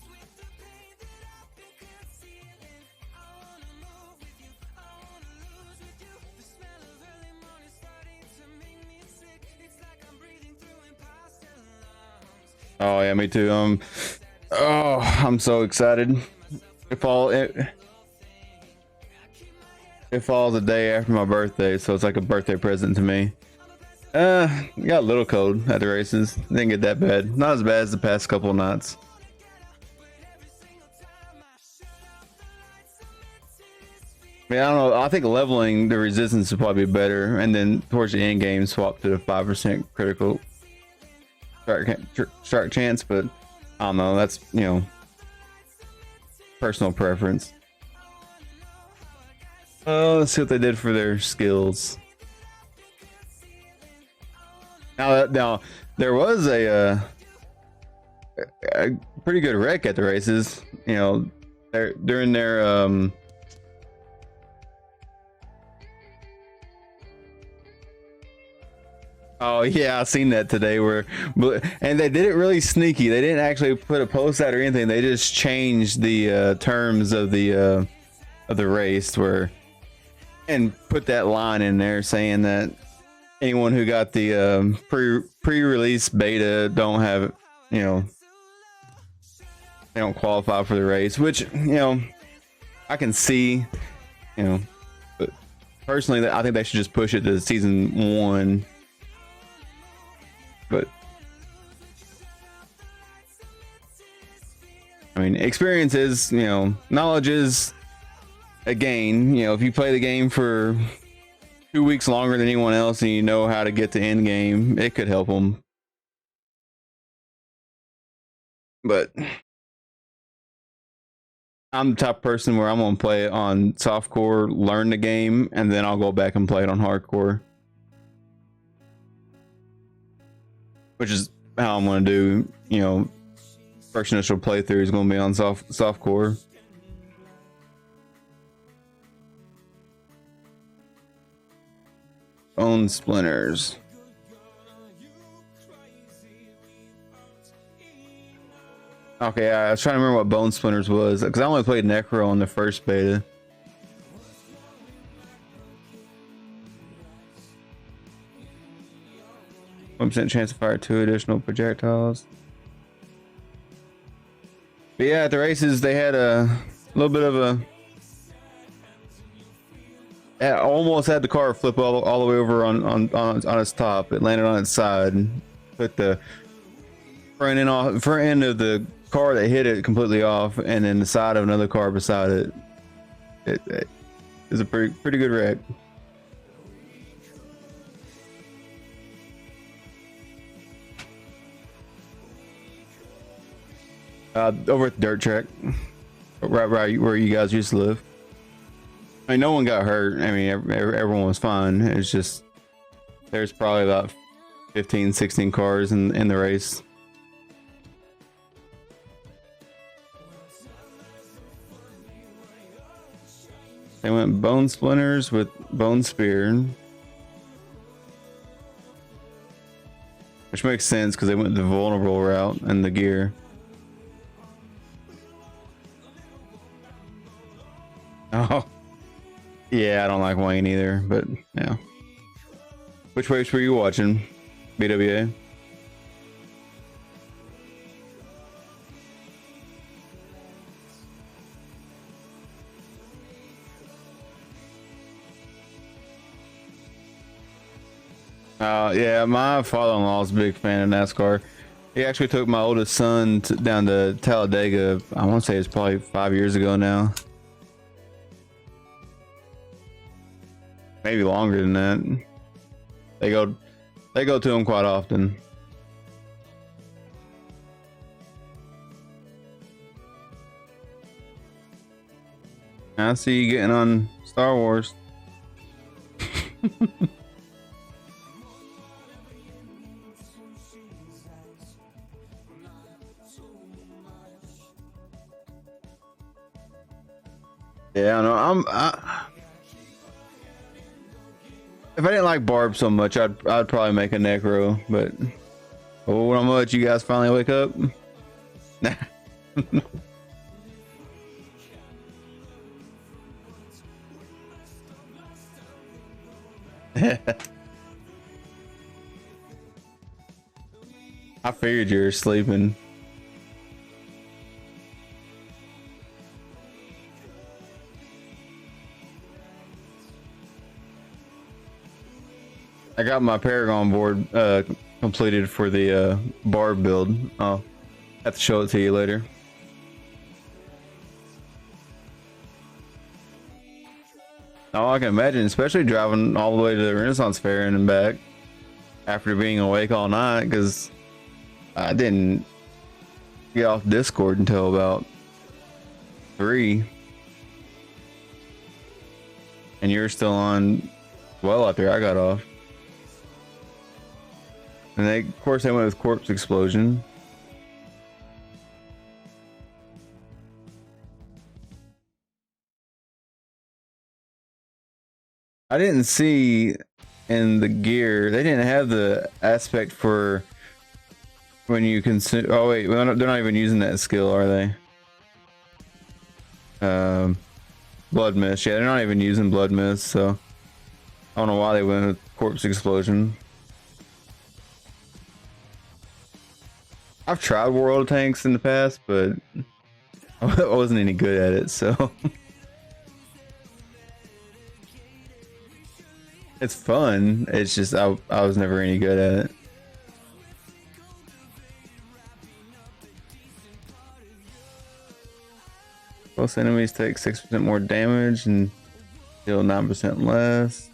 Oh yeah, me too. Oh, I'm so excited. It falls the day after my birthday, so it's like a birthday present to me. Got a little cold at the races. Didn't get that bad. Not as bad as the past couple of nights. I mean, I don't know. I think leveling the resistance would probably be better, and then towards the end game, swap to the 5% critical strike chance. But I don't know. That's, you know, personal preference. Let's see what they did for their skills. Now there was a pretty good wreck at the races. You know, during their Oh yeah, I seen that today. And they did it really sneaky. They didn't actually put a post out or anything. They just changed the terms of the race and put that line in there saying that anyone who got the pre-release beta don't have, you know, they don't qualify for the race, which, you know, I can see, you know, but personally I think they should just push it to season 1. But I mean, experience is, you know, knowledge is a gain. You know, if you play the game for 2 weeks longer than anyone else and you know how to get to end game, it could help them. But I'm the type of person where I'm gonna play it on softcore, learn the game, and then I'll go back and play it on hardcore, which is how I'm gonna do. You know, first initial playthrough is gonna be on softcore. Own splinters. Okay, I was trying to remember what Bone Splinters was because I only played Necro on the first beta. %1 chance to fire 2 additional projectiles. But yeah, at the races they had a little bit of a. I almost had the car flip all the way over on its top. It landed on its side and put the front end of the car that hit it completely off, and then the side of another car beside it. It was a pretty good wreck. Over at the dirt track, right where you guys used to live. I mean, no one got hurt. I mean, everyone was fine. It's just there's probably about 15, 16 cars in the race. They went Bone Splinters with Bone Spear, which makes sense because they went the vulnerable route and the gear. Oh, yeah, I don't like Wayne either, but yeah. Which race were you watching? BWA? Yeah, my father-in-law is a big fan of NASCAR. He actually took my oldest son down to Talladega. I want to say it's probably 5 years ago now. Maybe longer than that. They go to him quite often. I see you getting on Star Wars. Yeah, I know. If I didn't like Barb so much, I'd probably make a Necro. But oh, how much you guys finally wake up? I figured you were sleeping. I got my Paragon board completed for the Barb build. I'll have to show it to you later. Oh, I can imagine, especially driving all the way to the Renaissance Fair and back after being awake all night, because I didn't get off Discord until about 3. And you're still on well after I got off. And of course, they went with Corpse Explosion. I didn't see in the gear, they didn't have the aspect for when you consume. Oh wait, they're not even using that skill, are they? Blood Mist. Yeah, they're not even using Blood Mist, so I don't know why they went with Corpse Explosion. I've tried World of Tanks in the past, but I wasn't any good at it, so it's fun. It's just I was never any good at it. Most enemies take 6% more damage and deal 9% less.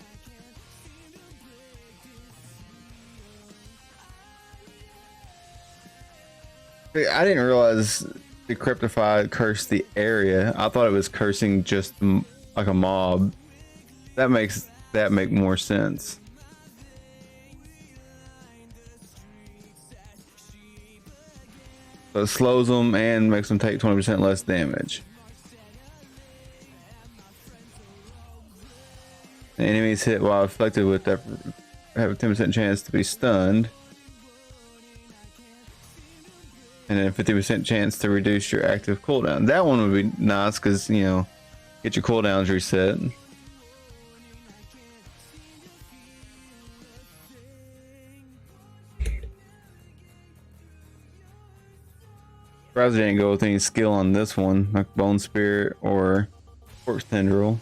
I didn't realize the Cryptified cursed the area. I thought it was cursing just like a mob. That makes that make more sense. So it slows them and makes them take 20% less damage. The enemies hit while afflicted with that have a 10% chance to be stunned. and then 50% chance to reduce your active cooldown. That one would be nice because, you know, get your cooldowns reset. Surprised they didn't go with any skill on this one, like Bone Spirit or Corpse Tendril.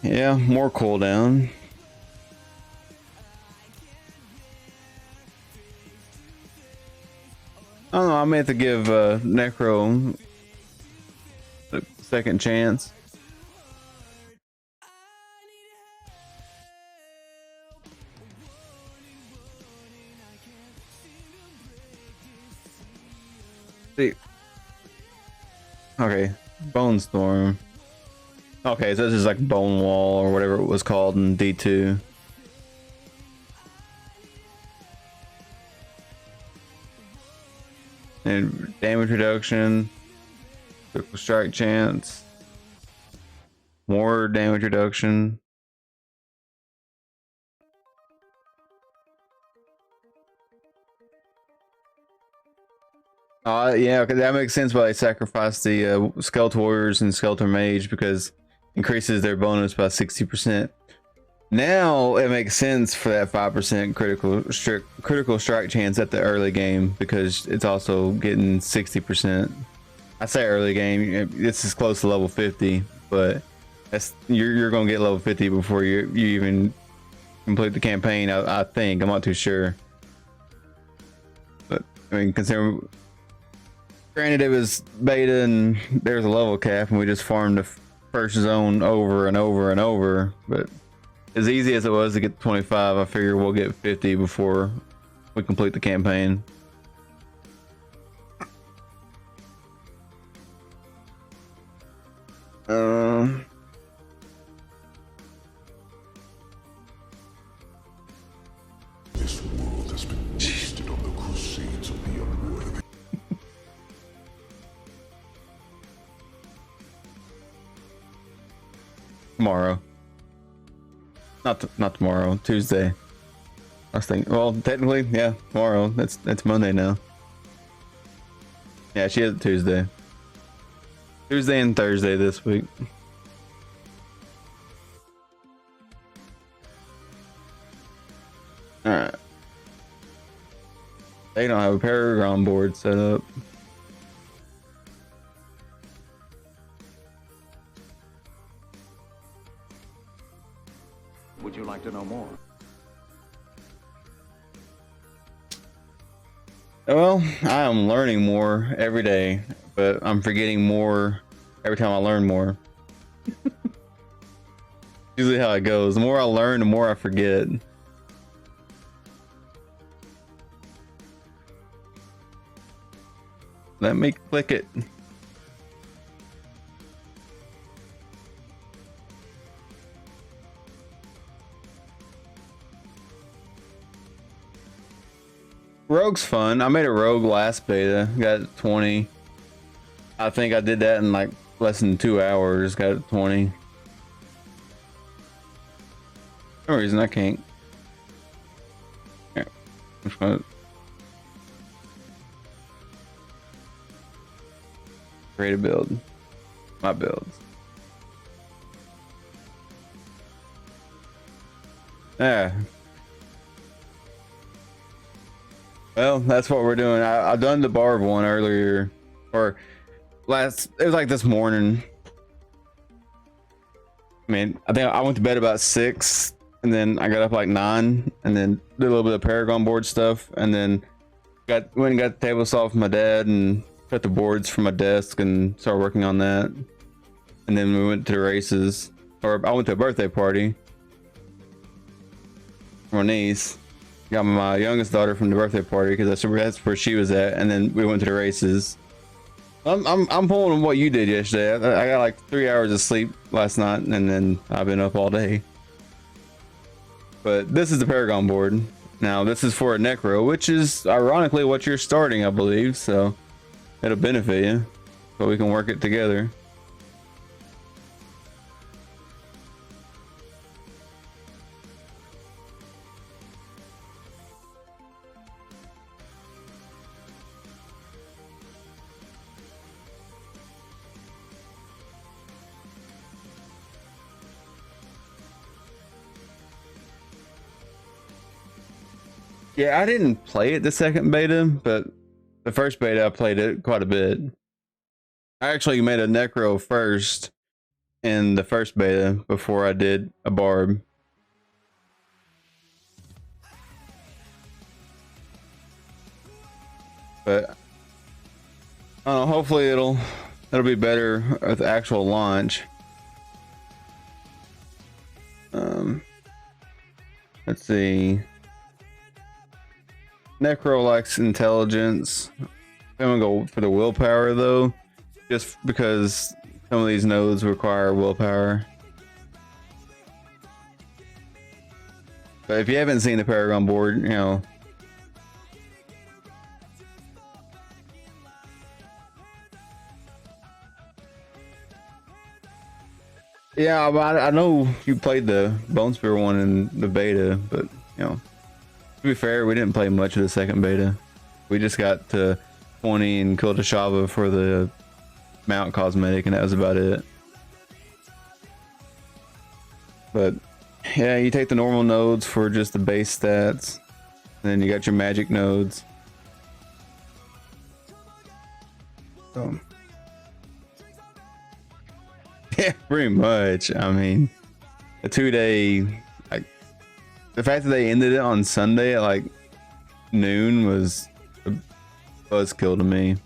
Yeah, more cooldown. I don't know, I may have to give Necro a second chance. See. Okay, Bone Storm. Okay, so this is like Bone Wall or whatever it was called in D2. And damage reduction, critical strike chance, more damage reduction. Yeah, okay, that makes sense why they sacrificed the Skeletal Warriors and Skeletal Mage, because increases their bonus by 60%. Now it makes sense for that 5% critical strike chance at the early game, because it's also getting 60%. I say early game, it's as close to level 50, but that's you're gonna get level 50 before you even complete the campaign. I think, I'm not too sure, but I mean, considering, granted it was beta and there's a level cap and we just farmed the first zone over and over and over, but as easy as it was to get 25, I figure we'll get 50 before we complete the campaign. This world has been wasted on the crusades of the unworthy. Tomorrow. Not tomorrow, Tuesday. I was thinking, well, technically, yeah, tomorrow. It's Monday now. Yeah, she has it Tuesday. Tuesday and Thursday this week. Alright. They don't have a Paragon board set up. Would you like to know more? Well, I am learning more every day, but I'm forgetting more every time I learn more. Usually how it goes. The more I learn, the more I forget. Let me click it. Rogue's fun. I made a rogue last beta, got 20. I think I did that in like less than 2 hours, got 20. For some reason I can't. Yeah, I'm just gonna create a build. My builds. Yeah. Well, that's what we're doing. I've done the Barb one earlier, or it was like this morning. I mean, I think I went to bed about 6, and then I got up like 9, and then did a little bit of Paragon board stuff, and then went and got the table saw from my dad and cut the boards from my desk and started working on that. And then we went to the races, or I went to a birthday party for my niece. Got my youngest daughter from the birthday party because that's where she was at, and then we went to the races. I'm pulling what you did yesterday. I got like 3 hours of sleep last night, and then I've been up all day. But this is the Paragon board. Now this is for a Necro, which is ironically what you're starting, I believe. So it'll benefit you, but we can work it together. Yeah, I didn't play it the second beta, but the first beta I played it quite a bit. I actually made a Necro first in the first beta before I did a Barb. But I don't know, hopefully it'll be better at the actual launch. Let's see. Necro likes intelligence. I'm gonna go for the willpower though, just because some of these nodes require willpower. But if you haven't seen the Paragon board, you know. Yeah, I know you played the Bone Spear one in the beta, but you know, to be fair, we didn't play much of the second beta. We just got to 20 and killed a Shava for the mount cosmetic, and that was about it. But yeah, you take the normal nodes for just the base stats, and then you got your magic nodes. So yeah, pretty much. I mean, a 2-day, like the fact that they ended it on Sunday at like noon was a buzzkill to me.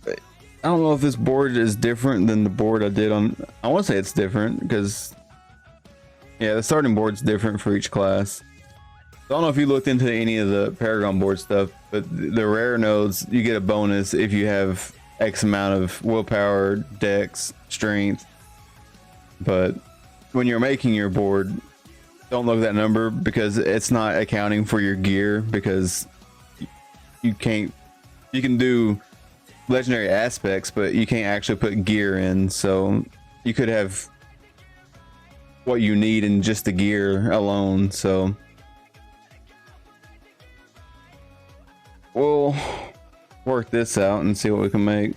But I don't know if this board is different than the board I did on. I want to say it's different because yeah, the starting board's different for each class. I don't know if you looked into any of the Paragon board stuff, but the rare nodes, you get a bonus if you have X amount of willpower, dex, strength. But when you're making your board, don't look at that number because it's not accounting for your gear, because you can do legendary aspects, but you can't actually put gear in. So you could have what you need in just the gear alone. So we'll work this out and see what we can make.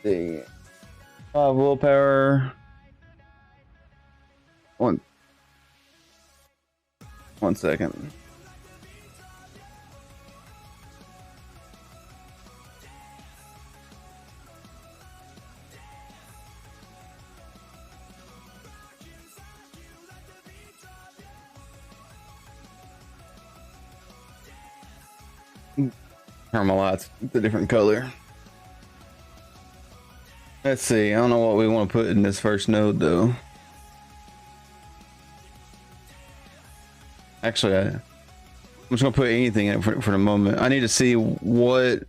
See. Willpower. One second. Turn my lights a different color. Let's see. I don't know what we want to put in this first node though. Actually, I'm just gonna put anything in it for the moment. I need to see what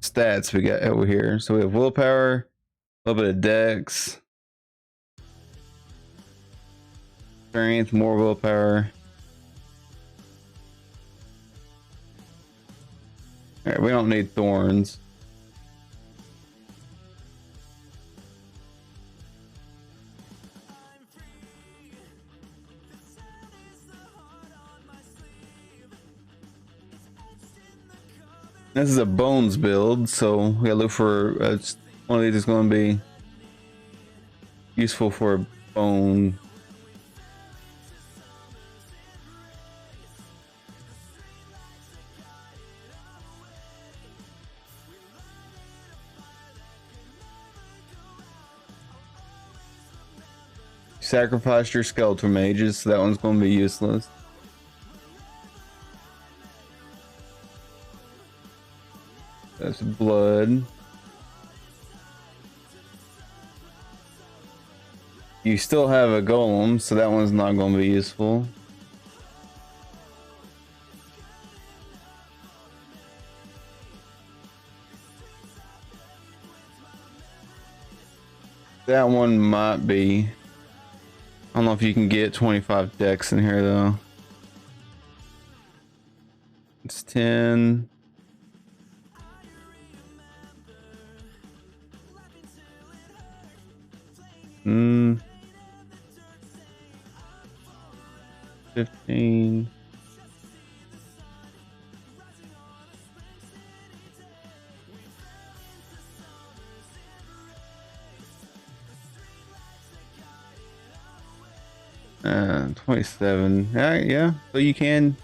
stats we got over here. So we have willpower, a little bit of dex, strength, more willpower. All right, we don't need thorns. This is a bones build, so we gotta look for one of these is going to be useful for a bone. Sacrifice your skeletal mages, so that one's going to be useless. That's blood. You still have a golem, so that one's not going to be useful. That one might be. I don't know if you can get 25 decks in here though. It's 10. Hmm. 15. 27. Yeah. So you can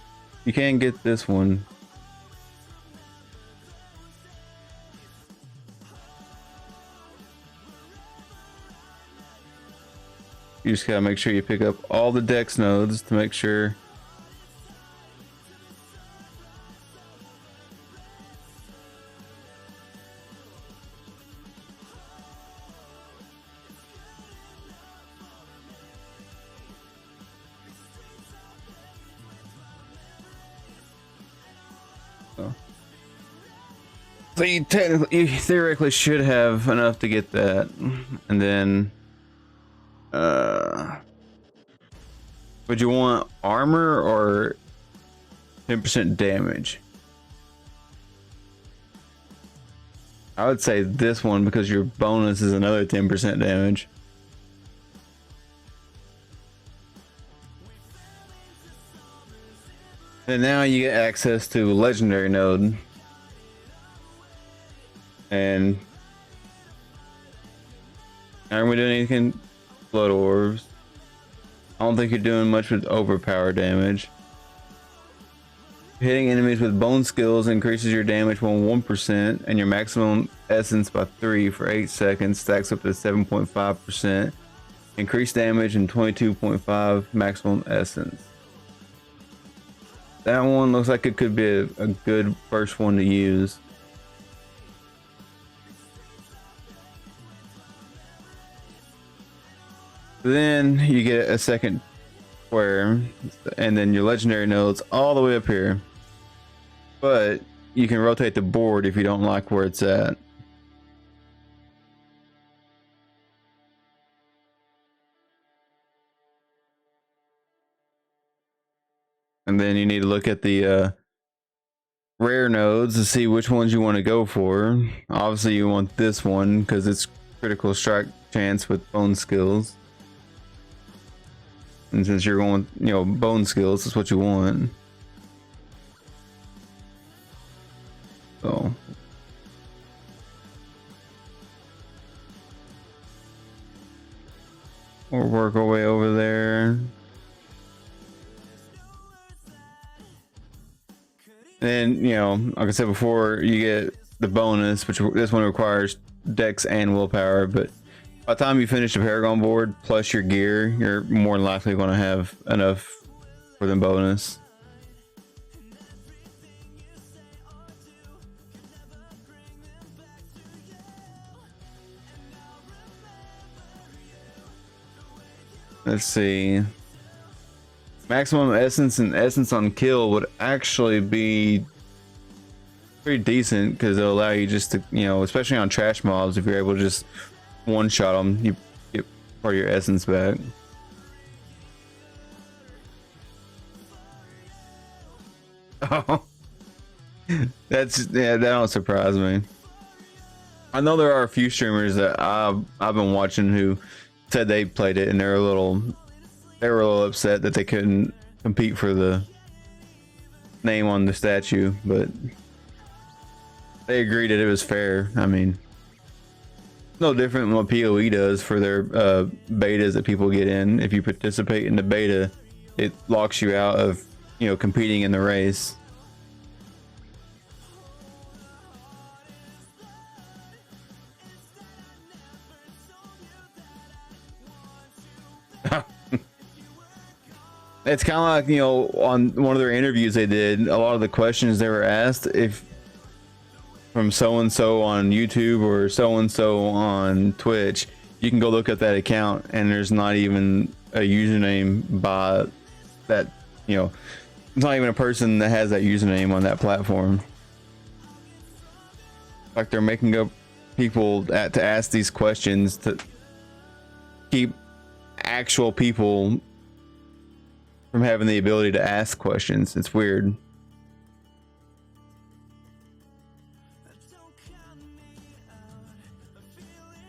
get this one. You just gotta make sure you pick up all the dex nodes to make sure. So you theoretically should have enough to get that, and then would you want armor or 10% damage? I would say this one because your bonus is another 10% damage. And now you get access to legendary node. And aren't we doing anything? Blood orbs. I don't think you're doing much with overpower damage. Hitting enemies with bone skills increases your damage by 1% and your maximum essence by 3 for 8 seconds, stacks up to 7.5%. Increased damage and 22.5 maximum essence. That one looks like it could be a good first one to use. Then you get a second square, and then your legendary nodes all the way up here. But you can rotate the board if you don't like where it's at. And then you need to look at the rare nodes to see which ones you want to go for. Obviously you want this one because it's critical strike chance with bone skills. And since you're going, bone skills, that's what you want. So we'll work our way over there. And like I said before, you get the bonus, which this one requires dex and willpower, but by the time you finish the Paragon board plus your gear, you're more than likely going to have enough for the bonus. Let's see. Maximum essence and essence on kill would actually be pretty decent because it'll allow you just to, especially on trash mobs, if you're able to just one-shot them, you get part of your essence back. Oh, that don't surprise me. I know there are a few streamers that I've been watching who said they played it and they were a little upset that they couldn't compete for the name on the statue, but they agreed that it was fair. I mean, no different than what PoE does for their betas that people get in. If you participate in the beta, it locks you out of competing in the race. It's kind of like, on one of their interviews they did, a lot of the questions they were asked, if from so-and-so on YouTube or so-and-so on Twitch, you can go look at that account and there's not even a username by that, it's not even a person that has that username on that platform. Like they're making up people to ask these questions to keep actual people from having the ability to ask questions. It's weird.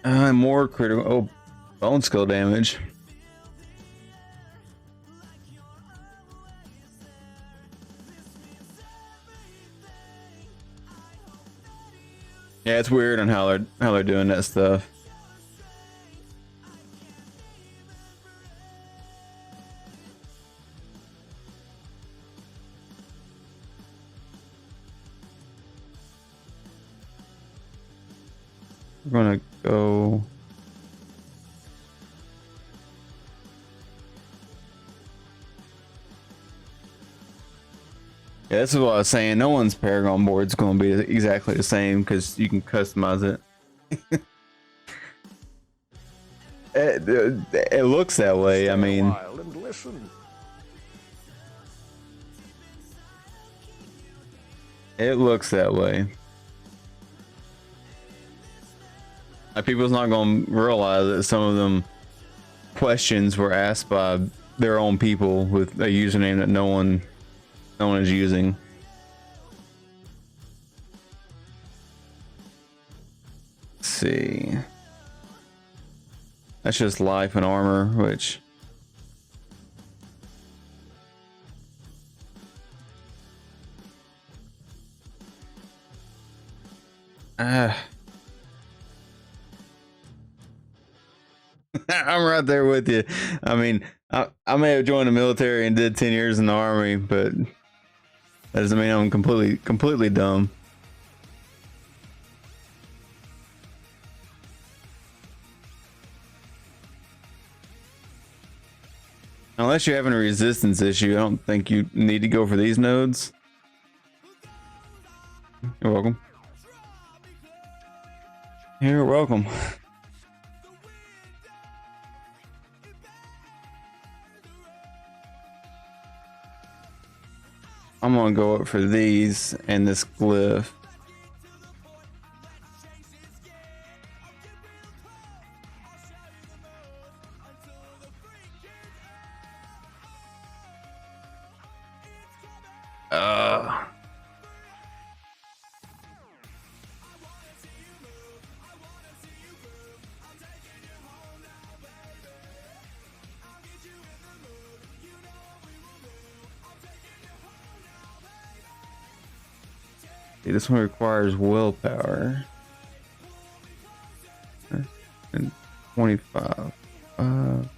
More critical. Oh, bone skill damage. Yeah, it's weird on how they're doing that stuff. We're gonna go. Yeah, this is what I was saying. No one's Paragon board is going to be exactly the same because you can customize it. It looks that way. I mean, and listen. it looks that way. Like, people's not going to realize that some of them questions were asked by their own people with a username that no one is using. Let's see. That's just life and armor, which I'm right there with you. I mean, I may have joined the military and did 10 years in the army, but that doesn't mean I'm completely dumb. Unless you're having a resistance issue, I don't think you need to go for these nodes. You're welcome. You're welcome. I'm gonna go up for these and this glyph. This one requires willpower. And 25. And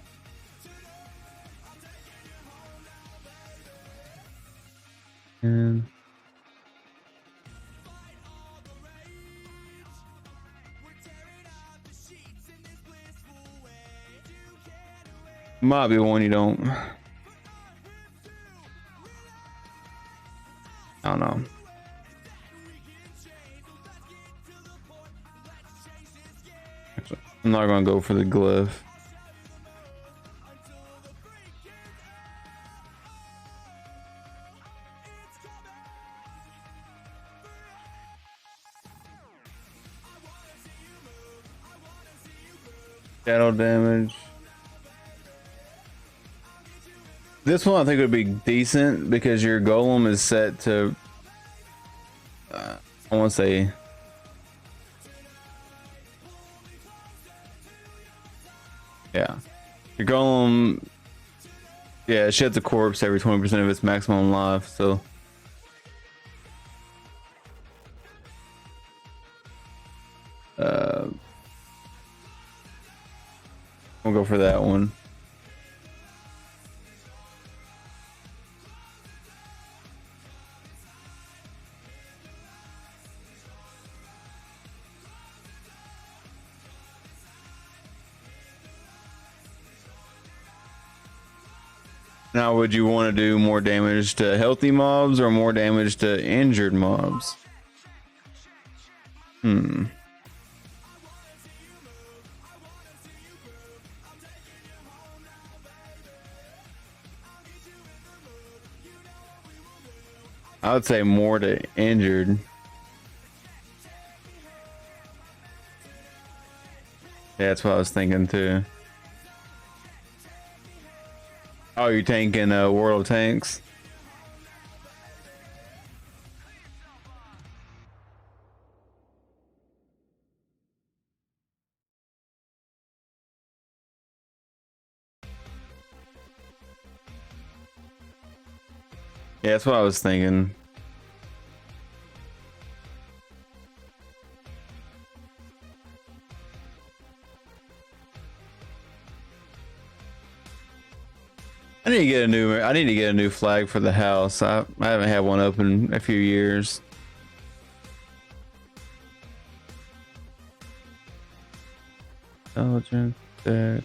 might be one you don't. I don't know. I'm not gonna go for the glyph. Shadow damage. This one I think would be decent because your golem is set to I want to say yeah. Your golem, yeah, it sheds a corpse every 20% of its maximum life, so we'll go for that one. Now, would you want to do more damage to healthy mobs or more damage to injured mobs? I would say more to injured. Yeah, that's what I was thinking too. Oh, you're tanking World of Tanks? Yeah, that's what I was thinking. I need to get a new flag for the house. I haven't had one open in a few years. Intelligence. There.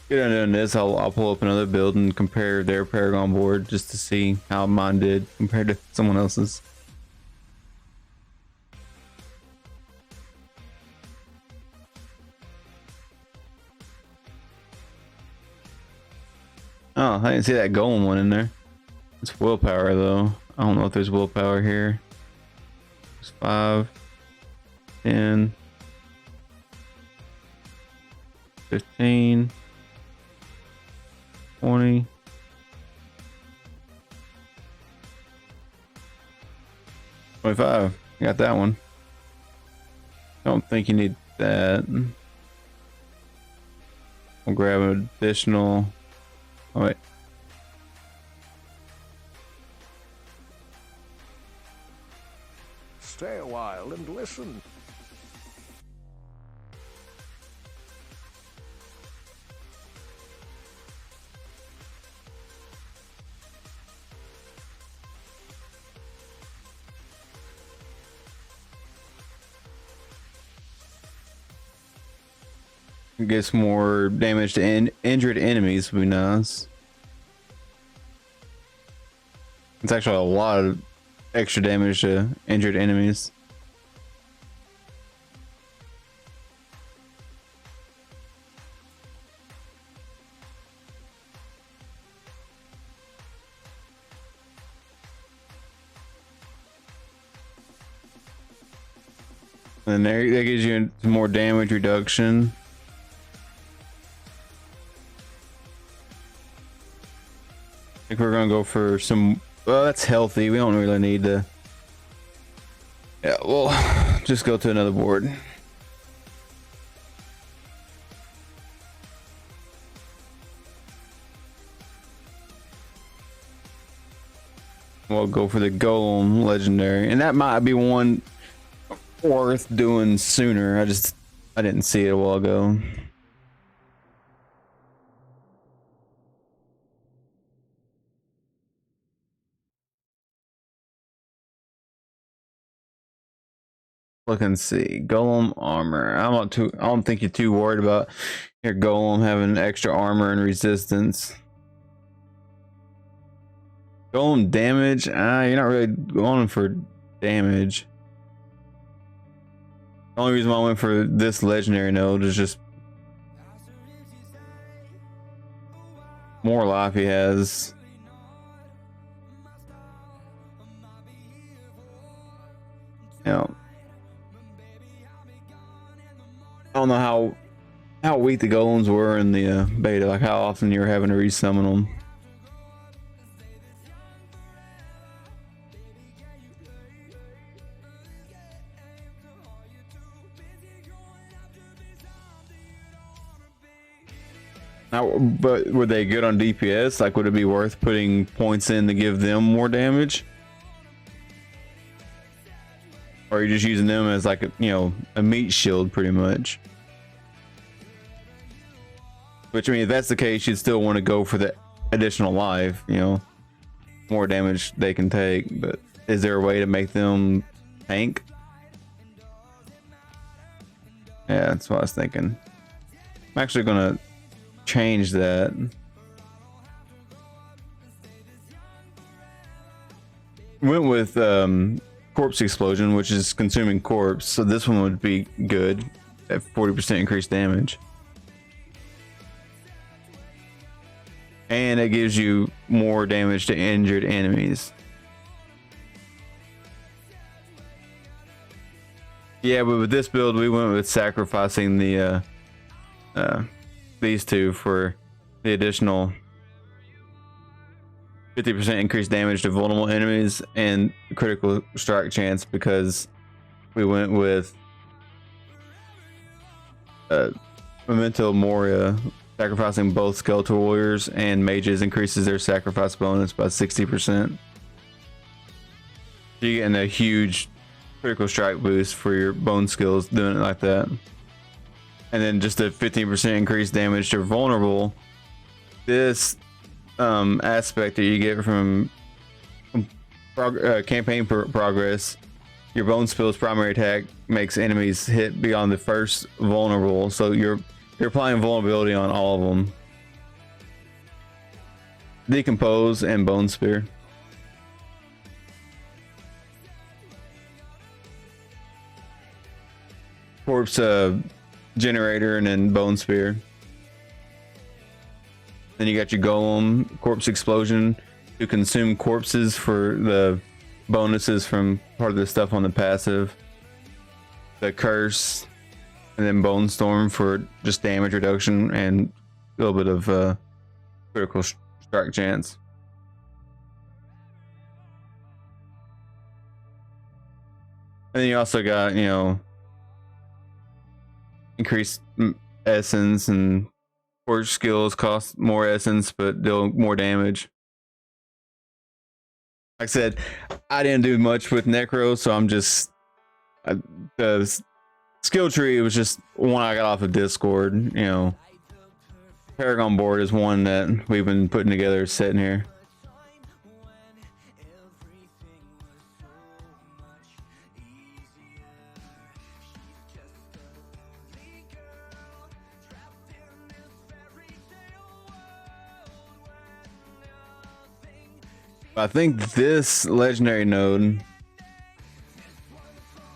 Get on doing this. I'll pull up another build and compare their Paragon board just to see how mine did compared to someone else's. Oh, I didn't see that golem one in there. It's willpower though. I don't know if there's willpower here. There's 5, 10, 15. 20. 25. Got that one. Don't think you need that. We'll grab an additional. Oh wait. Stay a while and listen. Get some more damage to injured enemies would be nice. It's actually a lot of extra damage to injured enemies. And there, that gives you some more damage reduction. I think we're gonna go for some. Well, that's healthy. We don't really need to. Yeah, we'll just go to another board. We'll go for the Golem legendary, and that might be one worth doing sooner. I didn't see it a while ago. Look and see. Golem armor. I don't think you're too worried about your Golem having extra armor and resistance. Golem damage. You're not really going for damage. The only reason why I went for this legendary node is just more life he has. Yeah. I don't know how weak the golems were in the beta, like how often you were having to resummon them. Now, but were they good on DPS? Like, would it be worth putting points in to give them more damage? Or are you just using them as like a meat shield pretty much? Which, I mean, if that's the case, you'd still want to go for the additional life, more damage they can take. But is there a way to make them tank? Yeah, that's what I was thinking. I'm actually gonna change that. Went with corpse explosion, which is consuming corpse, so this one would be good at 40% increased damage, and it gives you more damage to injured enemies. Yeah, but with this build we went with sacrificing the these two for the additional 50% increased damage to vulnerable enemies and critical strike chance, because we went with Memento Moria Sacrificing both skeletal warriors and mages increases their sacrifice bonus by 60%. You're getting a huge critical strike boost for your bone skills doing it like that. And then just a 15% increased damage to vulnerable. This aspect that you get from campaign progress, your bone spill's primary attack makes enemies hit beyond the first vulnerable, so you're applying vulnerability on all of them. Decompose and bone spear. Corpse generator and then bone spear. Then you got your golem, corpse explosion to consume corpses for the bonuses from part of the stuff on the passive. The curse, and then bone storm for just damage reduction and a little bit of critical strike chance. And then you also got, you know, increased essence, and forge skills cost more essence but deal more damage. Like I said, I didn't do much with Necro, so I'm just the skill tree was just one I got off of Discord. You know, Paragon board is one that we've been putting together sitting here. I think this legendary node,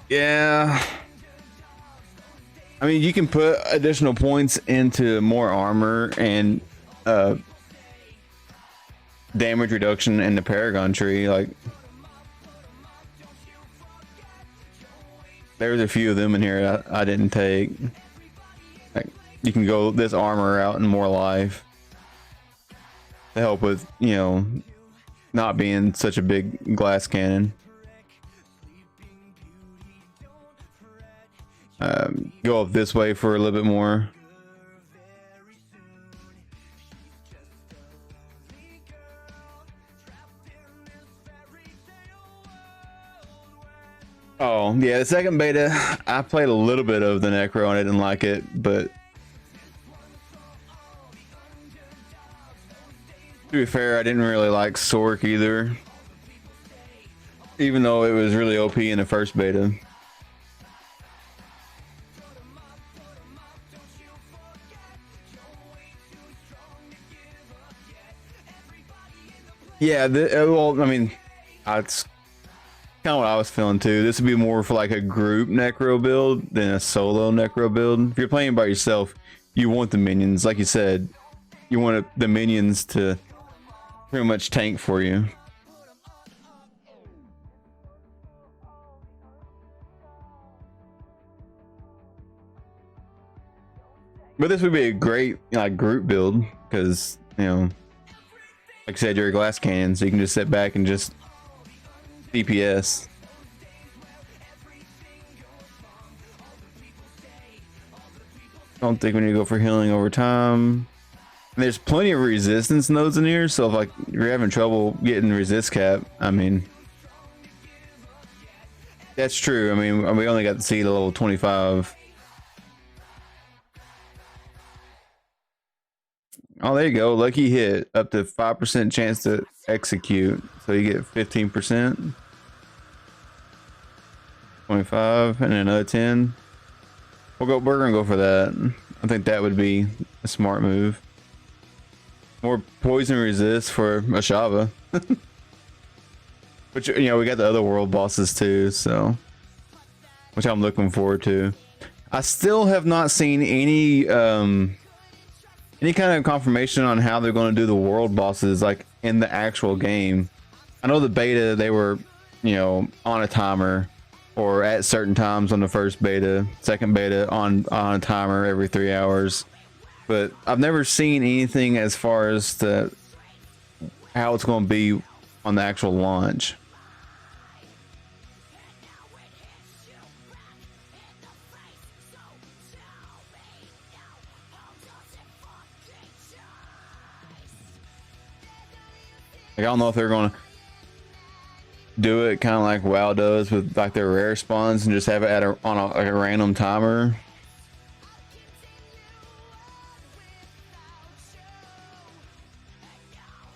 yeah, I mean, you can put additional points into more armor and damage reduction in the Paragon tree. Like, there's a few of them in here I didn't take. Like, you can go this armor out and more life to help with, you know, not being such a big glass cannon. Go up this way for a little bit more. Oh yeah, the second beta, I played a little bit of the Necro and I didn't like it, but to be fair, I didn't really like Sork either, even though it was really OP in the first beta. Yeah, well, I mean, it's kind of what I was feeling too. This would be more for like a group Necro build than a solo Necro build. If you're playing by yourself, you want the minions, like you said, you want the minions to pretty much tank for you. But this would be a great, you know, like, group build because, you know, like I said, you're a glass cannon, so you can just sit back and just DPS. Don't think we need to go for healing over time. There's plenty of resistance nodes in here, so if like you're having trouble getting resist cap, I mean, that's true. I mean, we only got to see the level 25. Oh, there you go. Lucky hit. Up to 5% chance to execute. So you get 15%. 25 and another 10. We're gonna go for that. I think that would be a smart move. More poison resist for Ashava. Which, you know, we got the other world bosses too, so which I'm looking forward to. I still have not seen any kind of confirmation on how they're going to do the world bosses like in the actual game. I know the beta, they were, you know, on a timer or at certain times on the first beta, second beta on a timer every 3 hours, but I've never seen anything as far as to how it's going to be on the actual launch. Like I don't know if they're gonna do it kind of like WoW does with like their rare spawns and just have it at like a random timer.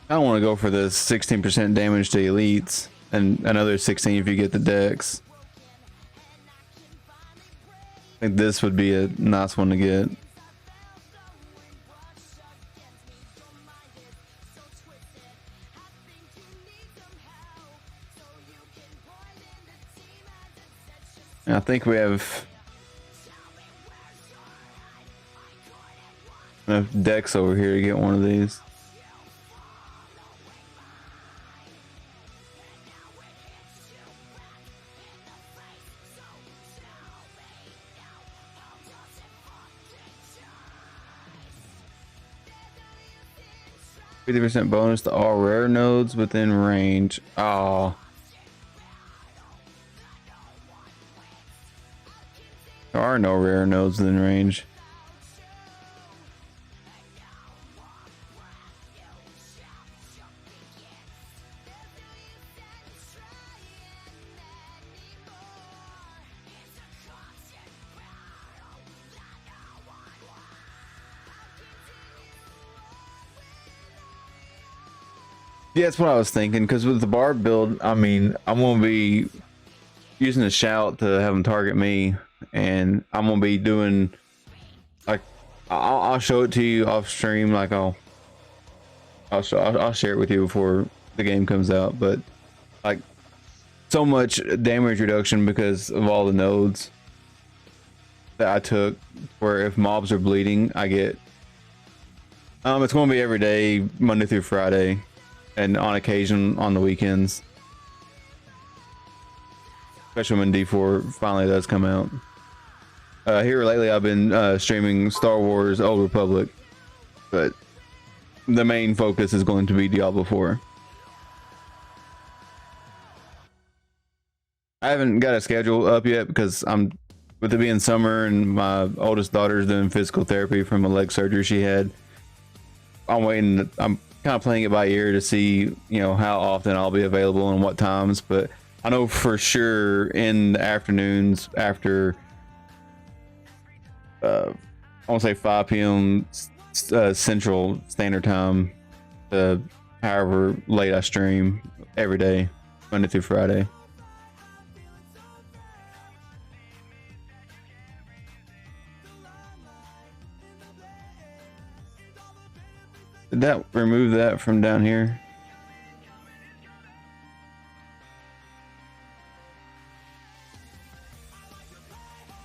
I don't want to go for the 16% damage to elites and another 16 if you get the dex. I think this would be a nice one to get. And I think we have enough decks over here to get one of these. %50 bonus to all rare nodes within range. Oh. There are no rare nodes within range. Yeah, that's what I was thinking. Because with the bard build, I mean, I'm gonna be using a shout to have them target me, and I'm gonna be doing like I'll show it to you off stream. Like I'll share it with you before the game comes out. But like so much damage reduction because of all the nodes that I took. Where if mobs are bleeding, I get it's gonna be every day, Monday through Friday. And on occasion on the weekends, especially when D4 finally does come out. Here lately, I've been streaming Star Wars: Old Republic, but the main focus is going to be Diablo 4. I haven't got a schedule up yet because with it being summer and my oldest daughter's doing physical therapy from a leg surgery she had. I'm kind of playing it by ear to see, you know, how often I'll be available and what times, but I know for sure in the afternoons after I want to say 5 p.m. Central Standard Time, however late I stream every day, Monday through Friday. Did that remove that from down here?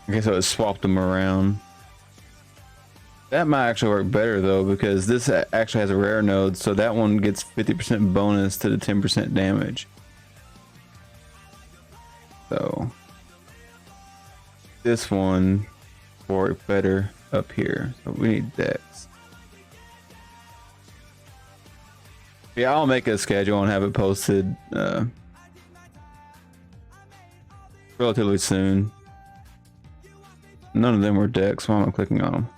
Okay, so it swapped them around. That might actually work better though, because this actually has a rare node, so that one gets 50% bonus to the 10% damage. So this one works better up here. So we need dex. Yeah, I'll make a schedule and have it posted relatively soon. None of them were decks. Why am I clicking on them?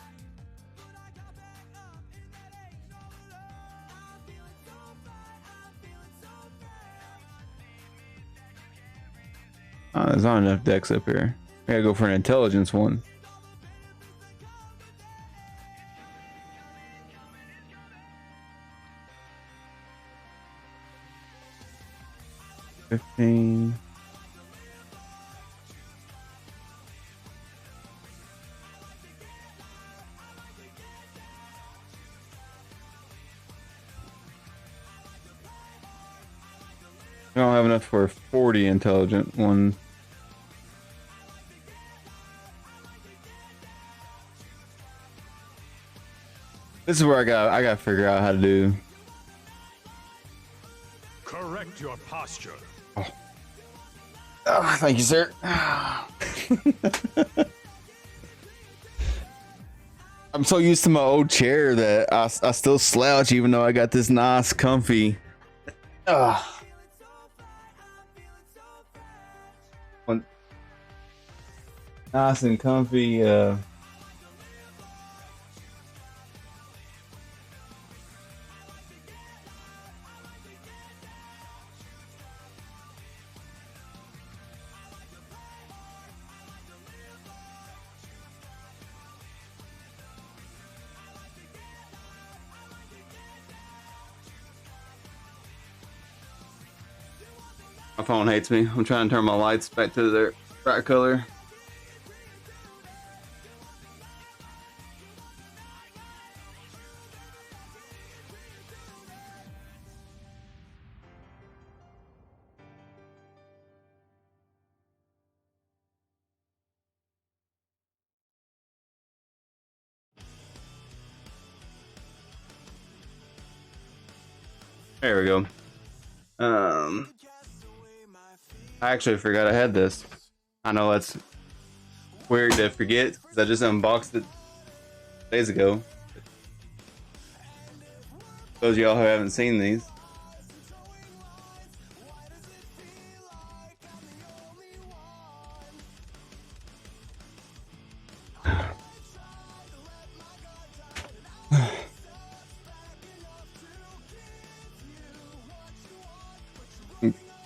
There's not enough decks up here. I gotta go for an intelligence one. $15. I don't have enough for a 40 intelligent one. This is where I gotta figure out how to do. Correct your posture. Oh, thank you, sir. I'm so used to my old chair that I still slouch even though I got this nice comfy nice and comfy My phone hates me. I'm trying to turn my lights back to their bright color. There we go. I actually forgot I had this. I know that's weird to forget because I just unboxed it days ago. Those of y'all who haven't seen these.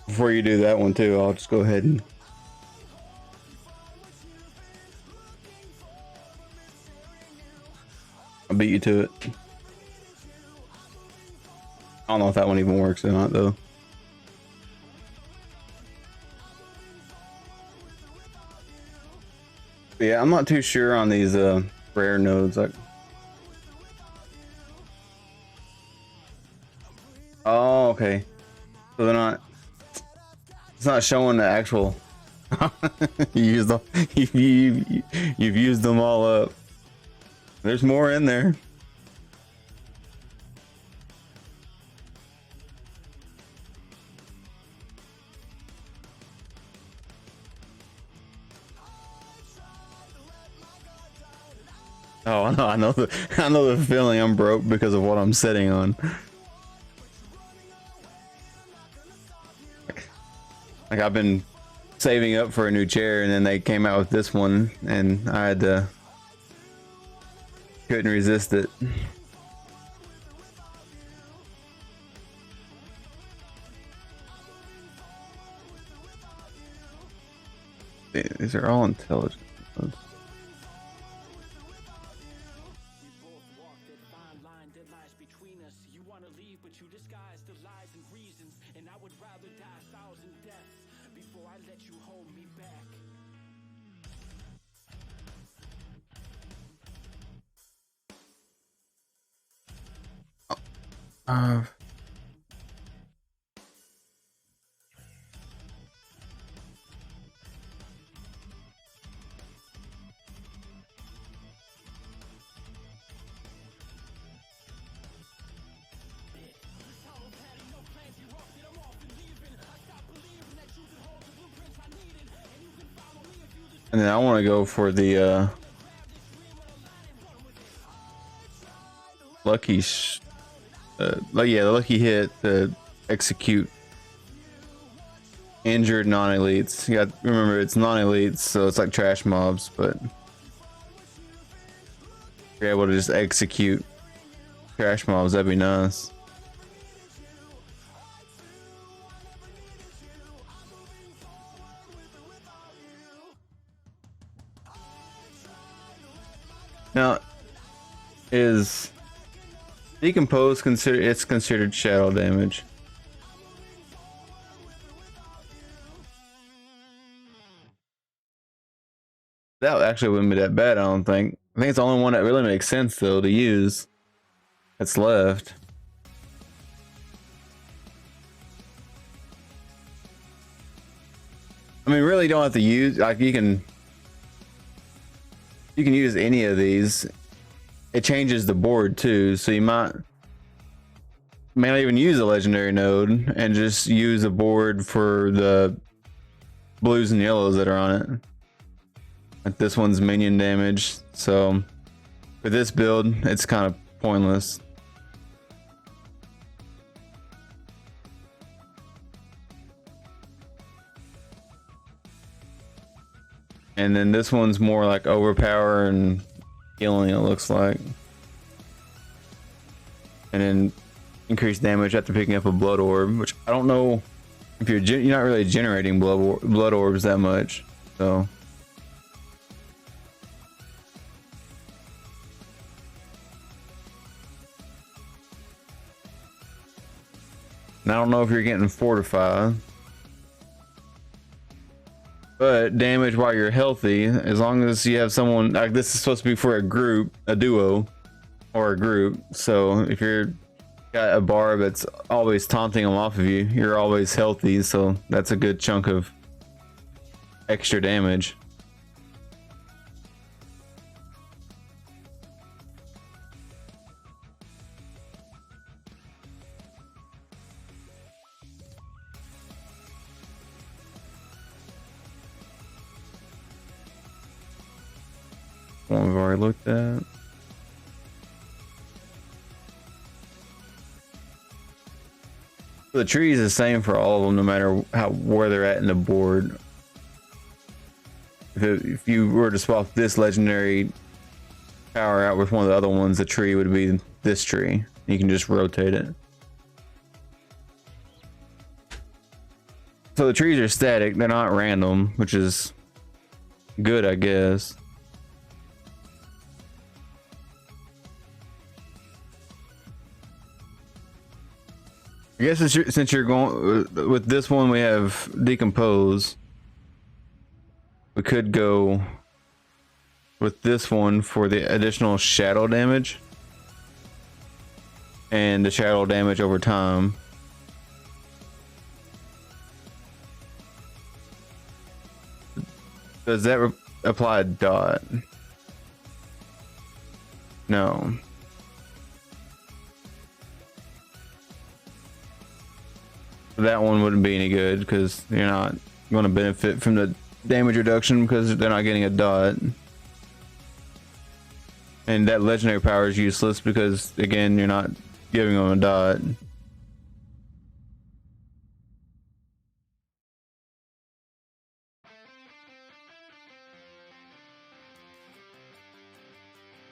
Before you do that one too, I'll just go ahead and I'll beat you to it. I don't know if that one even works or not though. But yeah, I'm not too sure on these rare nodes. Like, oh, okay. So they're not. It's not showing the actual. you used them. You've used them all up. There's more in there. Oh, I know the feeling. I'm broke because of what I'm sitting on. Like I've been saving up for a new chair, and then they came out with this one, and I had to couldn't resist it. These are all intelligent. Uh, and then I want to go for the lucky, the lucky hit to execute injured non-elites. You got remember it's non-elites, so it's like trash mobs, but if you're able to just execute trash mobs, that'd be nice. Now, is decompose considered shadow damage? That actually wouldn't be that bad, I don't think. I think it's the only one that really makes sense though to use that's left. I mean, really don't have to use, like, you can use any of these. It changes the board too, so you may not even use a legendary node and just use a board for the blues and yellows that are on it. Like this one's minion damage, so for this build it's kind of pointless. And then this one's more like overpower and healing, it looks like. And then increased damage after picking up a blood orb, which I don't know if you're not really generating blood orbs that much, so. And I don't know if you're getting fortified. But damage while you're healthy, as long as you have someone like this is supposed to be for a group, a duo, or a group. So if you're got a barb that's always taunting them off of you, you're always healthy. So that's a good chunk of extra damage. One we've already looked at. The tree is the same for all of them, no matter where they're at in the board. If you were to swap this legendary power out with one of the other ones, the tree would be this tree. You can just rotate it. So the trees are static; they're not random, which is good, I guess. I guess since you're going with this one, we have decompose. We could go with this one for the additional shadow damage and the shadow damage over time. Does that apply a dot? No. That one wouldn't be any good because you're not going to benefit from the damage reduction because they're not getting a dot. And that legendary power is useless because, again, you're not giving them a dot.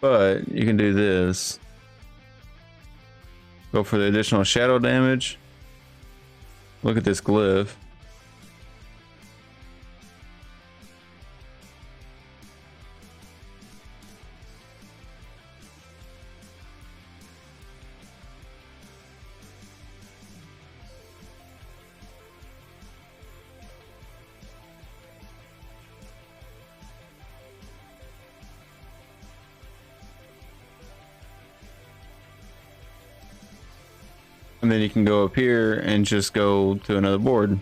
But you can do this. Go for the additional shadow damage. Look at this glyph. And then you can go up here and just go to another board.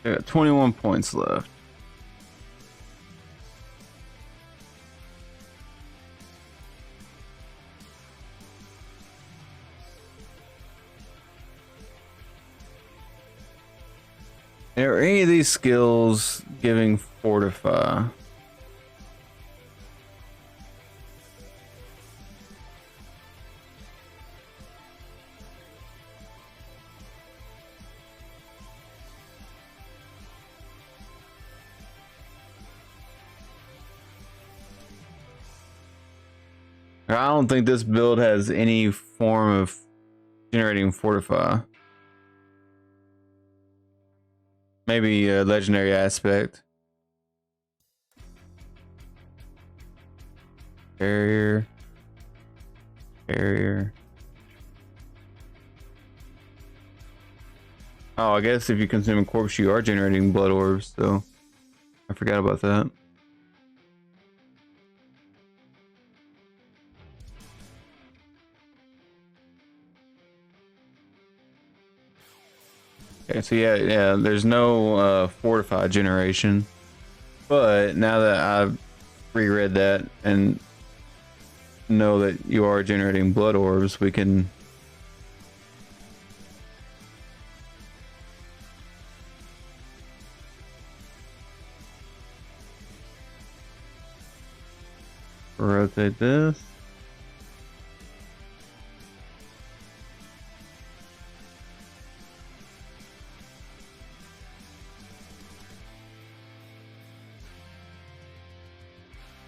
I got 21 points left. Are any of these skills giving fortify? I don't think this build has any form of generating fortify. Maybe a legendary aspect. Barrier. Barrier. Oh, I guess if you consume a corpse, you are generating blood orbs, so I forgot about that. Okay, so yeah, there's no fortified generation. But now that I've reread that and know that you are generating blood orbs, we can rotate this.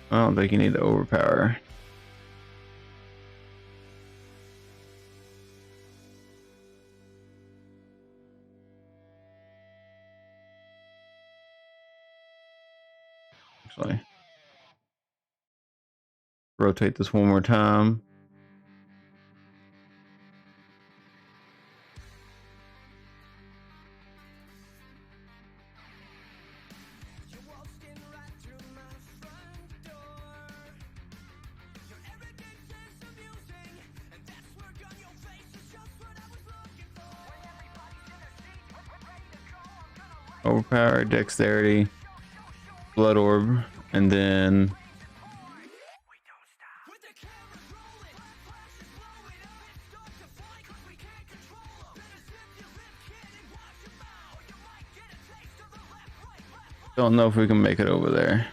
I don't think you need to overpower. Actually, rotate this one more time. Overpower, dexterity, blood orb, and then don't know if we can make it over there.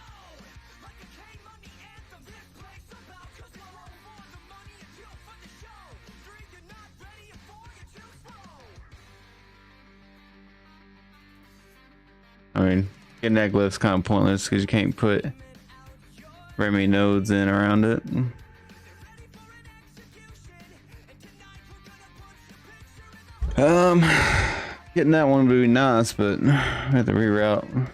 I mean, getting that glyph's kind of pointless because you can't put very many nodes in around it. Getting that one would be nice, but I have to reroute.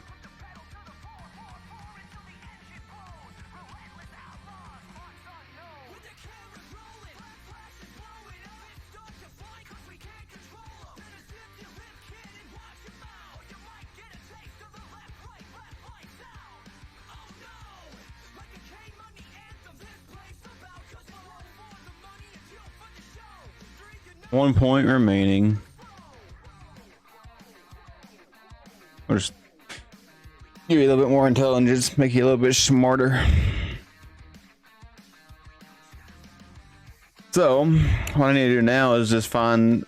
One point remaining. Or just give you a little bit more intelligence, make you a little bit smarter. So, what I need to do now is just find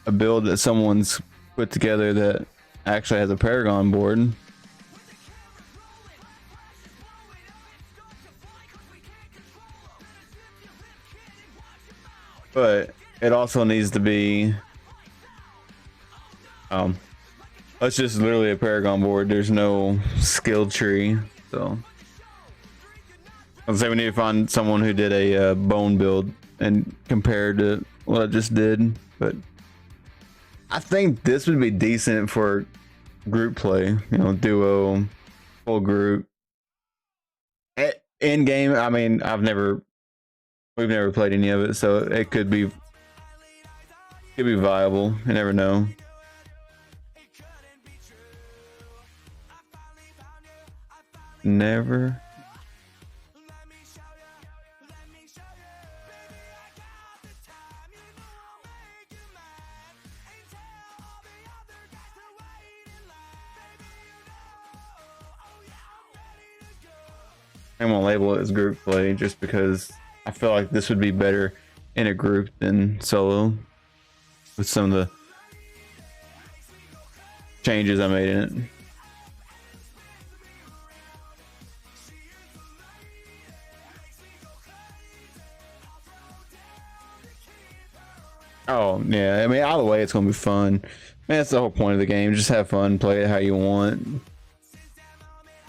a build that someone's put together that actually has a Paragon board. But it also needs to be it's just literally a Paragon board. There's no skill tree, so I'd say we need to find someone who did a bone build and compare to what I just did. But I think this would be decent for group play, you know, duo, full group. In game, I mean, we've never played any of it, so it could be viable. You never know. Never. I'm gonna label it as group play just because I feel like this would be better in a group than solo with some of the changes I made in it. Oh yeah, I mean, either way it's gonna be fun. Man, that's the whole point of the game. Just have fun, play it how you want.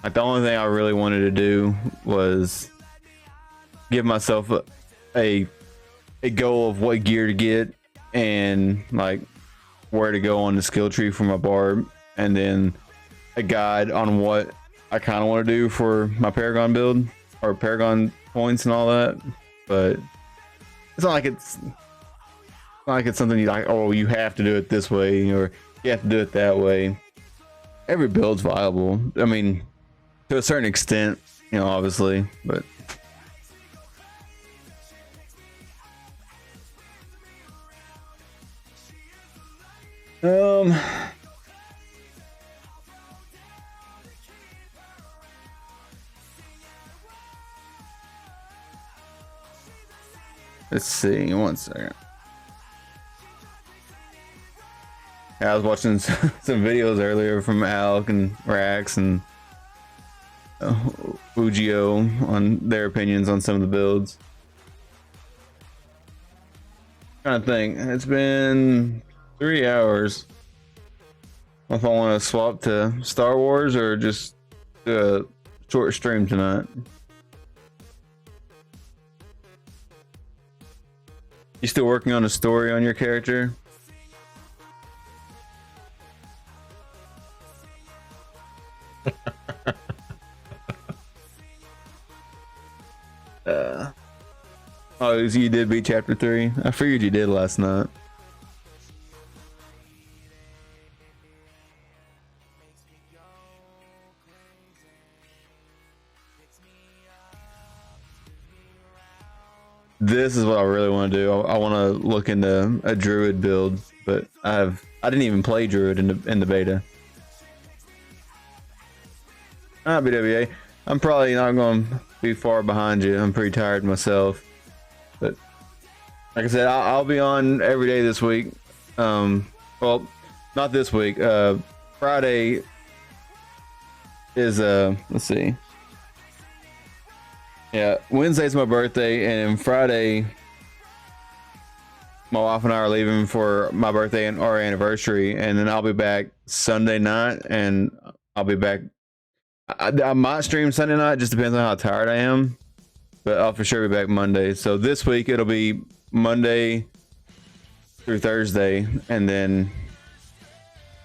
Like, the only thing I really wanted to do was give myself a goal of what gear to get and like where to go on the skill tree for my barb, and then a guide on what I kind of want to do for my Paragon build or Paragon points and all that. But it's not like it's something you like, oh, you have to do it this way or you have to do it that way. Every build's viable. I mean, to a certain extent, you know, obviously, but let's see, one second. Yeah, I was watching some videos earlier from Alec and Rax and Ugio on their opinions on some of the builds. Trying to think, it's been 3 hours. If I want to swap to Star Wars or just do a short stream tonight. You still working on a story on your character? Oh, so you did beat chapter 3? I figured you did last night. This is what I really want to do. I want to look into a druid build, but I didn't even play druid in the beta. BWA. I'm probably not going to be far behind you. I'm pretty tired myself, but like I said, I'll be on every day this week. Well, not this week. Friday is let's see. Yeah, Wednesday's my birthday, and Friday, my wife and I are leaving for my birthday and our anniversary, and then I'll be back Sunday night, and I'll be back. I might stream Sunday night, just depends on how tired I am, but I'll for sure be back Monday. So this week it'll be Monday through Thursday, and then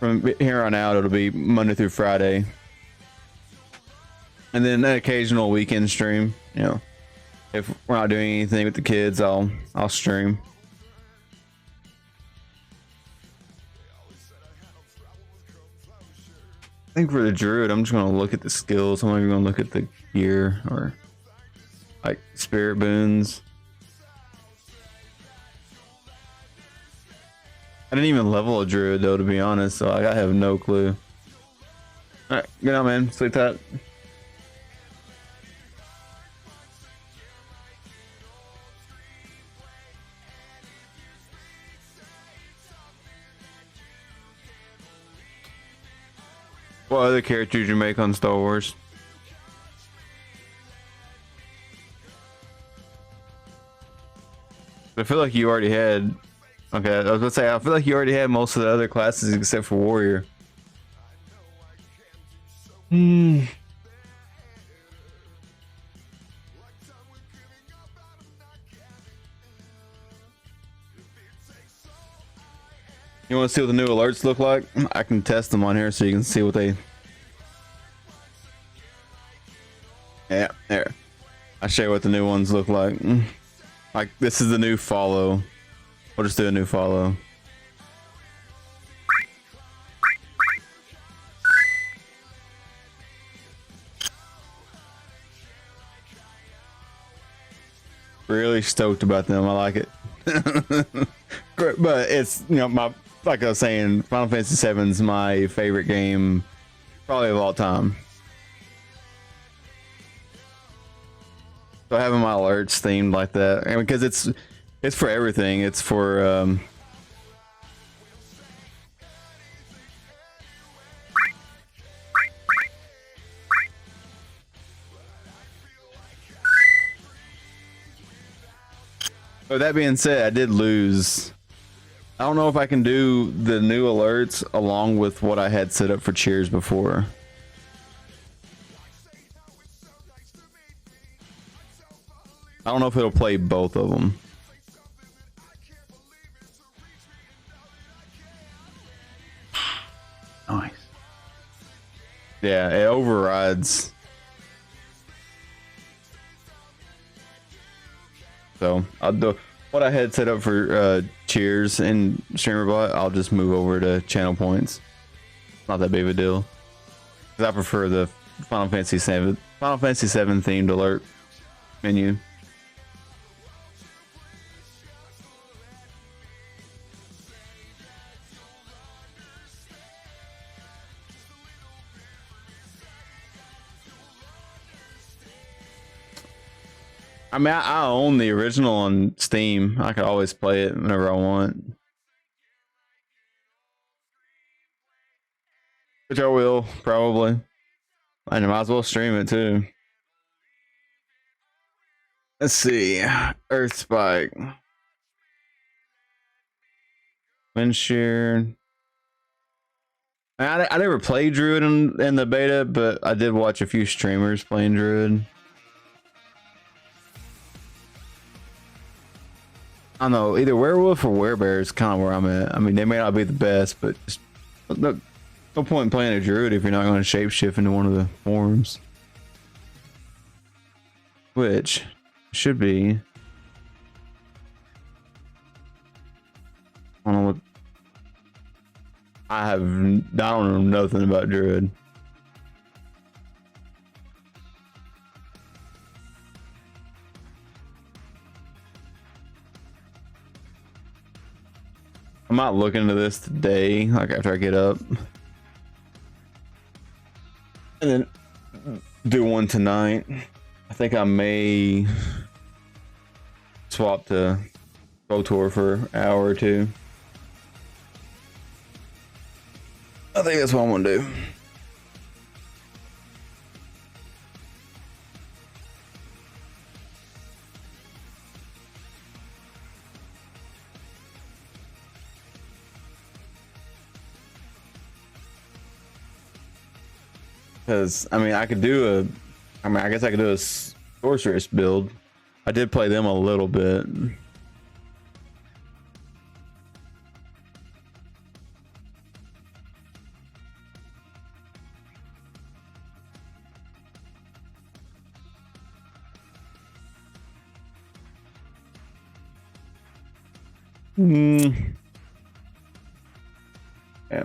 from here on out it'll be Monday through Friday, and then an occasional weekend stream. You know, if we're not doing anything with the kids, I'll stream. I think for the druid, I'm just gonna look at the skills. I'm not even gonna look at the gear or like spirit boons. I didn't even level a druid though, to be honest, so I have no clue. All right, good night, man. Sleep tight. What other characters you make on Star Wars? I feel like you already had. Okay, I was gonna say I feel like you already had most of the other classes except for Warrior. Hmm. You want to see what the new alerts look like? I can test them on here so you can see what they. Yeah, there. I'll show you what the new ones look like. Like this is the new follow. We'll just do a new follow. Really stoked about them. I like it. But it's, you know, my, like I was saying, Final Fantasy VII is my favorite game probably of all time. So having my alerts themed like that, and because it's for everything. It's for But that being said, I did lose. I don't know if I can do the new alerts along with what I had set up for cheers before. I don't know if it'll play both of them. Nice. Yeah, it overrides. So I'll do what I had set up for cheers and StreamerBot. I'll just move over to channel points. Not that big of a deal. 'Cause I prefer the Final Fantasy VII themed alert menu. I mean, I own the original on Steam. I could always play it whenever I want. Which I will, probably. And I might as well stream it too. Let's see. Earth Spike. Wind Shear. I never played Druid in the beta, but I did watch a few streamers playing Druid. I don't know, either werewolf or werebear is kind of where I'm at. I mean, they may not be the best, but just, no point in playing a druid if you're not going to shapeshift into one of the forms. Which should be I don't know what. I don't know nothing about Druid. I might look into this today, like after I get up, and then do one tonight. I think I may swap to Tour for an hour or two. I think that's what I'm gonna do. Because I mean, I guess I could do a sorceress build. I did play them a little bit. Yeah.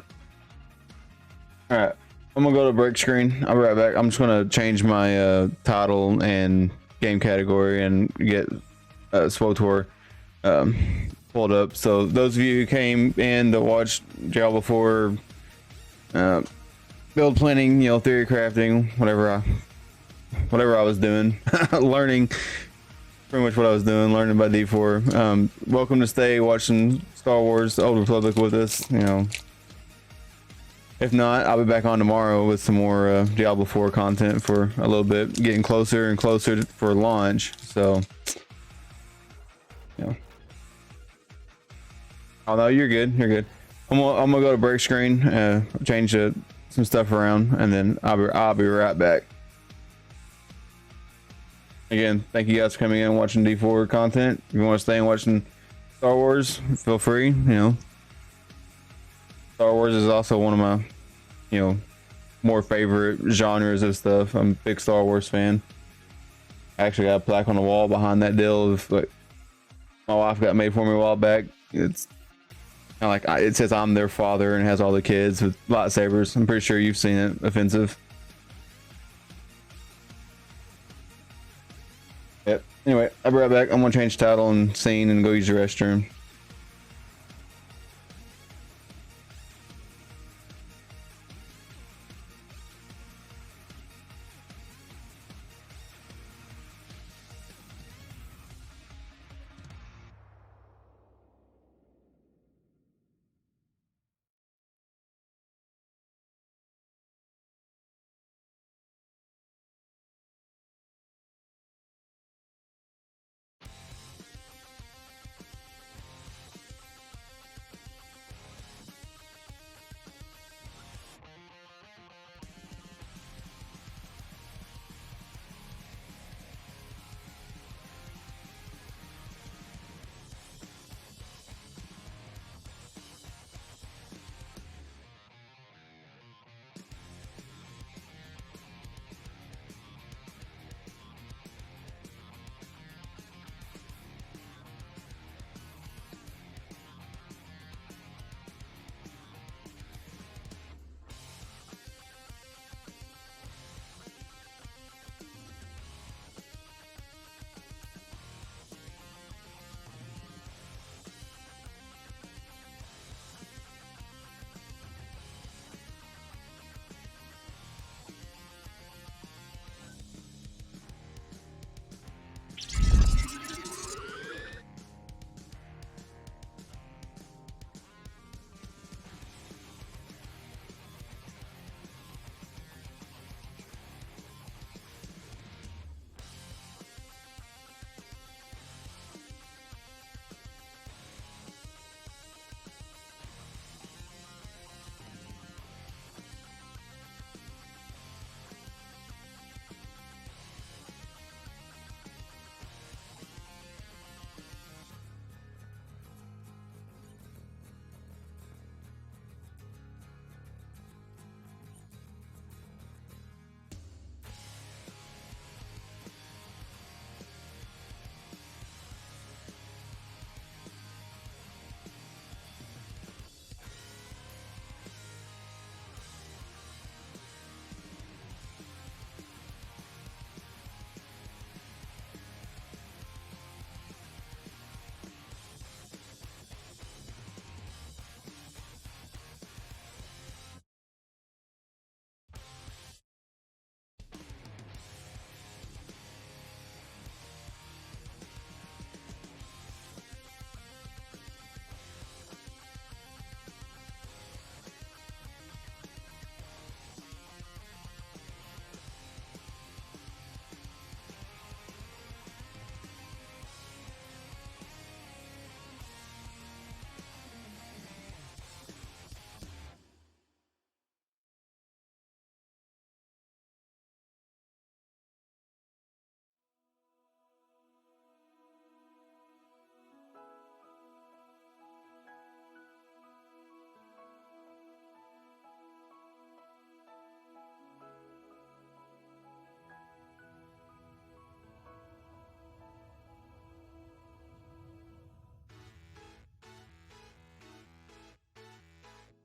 All right. I'm gonna go to break screen. I'll be right back. I'm just gonna change my title and game category and get SWOTOR pulled up. So those of you who came in to watch Diablo 4 build planning, theory crafting, whatever I was doing, learning pretty much what I was doing, learning by D4. Welcome to stay watching Star Wars: The Old Republic with us. If not, I'll be back on tomorrow with some more Diablo 4 content for a little bit, getting closer and closer for launch. So, oh no, you're good. You're good. I'm gonna go to break screen, change some stuff around, and then I'll be right back. Again, thank you guys for coming in and watching D4 content. If you want to stay and watching Star Wars, feel free. Star Wars is also one of my, more favorite genres of stuff. I'm a big Star Wars fan. I actually got a plaque on the wall behind that deal of like my wife got made for me a while back. It's kind of like it says I'm their father and has all the kids with lightsabers. I'm pretty sure you've seen it. Offensive. Yep. Anyway, I'll be right back. I'm gonna change title and scene and go use the restroom.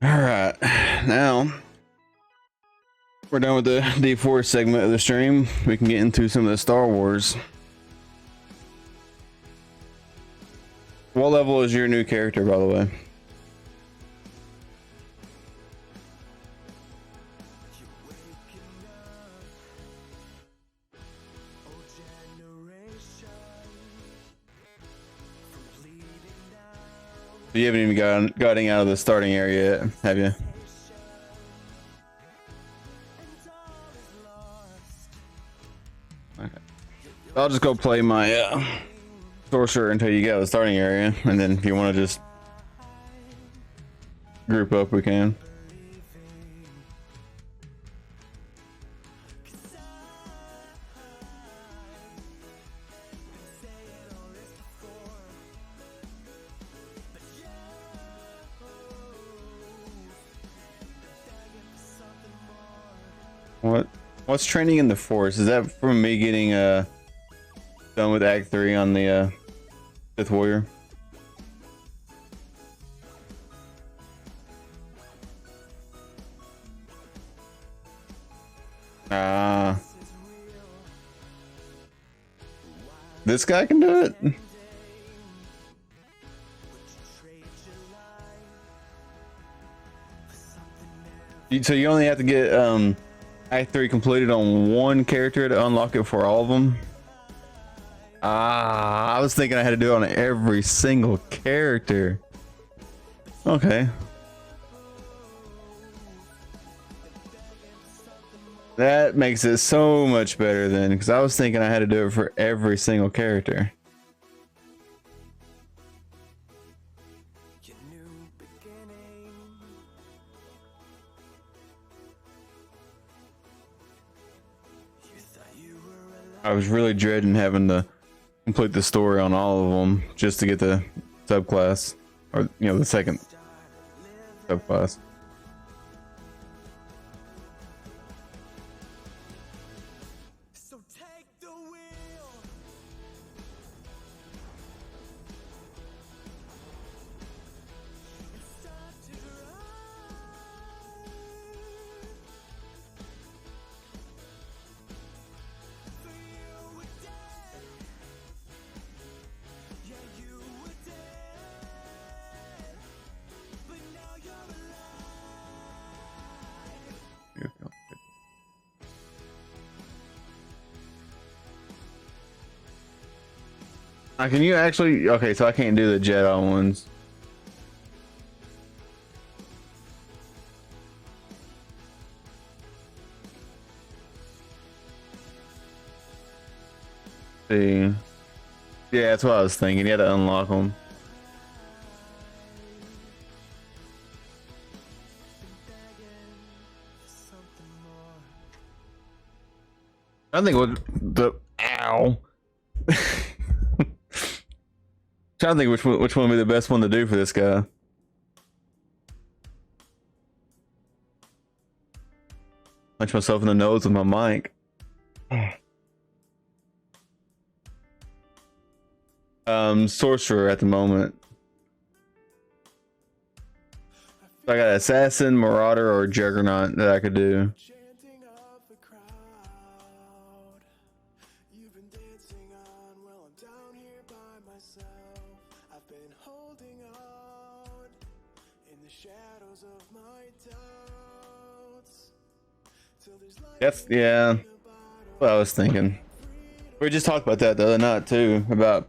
All right, now we're done with the D4 segment of the stream. We can get into some of the Star Wars. What level is your new character, by the way? You haven't even gotten out of the starting area yet, have you? Okay. I'll just go play my sorcerer until you get out of the starting area, and then if you want to just group up, we can. What's training in the Force? Is that from me getting done with Act 3 on the Sith Warrior? This guy can do it? So you only have to get Act 3 completed on one character to unlock it for all of them? I was thinking I had to do it on every single character. Okay. That makes it so much better then, because I was thinking I had to do it for every single character. I was really dreading having to complete the story on all of them just to get the subclass, or the second subclass. So take the wheel. And start to drive. For you were dead. Yeah, you were dead. But now you're alive. Can you actually? Okay, so I can't do the Jedi ones. See, yeah, that's what I was thinking. You had to unlock them. I think what the ow. Trying to think which one would be the best one to do for this guy. Punch myself in the nose with my mic. Sorcerer at the moment. So I got Assassin, Marauder, or Juggernaut that I could do. Chanting of the crowd. You've been dancing on while I'm down here by myself. I've been holding out in the shadows of my doubts. Till there's light. That's yeah. What I was thinking. We just talked about that the other night too, about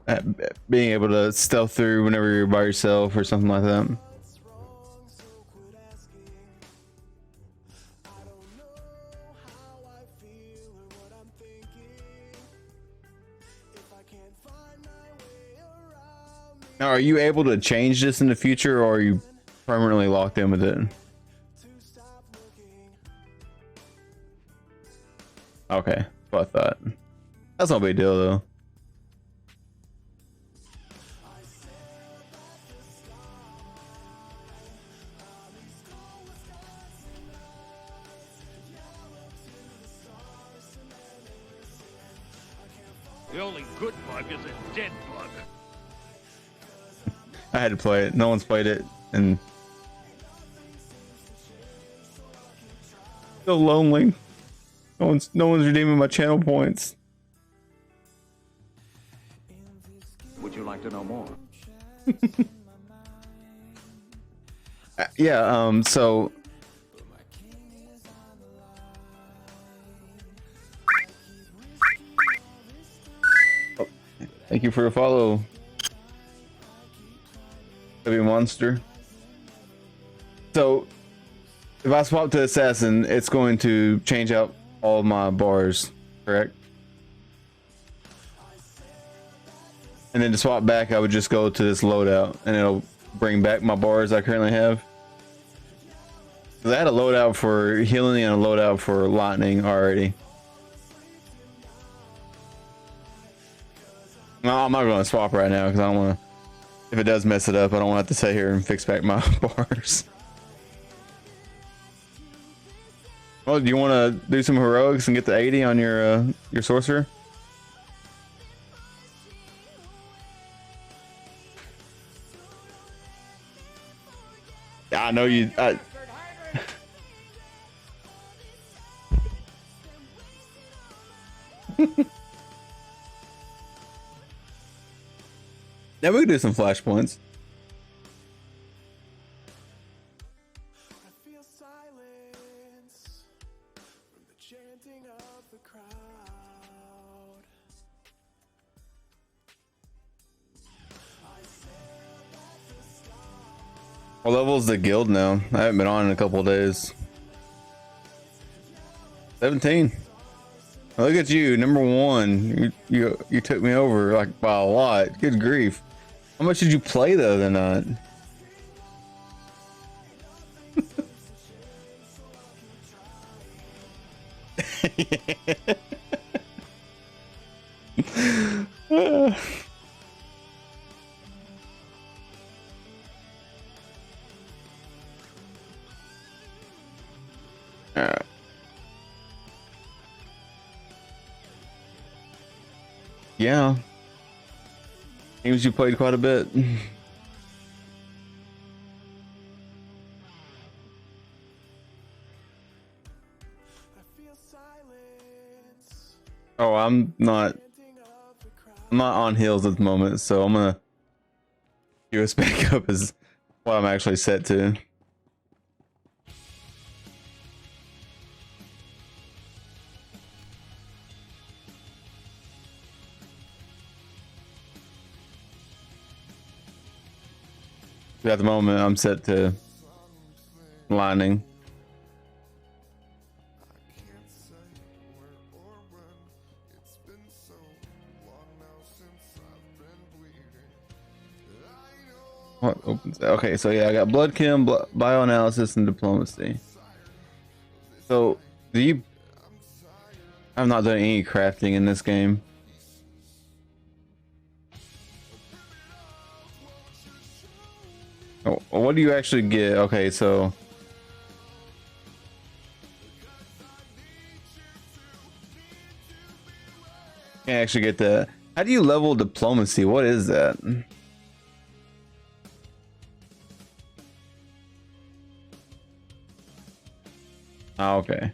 being able to stealth through whenever you're by yourself or something like that. What's wrong, so quit asking. I don't know how I feel or what I'm thinking. If I can't find my way around me. Now, are you able to change this in the future, or are you permanently locked in with it? To stop looking. Okay, that's what I thought. That's no big deal though. The only good bug is a dead bug. I had to play it. No one's played it, and So lonely. No one's redeeming my channel points. Would you like to know more? Yeah, so oh, thank you for the follow, Heavy Monster. So if I swap to Assassin, it's going to change out all my bars, correct? And then to swap back, I would just go to this loadout and it'll bring back my bars I currently have. 'Cause I had a loadout for healing and a loadout for lightning already. No, I'm not going to swap right now because I don't want to. If it does mess it up, I don't want to have to sit here and fix back my bars. Well, do you want to do some heroics and get the 80 on your sorcerer? I know you. Yeah, we can do some flashpoints. I feel silence from the chanting of the crowd. What level's the guild now? I haven't been on in a couple of days. 17. Look at you, number 1. You took me over like by a lot. Good grief. How much did you play the other night? Alright. Yeah. Games you played quite a bit. I feel silence Oh, I'm not chanting of the crowd. on heals at the moment, so I'm gonna queue us back up is what I'm actually set to. At the moment, I'm set to lightning. Can't say where or when. It's been so long now since I've been bleeding. I know What opens? Okay, so yeah, I got blood chem, bioanalysis, and diplomacy. So, do you? I've not done any crafting in this game. Oh, what do you actually get? Okay, so can't actually get that. How do you level diplomacy? What is that? Oh, okay.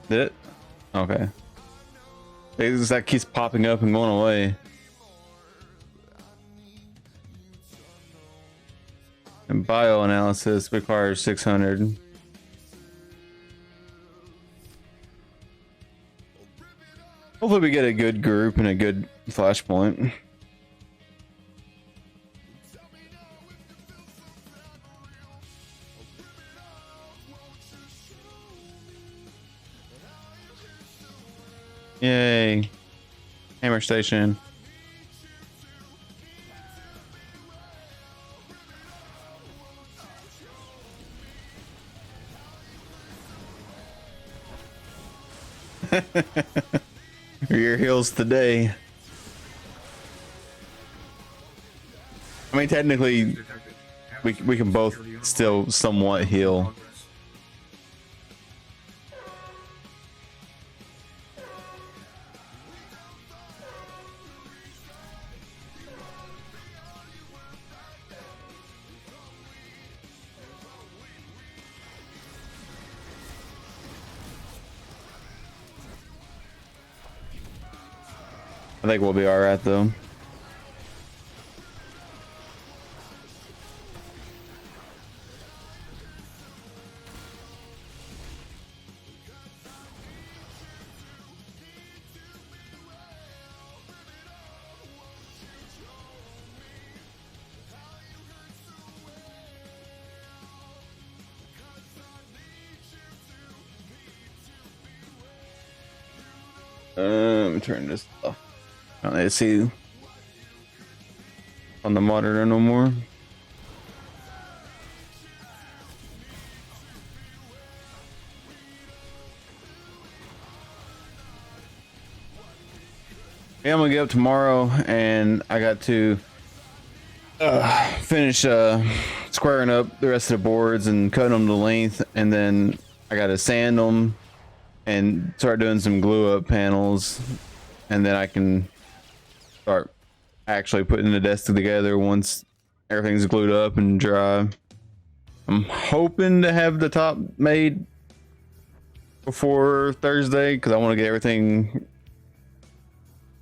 Did it? Okay. That keeps popping up and going away. And bioanalysis requires 600. Hopefully we get a good group and a good flashpoint. Yay. Hammer station. Your heals today. I mean, technically, we can both still somewhat heal. I think we'll be all right though. Turn this off. I don't need to see on the monitor no more. Yeah, I'm gonna get up tomorrow, and I got to finish squaring up the rest of the boards and cutting them to length, and then I got to sand them and start doing some glue up panels, and then I can start actually putting the desk together once everything's glued up and dry. I'm hoping to have the top made before Thursday because I want to get everything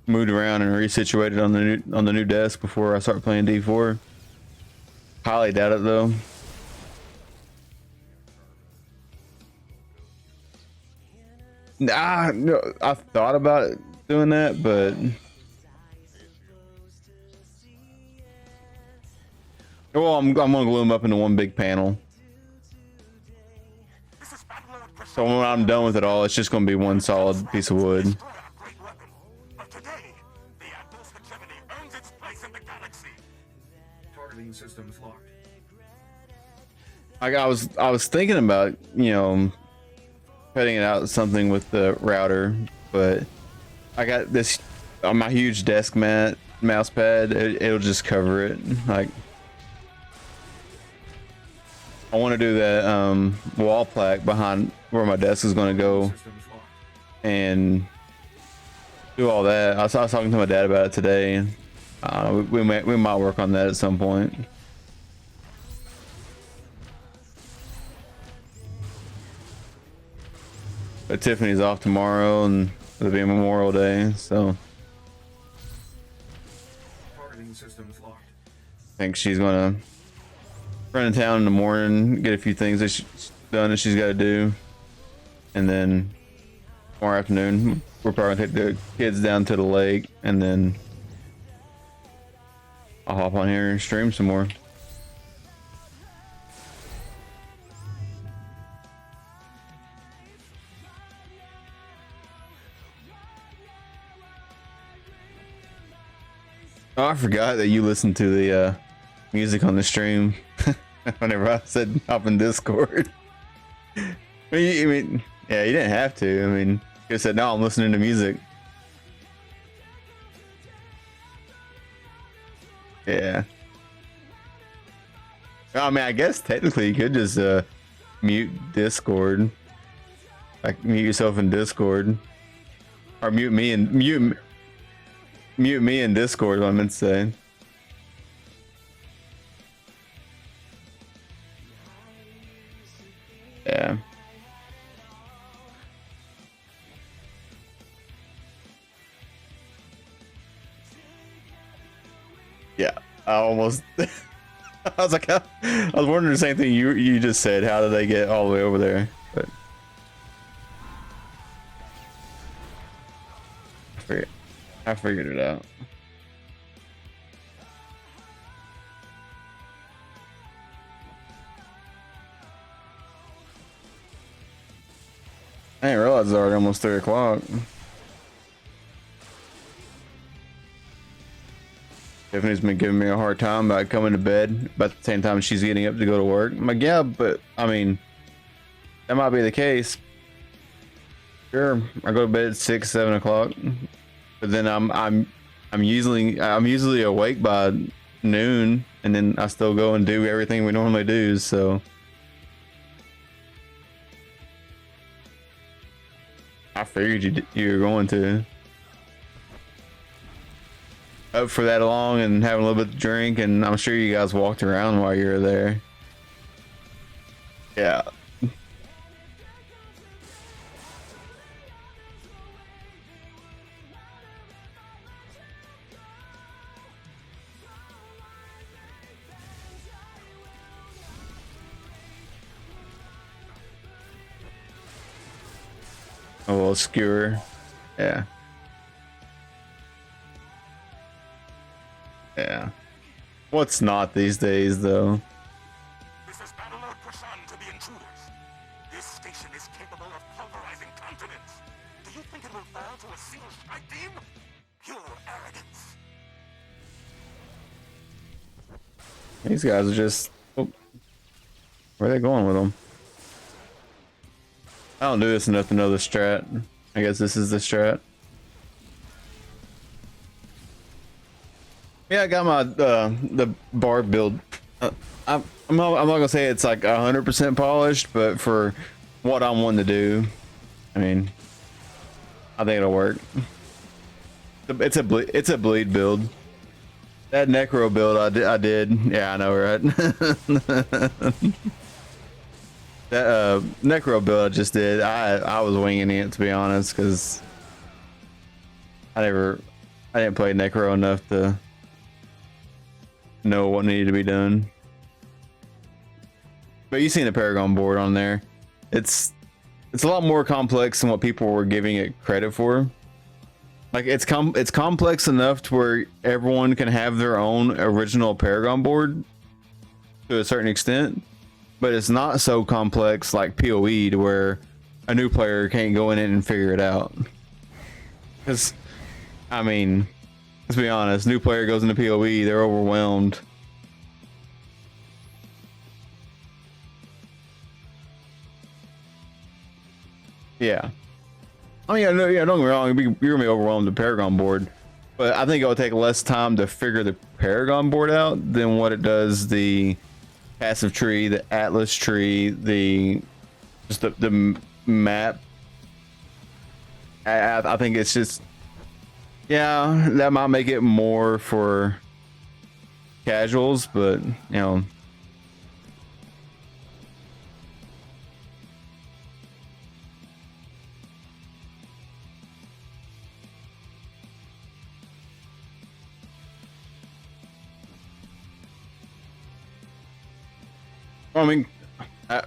moved around and resituated on the new desk before I start playing D4. Highly doubt it though. Nah, no, I thought about doing that, but well, I'm gonna glue them up into one big panel. So when I'm done with it all, it's just gonna be one solid piece of wood. Targeting systems locked. Like I was thinking about, you know, cutting it out something with the router, but I got this on my huge desk mat mouse pad. It'll just cover it. Like I want to do that wall plaque behind where my desk is going to go Systems locked. and do all that. I was talking to my dad about it today. We might work on that at some point. But Tiffany's off tomorrow, and it'll be Memorial Day, so Targeting systems locked. I think she's gonna run in town in the morning, get a few things that she's done that she's got to do, and then tomorrow afternoon we're probably gonna take the kids down to the lake, and then I'll hop on here and stream some more. Oh, I forgot that you listened to the music on the stream. Whenever I said hop in Discord. I mean, yeah, you didn't have to. I mean, you could have said, no, I'm listening to music. Yeah. I mean, I guess technically you could just mute Discord. Like mute yourself in Discord. Or mute me in Discord, what I meant to say. Yeah. Yeah, I almost I was like, I was wondering the same thing you just said. How did they get all the way over there? But I figured it out. I didn't realize it's already almost 3 o'clock. Tiffany's been giving me a hard time about coming to bed about the same time she's getting up to go to work. I'm like, yeah, but I mean, that might be the case. Sure, I go to bed at 6, 7 o'clock, but then I'm usually awake by noon, and then I still go and do everything we normally do. So I figured you were going to. Up for that long and having a little bit to drink, and I'm sure you guys walked around while you were there. Yeah. A little skewer. Yeah. Yeah. What's not these days, though? This is Battlelord Prasan to the intruders. This station is capable of pulverizing continents. Do you think it will fall to a single strike beam? Pure arrogance. These guys are just... Oh. Where are they going with them? I don't do this enough to know the strat. I guess this is the strat. Yeah, I got my the bar build. I'm not gonna say it's like 100% polished, but for what I'm wanting to do, I mean, I think it'll work. It's a bleed build. That necro build I did. Yeah, I know, right? That necro build I just did. I was winging it, to be honest, because I didn't play necro enough to know what needed to be done. But you've seen the Paragon board on there. It's a lot more complex than what people were giving it credit for. Like it's complex enough to where everyone can have their own original Paragon board to a certain extent, but it's not so complex like PoE to where a new player can't go in it and figure it out. Because, I mean, let's be honest, new player goes into PoE, they're overwhelmed. Yeah. I mean, yeah, don't get me wrong, you're gonna be overwhelmed with the Paragon board, but I think it'll take less time to figure the Paragon board out than what it does the passive tree, the Atlas tree, just the map. I think it's just, yeah, that might make it more for casuals, but you know. I mean, I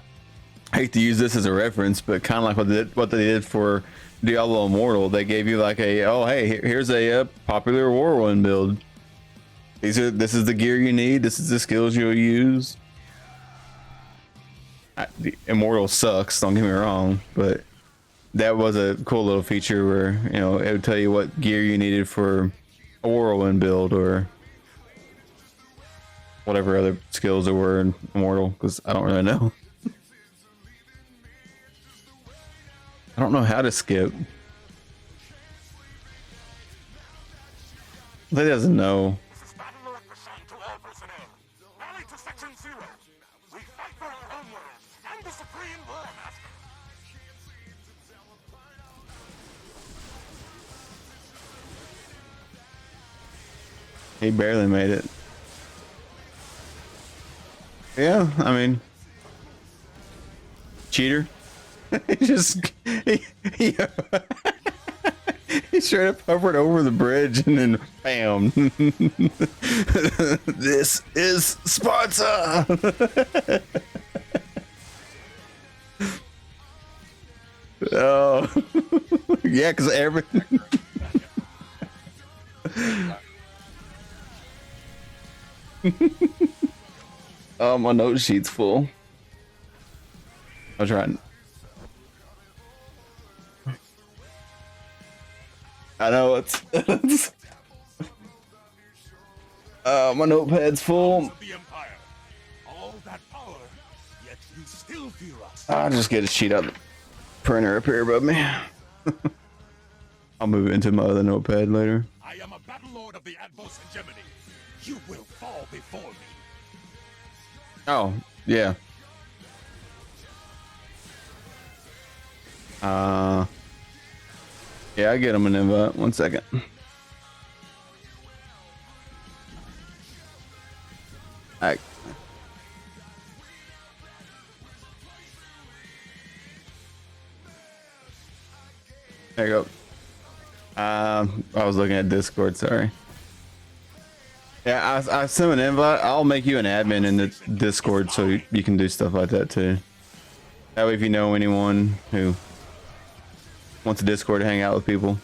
hate to use this as a reference, but kind of like what they did for Diablo Immortal. They gave you like oh hey, here's a popular Whirlwind build. This is the gear you need. This is the skills you'll use. The Immortal sucks. Don't get me wrong, but that was a cool little feature where it would tell you what gear you needed for a Whirlwind build or whatever other skills there were in Immortal, because I don't really know. I don't know how to skip. They doesn't know. This is Battlelord Prasan to all personnel. Rally to Section 0. We fight for our homeworld and the Supreme War Master. He barely made it. Yeah, I mean, cheater. he straight up hovered over the bridge and then bam. This is Sparta. Oh, yeah, because everything. Oh, my note sheet's full. I'm trying. I know it's. My notepad's full. Of the Empire. All that power, yet you still fear us. I'll just get a sheet up printer up here above me. I'll move it into my other notepad later. I am a Battlelord of the Advos Hegemony. You will fall before me. Oh, yeah. Yeah, I get him an invite. 1 second. Alright. There you go. I was looking at Discord, sorry. Yeah, I sent an invite. I'll make you an admin in the Discord so you can do stuff like that too. That way if you know anyone who wants a Discord to hang out with people.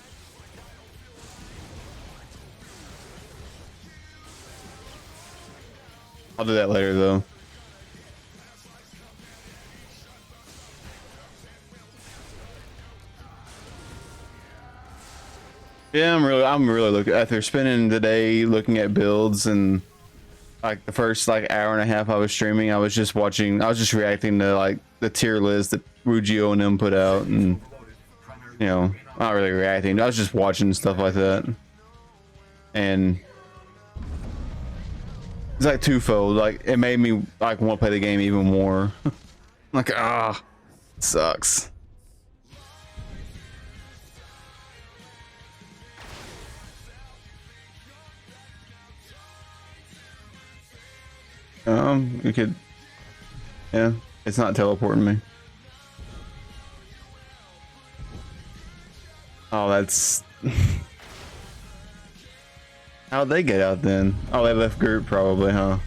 I'll do that later though. Yeah, I'm really looking after spending the day looking at builds, and like the first like hour and a half I was streaming, I was just reacting to like the tier list that Rugio and them put out, and you know, not really reacting. I was just watching stuff like that, and it's like twofold. Like it made me like want to play the game even more. Like it sucks. You could, yeah, it's not teleporting me. Oh, that's how'd they get out then? Oh, they left group probably, huh?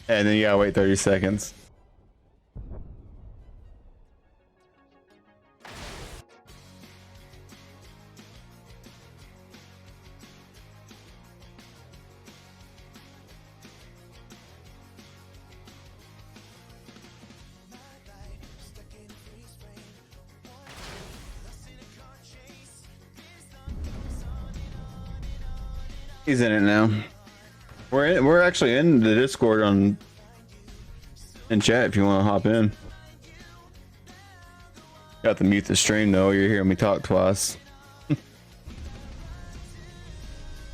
And then you gotta wait 30 seconds. He's in it now. We're actually in the Discord in chat if you want to hop in. Got to mute the stream though. You're hearing me talk twice.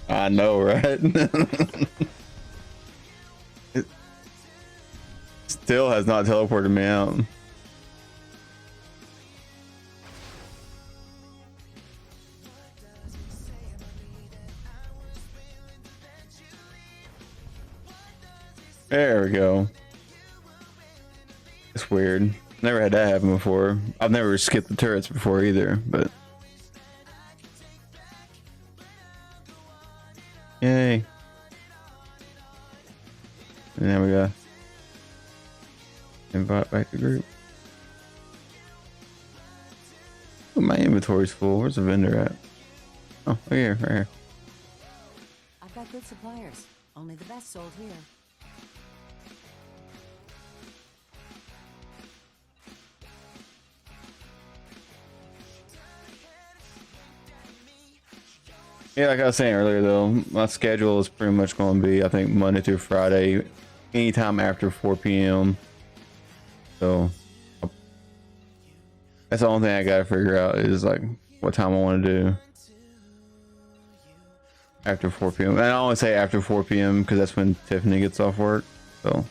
I know, right? It still has not teleported me out. There we go. It's weird. Never had that happen before. I've never skipped the turrets before either, but yay. And there we go. Invite back the group. Ooh, my inventory's full. Where's the vendor at? Oh, right here, right here. I've got good suppliers. Only the best sold here. Yeah, like I was saying earlier though, my schedule is pretty much going to be, I think, Monday through Friday, anytime after 4 p.m. So that's the only thing I gotta figure out is like what time I want to do after 4 p.m. And I only say after 4 p.m. because that's when Tiffany gets off work. So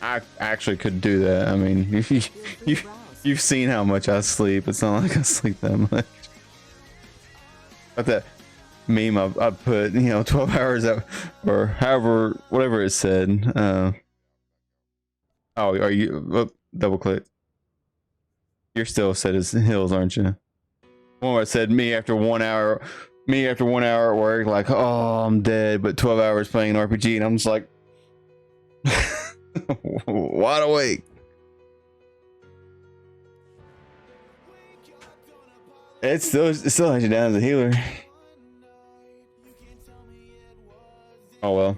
I actually could do that. I mean, you've seen how much I sleep. It's not like I sleep that much. But that meme I put, 12 hours out, or however, whatever it said. Oh, are you? Double click. You're still set as hills, aren't you? One where it said me after 1 hour at work, like, oh, I'm dead, but 12 hours playing an RPG, and I'm just like, wide awake. It still has you down as a healer. Oh well.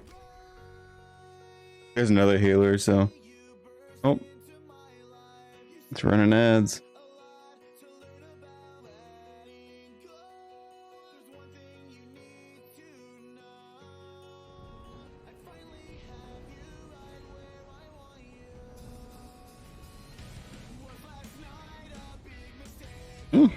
There's another healer, so. Oh. It's running ads. Mm.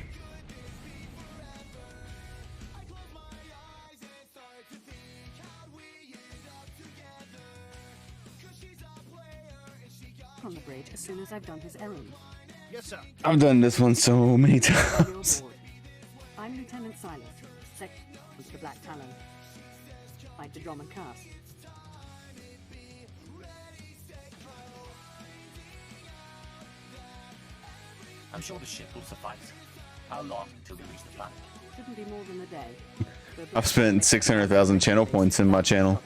On the bridge as soon as I've done his errand. Yes, sir. I've done this one so many times. I'm Lieutenant Silas, Secert of the Black Talon. Fight the drum and cast. I'm sure the ship will suffice. How long until we reach the planet? Shouldn't be more than a day. I've spent 600,000 channel points in my channel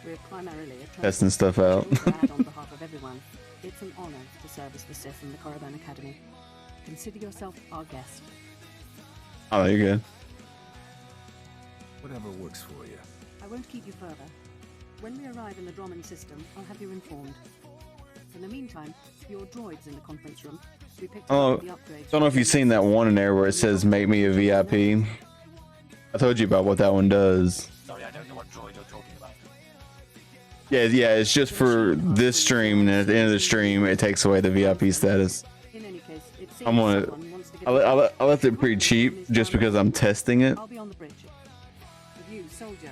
We're primarily a testing stuff out. on behalf of everyone. It's an honor to service the Sith in the Caravan Academy. Consider yourself our guest. Oh, you're good. Whatever works for you. I won't keep you further. When we arrive in the Droman system, I'll have you informed. In the meantime, your droids in the conference room. We picked Oh, up the upgrades. Don't know if you've seen that one in there where it says "Make me a VIP." I told you about what that one does. Sorry, I don't know what droid you're talking about. Yeah, it's just for this stream, and at the end of the stream, it takes away the VIP status. In any case, it seems I'm gonna. someone wants to get I left it pretty cheap just because I'm testing it. I'll be on the bridge. With you, soldier.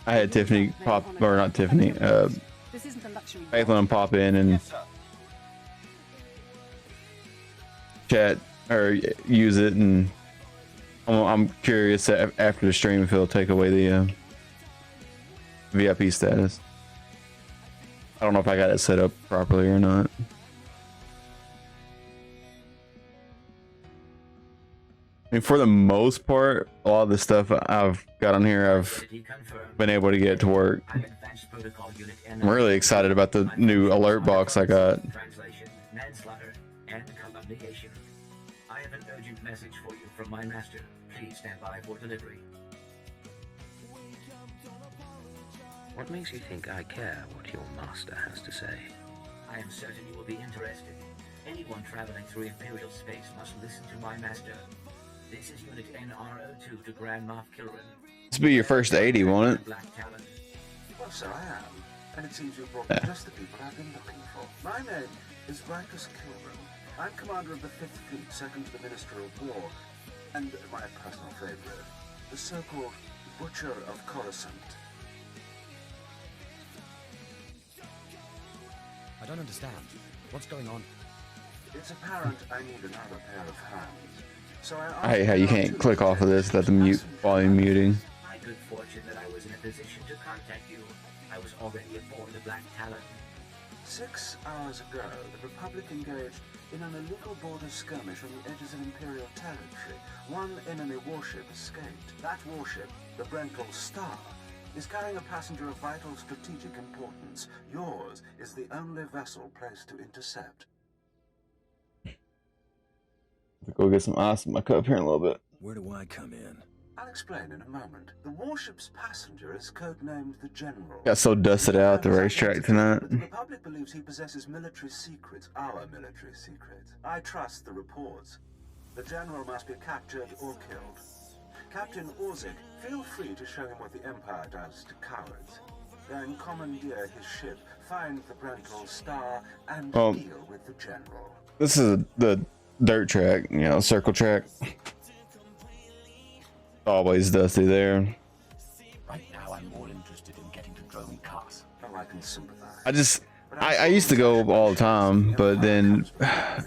I had Tiffany pop, or not Tiffany, This isn't a luxury. Faithlin pop in and chat or use it, and I'm curious after the stream if it'll take away the VIP status. I don't know if I got it set up properly or not. I mean, for the most part, a lot of the stuff I've got on here, I've been able to get to work. I'm really excited about the new alert box I got. Translation, manslaughter, and calumniation. I have an urgent message for you from my master. Please stand by for delivery. What makes you think I care what your master has to say? I am certain you will be interested. Anyone traveling through Imperial space must listen to my master. This is Unit NR02 to Grand Moff Kilran. This will be your first 80, won't it? Black Talon. Well, so I am. And it seems you brought me just the people I've been looking for. My name is Rikus Kilran. I'm commander of the 5th Fleet, second to the Minister of War. And my personal favorite, the so-called Butcher of Coruscant. I don't understand. What's going on? It's apparent I need another pair of hands. So I hate how you can't click off of this without the mute volume muting. My good fortune that I was in a position to contact you. I was already aboard the Black Talon. 6 hours ago, the Republic engaged in an illegal border skirmish on the edges of Imperial territory. One enemy warship escaped. That warship, the Brental Star, is carrying a passenger of vital strategic importance. Yours is the only vessel placed to intercept. Go get some ice in my cup here in a little bit. Where do I come in? I'll explain in a moment. The warship's passenger is codenamed the General. Got so dusted out at the racetrack tonight. But the Republic believes he possesses military secrets, our military secrets. I trust the reports. The General must be captured or killed. Captain Orzik, feel free to show him what the Empire does to cowards. Then commandeer his ship, find the Brental Star, and deal with the General. This is the dirt track, you know, circle track. Always dusty there. Right now, I'm more interested in getting to Drone Cars. Oh, I can sympathize. I used to go all the time, but then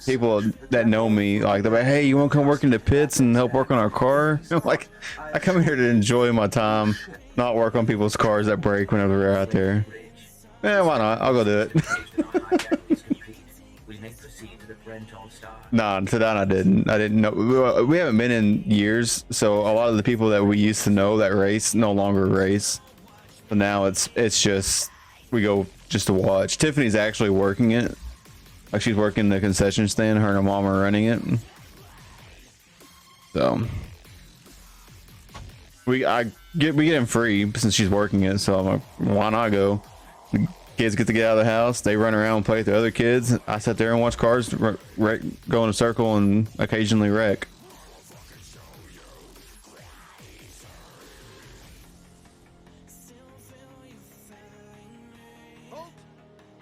people that know me, like, they're like, hey, you want to come work in the pits and help work on our car? I'm like, I come here to enjoy my time, not work on people's cars that break whenever they're out there. Yeah, why not? I'll go do it. We may proceed to the Brental Star. Nah, to that I didn't know. We haven't been in years, so a lot of the people that we used to know that race no longer race. But now it's just we go just to watch. Tiffany's actually working it. Like, she's working the concession stand. Her and her mom are running it. So we get him free since she's working it. So I'm like, why not go? The kids get to get out of the house. They run around and play with the other kids. I sit there and watch cars go in a circle and occasionally wreck.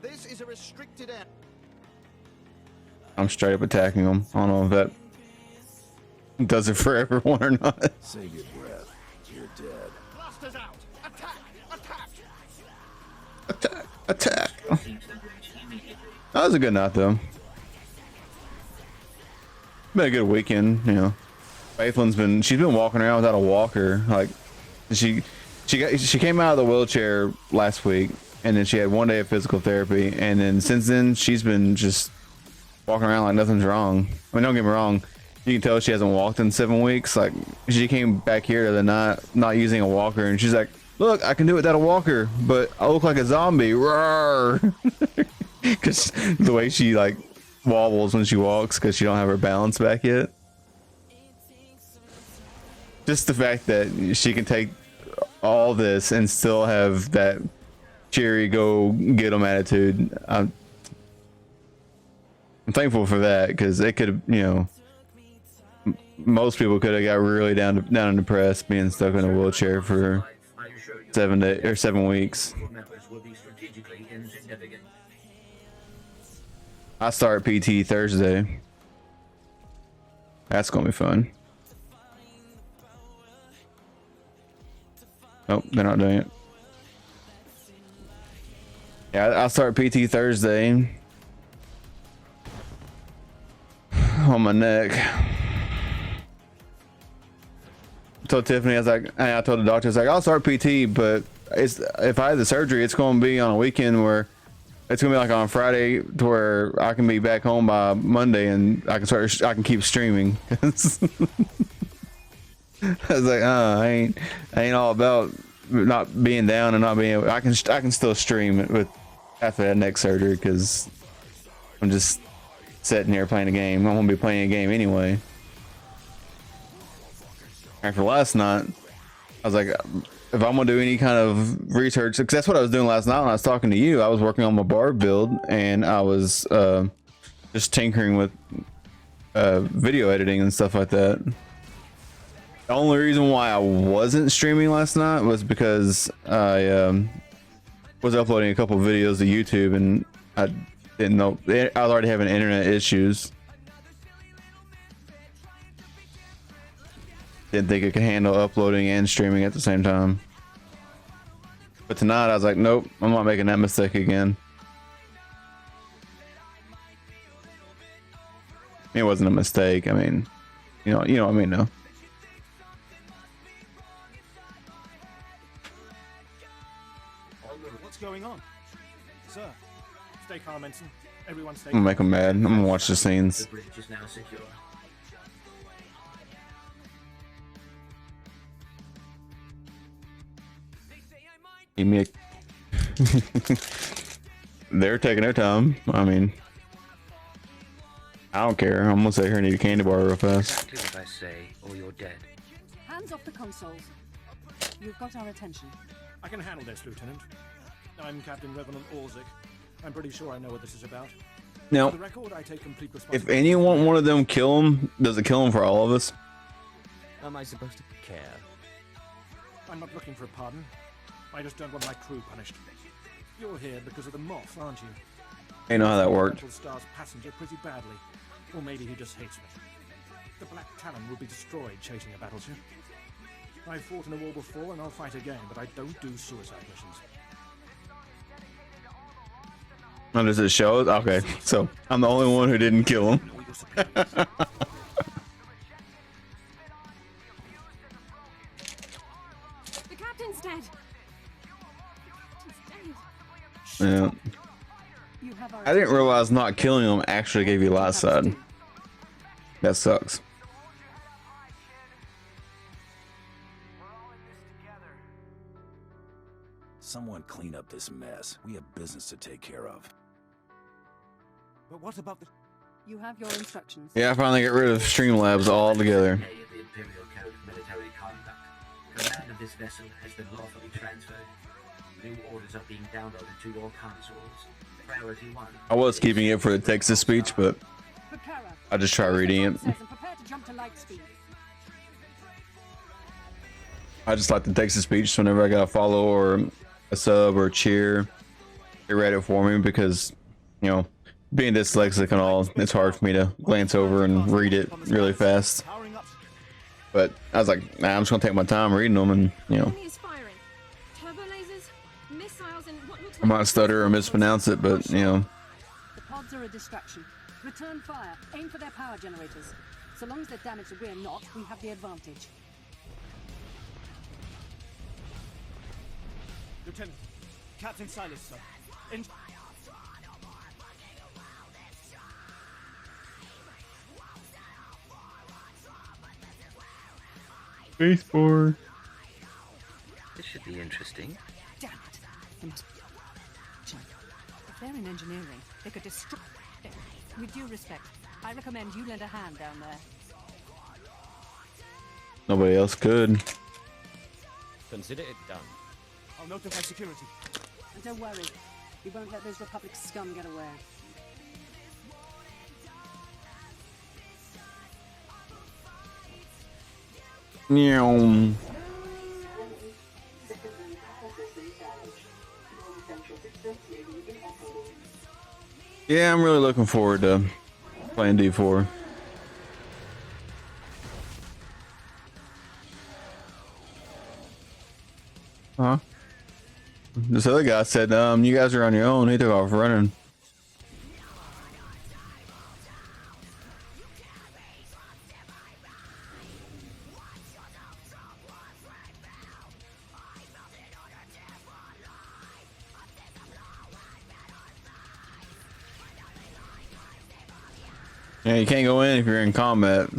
This is a restricted area. I'm straight up attacking them. I don't know if that does it for everyone or not. Save your breath. You're dead. Blasters out! Attack! Attack! Attack! Attack! That was a good night, though. Been a good weekend, you know. She's been walking around without a walker. Like, she came out of the wheelchair last week, and then she had 1 day of physical therapy, and then since then she's been just walking around like nothing's wrong. I mean, don't get me wrong, You can tell she hasn't walked in 7 weeks. Like, she came back here the other night not using a walker, and she's like, look, I can do it without a walker, but I look like a zombie. Because the way she like wobbles when she walks because she don't have her balance back yet. Just the fact that she can take all this and still have that cheery go get 'em attitude. I'm thankful for that, because it could have, you know, most people could have got really down and depressed being stuck in a wheelchair for 7 weeks. I start PT Thursday. That's gonna be fun. Nope, they're not doing it. Yeah, I'll start PT Thursday on my neck. I told Tiffany, I told the doctor, I was like, I'll start PT, but if I had the surgery, it's going to be on a weekend where it's going to be like on Friday to where I can be back home by Monday and I can keep streaming. I was like, I ain't all about not being down and not being able, I can still stream it with after that neck surgery, because I'm just sitting here playing a game. I'm going to be playing a game anyway. After last night, I was like, if I'm gonna do any kind of research, because that's what I was doing last night when I was talking to you. I was working on my bar build, and I was just tinkering with video editing and stuff like that. The only reason why I wasn't streaming last night was because I was uploading a couple videos to YouTube, and I didn't know I was already having internet issues. Didn't think it could handle uploading and streaming at the same time. But tonight I was like, nope, I'm not making that mistake again. It wasn't a mistake. I mean, you know what I mean, though. What's going on? Sir, stay calm, Ensign. Everyone stay I'm gonna make them mad. I'm gonna watch the scenes. The bridge is now secure. Give me a... They're taking their time. I mean, I don't care. I'm gonna sit here and eat a candy bar real fast. Exactly what I say, or you're dead. Hands off the consoles. You've got our attention. I can handle this, Lieutenant. I'm Captain Revenant Orzik. I'm pretty sure I know what this is about. Now, For the record, I take complete if responsibility. anyone, one of them kill him, does it kill him for all of us? Am I supposed to care? I'm not looking for a pardon. I just don't want my crew punished. You're here because of the Moth, aren't you? I know how that worked. Battle Star's passenger pretty badly. Or maybe he just hates me. The Black Talon will be destroyed chasing a battleship. I've fought in a war before and I'll fight again, but I don't do suicide missions. Oh, does it show? Okay, so I'm the only one who didn't kill him. The captain's dead. Yeah. You have our I didn't realize not killing him actually gave you last side. That sucks. Someone clean up this mess. We have business to take care of. But what about the... You have your instructions. Yeah, I finally get rid of Streamlabs altogether. The Imperial Code of Military Conduct. Command of this vessel has been lawfully transferred. New orders are being downloaded to your consoles. Priority 1. I was keeping it for the Texas speech, but I just try reading it. Prepare to jump to light speed. I just like the Texas speech whenever I got a follow or a sub or a cheer. They read it for me because, you know, being dyslexic and all, it's hard for me to glance over and read it really fast. But I was like, nah, I'm just gonna take my time reading them, and you know, I might stutter or mispronounce it, but you know. The pods are a distraction. Return fire. Aim for their power generators. So long as they're damaged and we're not, we have the advantage. Lieutenant, Captain Silas, sir. Spacebar. This should be interesting. Damn it. They must... If they're in engineering, they could destroy... With due respect, I recommend you lend a hand down there. Nobody else could. Consider it done. I'll notify security. And don't worry, we won't let those Republic scum get away. Yeah. Yeah, I'm really looking forward to playing D4. Huh? This other guy said, you guys are on your own. He took off running. Yeah, you can't go in if you're in combat.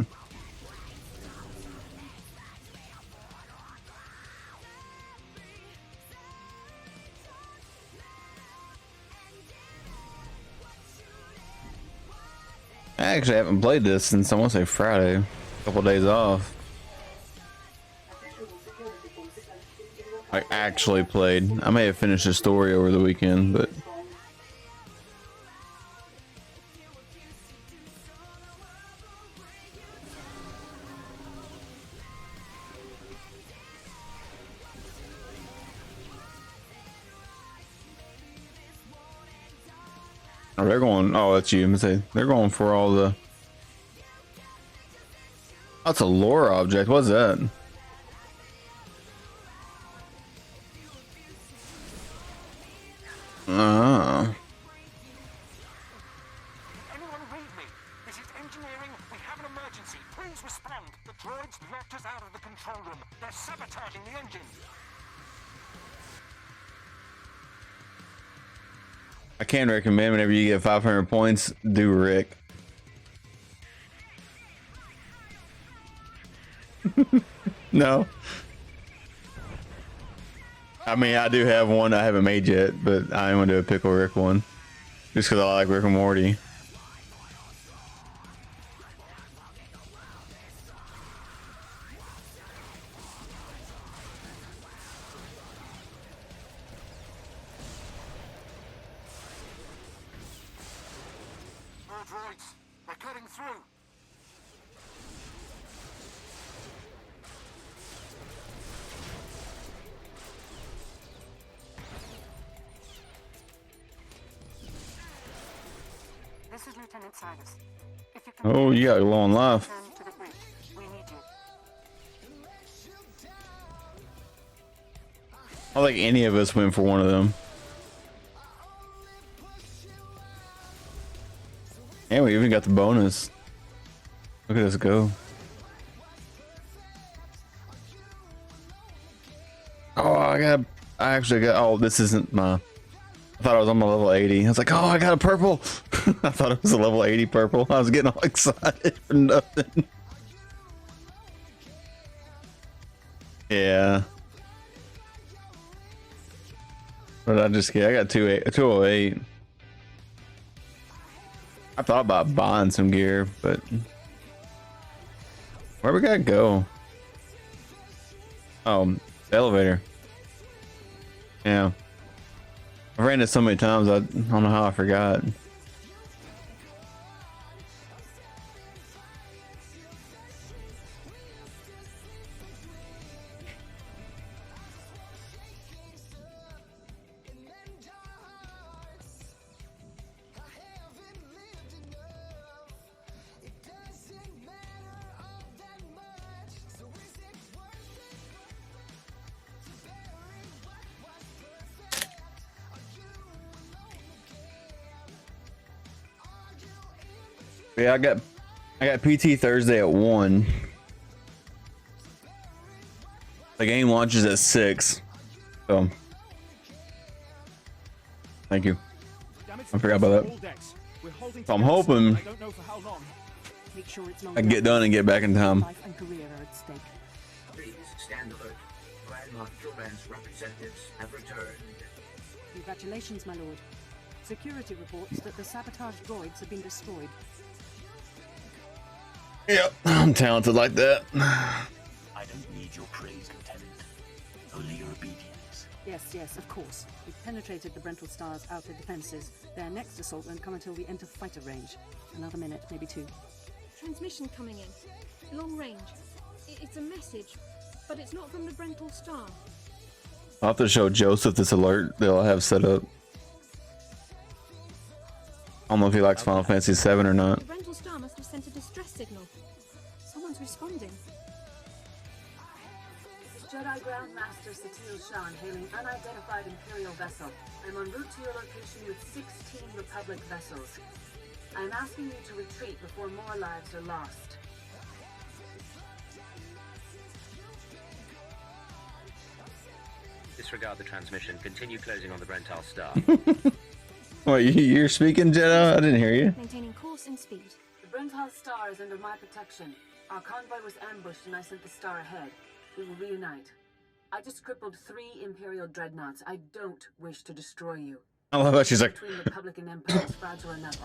I actually haven't played this since I want to say Friday. A couple days off. I actually played. I may have finished the story over the weekend, but oh, they're going. Oh, that's you. I'm say they're going for all the. That's a lore object. What's that? Anyone read me? This is engineering. We have an emergency. Please respond. The droids locked us out of the control room. They're sabotaging the engine. I can recommend whenever you get 500 points, do Rick. No. I mean, I do have one I haven't made yet, but I am gonna do a Pickle Rick one. Just because I like Rick and Morty. More droids. They're cutting through. This is Lieutenant Silas. If you can Oh, you got low on life. return to the bridge, we need you. I don't think any of us went for one of them. And we even got the bonus. Look at us go. Oh, I actually got, oh, this isn't my, I thought I was on my level 80. I was like, oh, I got a purple. I thought it was a level 80 purple. I was getting all excited for nothing. Yeah. But I just get, I got 208. I thought about buying some gear, but where we gotta go? Oh, the elevator. Yeah. I ran it so many times, I don't know how I forgot. Yeah, I got PT Thursday at 1. The game launches at 6. So thank you. I forgot about that. So I'm hoping Make sure it's I can get done and get back in time. life and career are at stake. Congratulations, my lord. Security reports that the sabotage droids have been destroyed. Yep, I'm talented like that. I don't need your praise, Lieutenant. Only your obedience. Yes, of course. We've penetrated the Brental Star's outer defenses. Their next assault won't come until we enter fighter range. Another minute, maybe two. Transmission coming in. Long range. It's a message, but it's not from the Brental Star. I'll have to show Joseph this alert they'll have set up. I don't know if he likes Final Fantasy VII or not. The Brental Star must have sent a distress signal. Someone's responding. Jedi Grandmaster Satil Shan hailing unidentified Imperial vessel. I'm en route to your location with 16 Republic vessels. I'm asking you to retreat before more lives are lost. Disregard the transmission. Continue closing on the Brental Star. What, you're speaking, Jedi? I didn't hear you. Maintaining course and speed. The Brental Star is under my protection. Our convoy was ambushed and I sent the star ahead. We will reunite. I just crippled 3 Imperial dreadnoughts. I don't wish to destroy you. I love how she's like, Between Republic and Empire is fragile enough.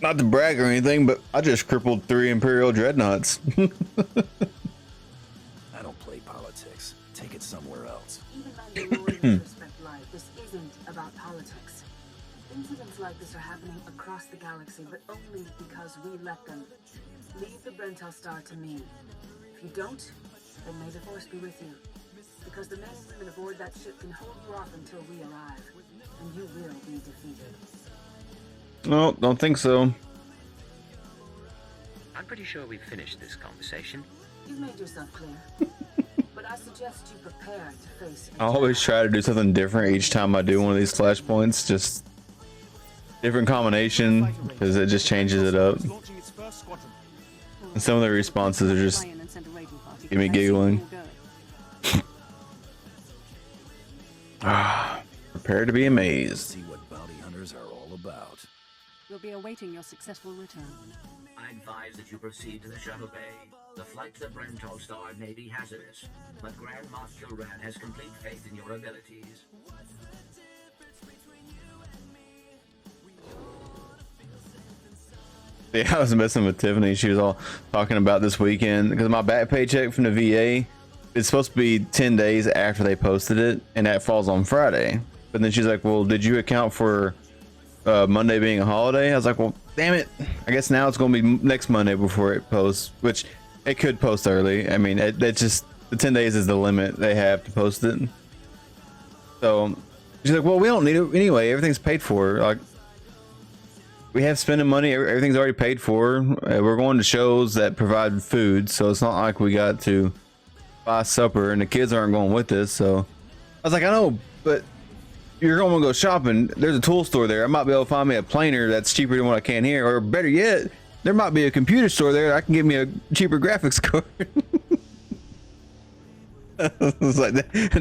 not to brag or anything, but I just crippled 3 Imperial dreadnoughts. I don't play politics. Take it somewhere else. Even Mandalorians respect life. This isn't about politics. Incidents like this are happening across the galaxy, but only because we let them. Leave the Brental Star to me. If you don't, then may the Force be with you. Because the men and women aboard that ship can hold you off until we arrive. And you will be defeated. No, don't think so. I'm pretty sure we've finished this conversation. You've made yourself clear. But I suggest you prepare to face I always try to do something different each time I do one of these flashpoints. Just different combination, because it just changes it up. And some of the responses are just get me giggling. Prepare to be amazed. See what bounty hunters are all about. We'll be awaiting your successful return. I advise that you proceed to the shuttle bay. The flight to the Brental Star may be hazardous, but Grand Moff Kilran has complete faith in your abilities. Yeah, I was messing with Tiffany. She was all talking about this weekend because my back paycheck from the VA, it's supposed to be 10 days after they posted it, and that falls on Friday. But then she's like, well, did you account for Monday being a holiday? I was like, well, damn it. I guess now it's going to be next Monday before it posts, which it could post early. I mean, it just, the 10 days is the limit they have to post it. So she's like, well, we don't need it anyway. Everything's paid for. Like, we have spending money. Everything's already paid for. We're going to shows that provide food, so it's not like we got to buy supper, and the kids aren't going with us. So I was like, I know, but you're going to go shopping. There's a tool store there. I might be able to find me a planer that's cheaper than what I can here, or better yet, there might be a computer store there that I can get me a cheaper graphics card. I was like,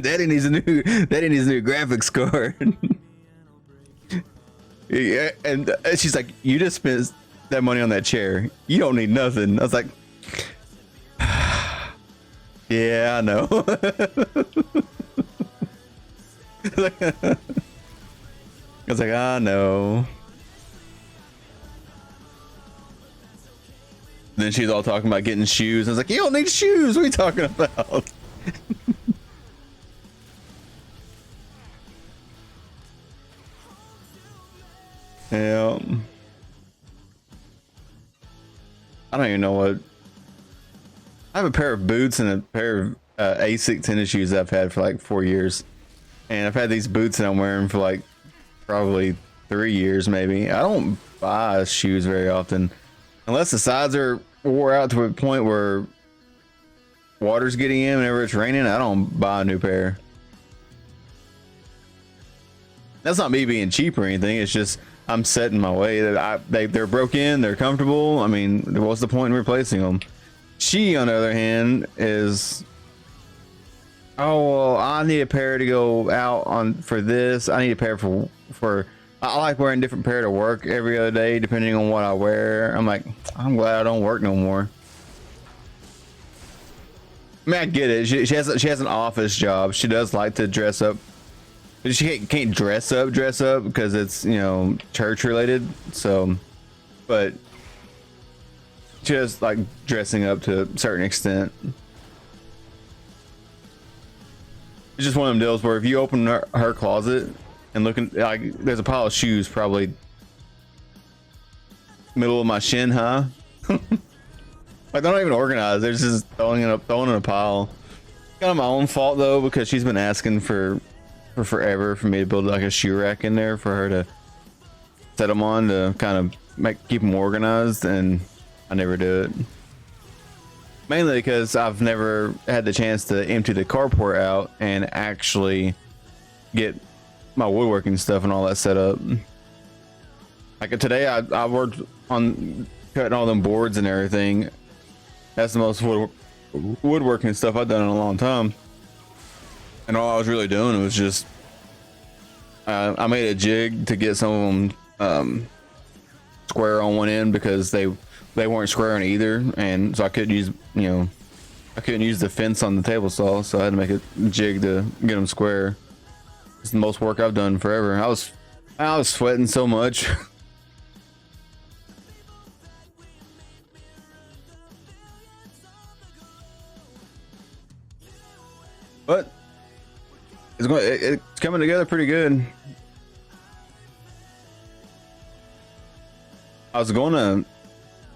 Daddy needs a new graphics card. Yeah, and she's like, you just spent that money on that chair. You don't need nothing. I was like, yeah, I know. I was like, I know. Then she's all talking about getting shoes. I was like, you don't need shoes. What are you talking about? Yeah. I don't even know what. I have a pair of boots and a pair of ASIC tennis shoes I've had for like 4 years. And I've had these boots that I'm wearing for like probably 3 years maybe. I don't buy shoes very often. Unless the sides are wore out to a point where water's getting in whenever it's raining, I don't buy a new pair. That's not me being cheap or anything. It's just I'm set in my way that they're broken, they're comfortable. I mean, what's the point in replacing them? She, on the other hand, is, oh well, I need a pair to go out on for this. I need a pair for I like wearing different pair to work every other day, depending on what I wear. I'm like, I'm glad I don't work no more. I mean, I get it. She has an office job. She does like to dress up But she can't dress up because it's, you know, church related. So, but just like dressing up to a certain extent. It's just one of them deals where if you open her closet and looking, like, there's a pile of shoes probably middle of my shin high. Like, they're not even organized. They're just throwing in a pile. Kind of my own fault though, because she's been asking for forever for me to build like a shoe rack in there for her to set them on to kind of keep them organized, and I never do it. Mainly because I've never had the chance to empty the carport out and actually get my woodworking stuff and all that set up. Like today, I worked on cutting all them boards and everything. That's the most woodworking stuff I've done in a long time. And all I was really doing was just I made a jig to get some of them square on one end because they weren't square on either, and so I couldn't use the fence on the table saw, so I had to make a jig to get them square. It's the most work I've done forever. I was sweating so much. But it's coming together pretty good. I was going to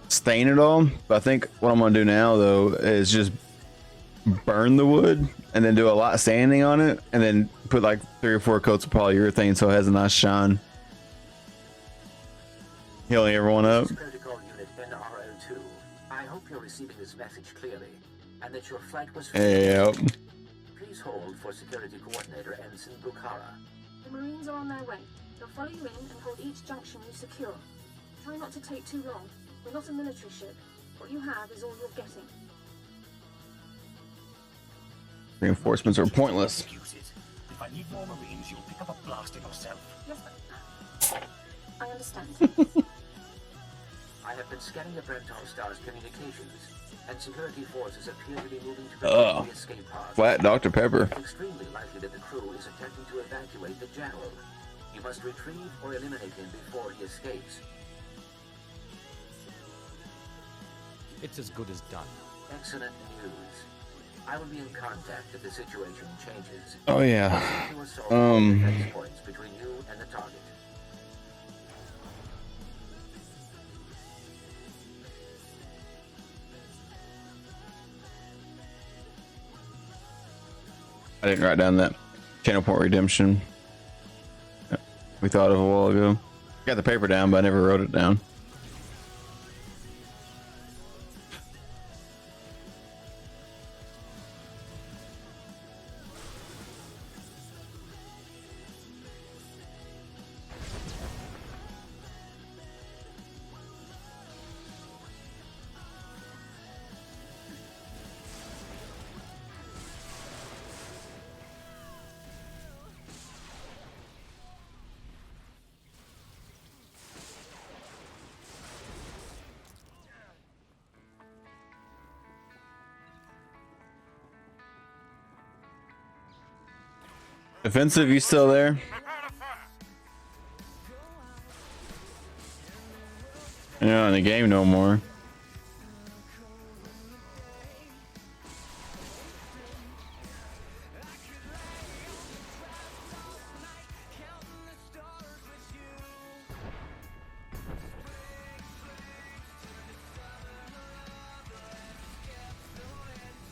stain it all, but I think what I'm going to do now though is just burn the wood and then do a lot of sanding on it, and then put like 3 or 4 coats of polyurethane so it has a nice shine. Healing everyone up. Protocol unit NRO2. I hope you're receiving this message clearly, and that your flight was. Yep. Please hold for Security Coordinator Ensign Bukhara. The Marines are on their way. They'll follow you in and hold each junction you secure. Try not to take too long. We're not a military ship. What you have is all you're getting. Reinforcements are pointless. If I need more Marines, you'll pick up a blaster yourself. Yes, but I understand. I have been scanning the Brental Star's communications, and security forces appear to be moving to protect the escape pod. Flat Dr. Pepper. It's extremely likely that the crew is attempting to evacuate the general. You must retrieve or eliminate him before he escapes. It's as good as done. Excellent news. I will be in contact if the situation changes. Oh yeah. Points between you and the target. I didn't write down that channel point redemption we thought of a while ago. Got the paper down, but I never wrote it down. Defensive, you still there? You're not in the game no more.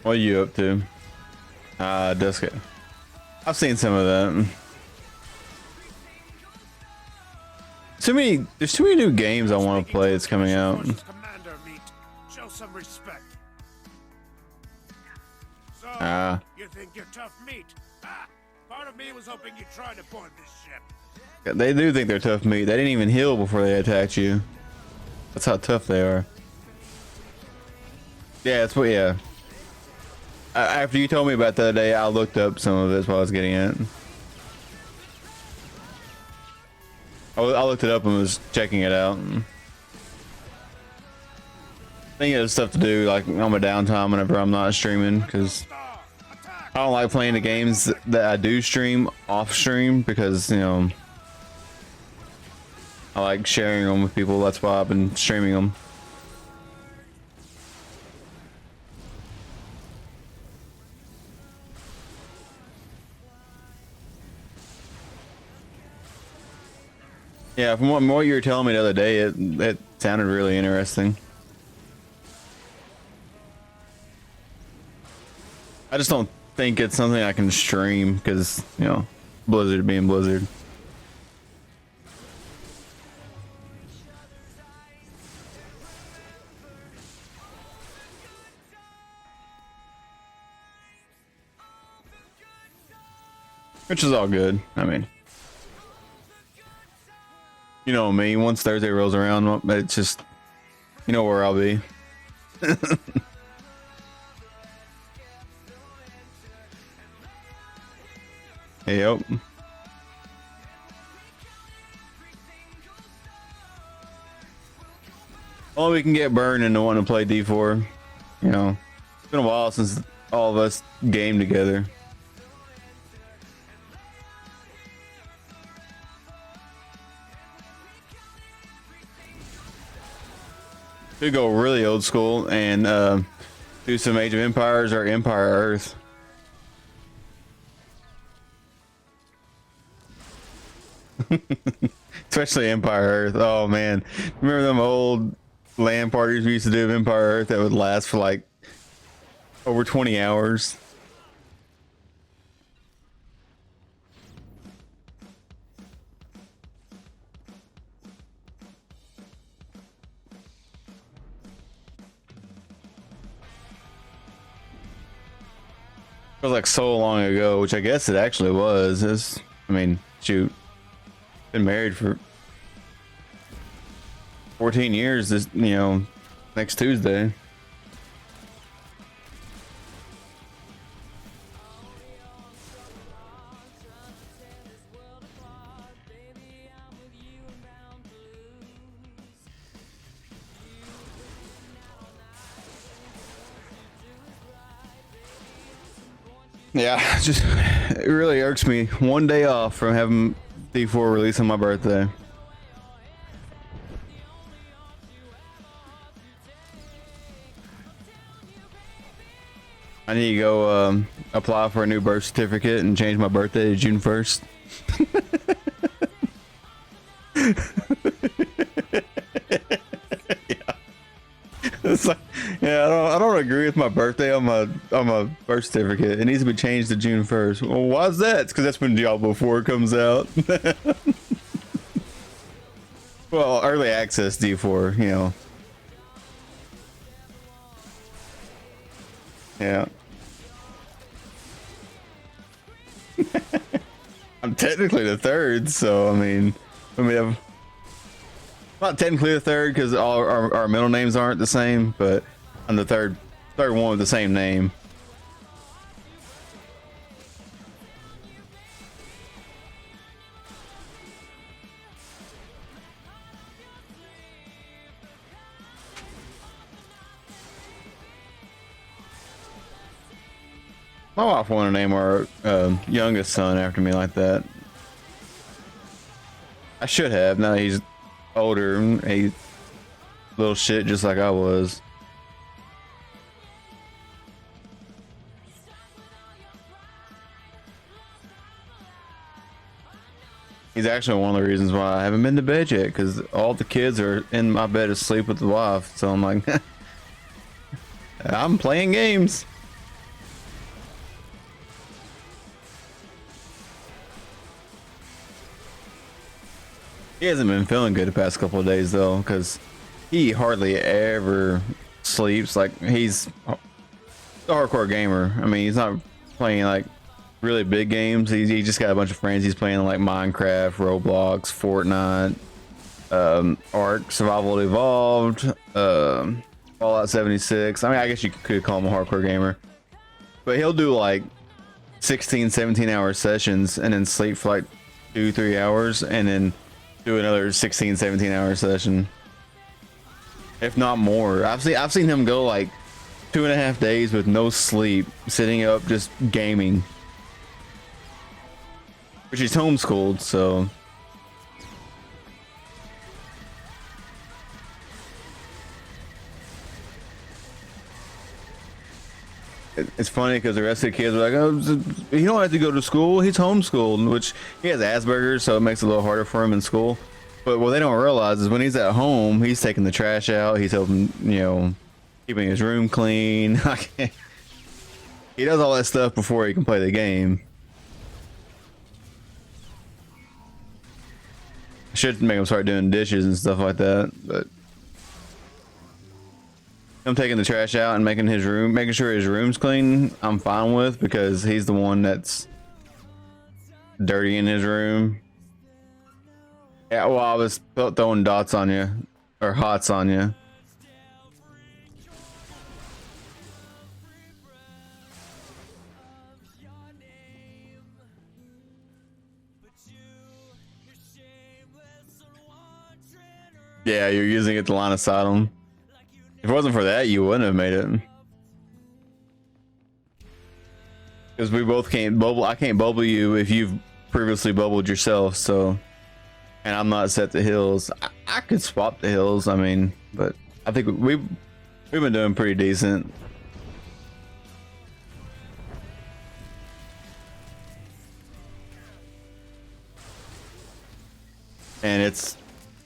What are you up to? Dusk. I've seen some of that. There's too many new games I want to play that's coming out. Commander meet. Show some respect. So, you think you're tough meat? Part of me was hoping you'd try to board this ship. They do think they're tough meat. They didn't even heal before they attacked you. That's how tough they are. Yeah, that's what. Yeah. After you told me about the other day, I looked up some of this while I was getting it. I looked it up and was checking it out. I think it has stuff to do like on my downtime whenever I'm not streaming, because I don't like playing the games that I do stream off stream because, you know, I like sharing them with people. That's why I've been streaming them. Yeah, from what you were telling me the other day, it sounded really interesting. I just don't think it's something I can stream because, you know, Blizzard being Blizzard. Which is all good. I mean, you know me, once Thursday rolls around, it's just, you know where I'll be. Yep. Well, we can get burned into wanting to play D4. You know, it's been a while since all of us game together. We go really old school and do some Age of Empires or Empire Earth. Especially Empire Earth. Oh man, remember them old LAN parties we used to do of Empire Earth that would last for like over 20 hours? It was like so long ago, which I guess it actually was. I mean, shoot, been married for 14 years. This, you know, next Tuesday. Yeah, just it really irks me. One day off from having D4 release on my birthday. I need to go apply for a new birth certificate and change my birthday to June 1st. It's like, yeah, I don't agree with my birthday on my birth certificate. It needs to be changed to June 1st. Well, why is that? It's because that's when Diablo 4 comes out. Well, early access D4, you know. Yeah. I'm technically the third, so I mean, not technically the third because all our middle names aren't the same, but I'm the third one with the same name. My wife wanted to name our youngest son after me like that. I should have. Now he's older, a little shit just like I was. He's actually one of the reasons why I haven't been to bed yet, because all the kids are in my bed asleep with the wife. So I'm like, I'm playing games. He hasn't been feeling good the past couple of days though, because he hardly ever sleeps. Like, he's a hardcore gamer. I mean, he's not playing like really big games. He just got a bunch of friends. He's playing like Minecraft, Roblox, Fortnite, Ark, Survival Evolved, Fallout 76. I mean, I guess you could call him a hardcore gamer, but he'll do like 16, 17-hour sessions and then sleep for like 2-3 hours and then do another 16, 17-hour session, if not more. I've seen him go like 2.5 days with no sleep, sitting up just gaming. But she's homeschooled, so it's funny because the rest of the kids are like, oh, he don't have to go to school, he's homeschooled, which he has Asperger's, so it makes it a little harder for him in school. But what they don't realize is when he's at home, he's taking the trash out, he's helping, you know, keeping his room clean. He does all that stuff before he can play the game. I should make him start doing dishes and stuff like that, but him taking the trash out and making sure his room's clean, I'm fine with, because he's the one that's dirty in his room. Yeah, well, I was throwing dots on you, or hots on you. Yeah, you're using it to line of sight him. If it wasn't for that, you wouldn't have made it. Because we both can't bubble. I can't bubble you if you've previously bubbled yourself, so. And I'm not set to hills. I could swap the hills, I mean, but I think we've been doing pretty decent. And it's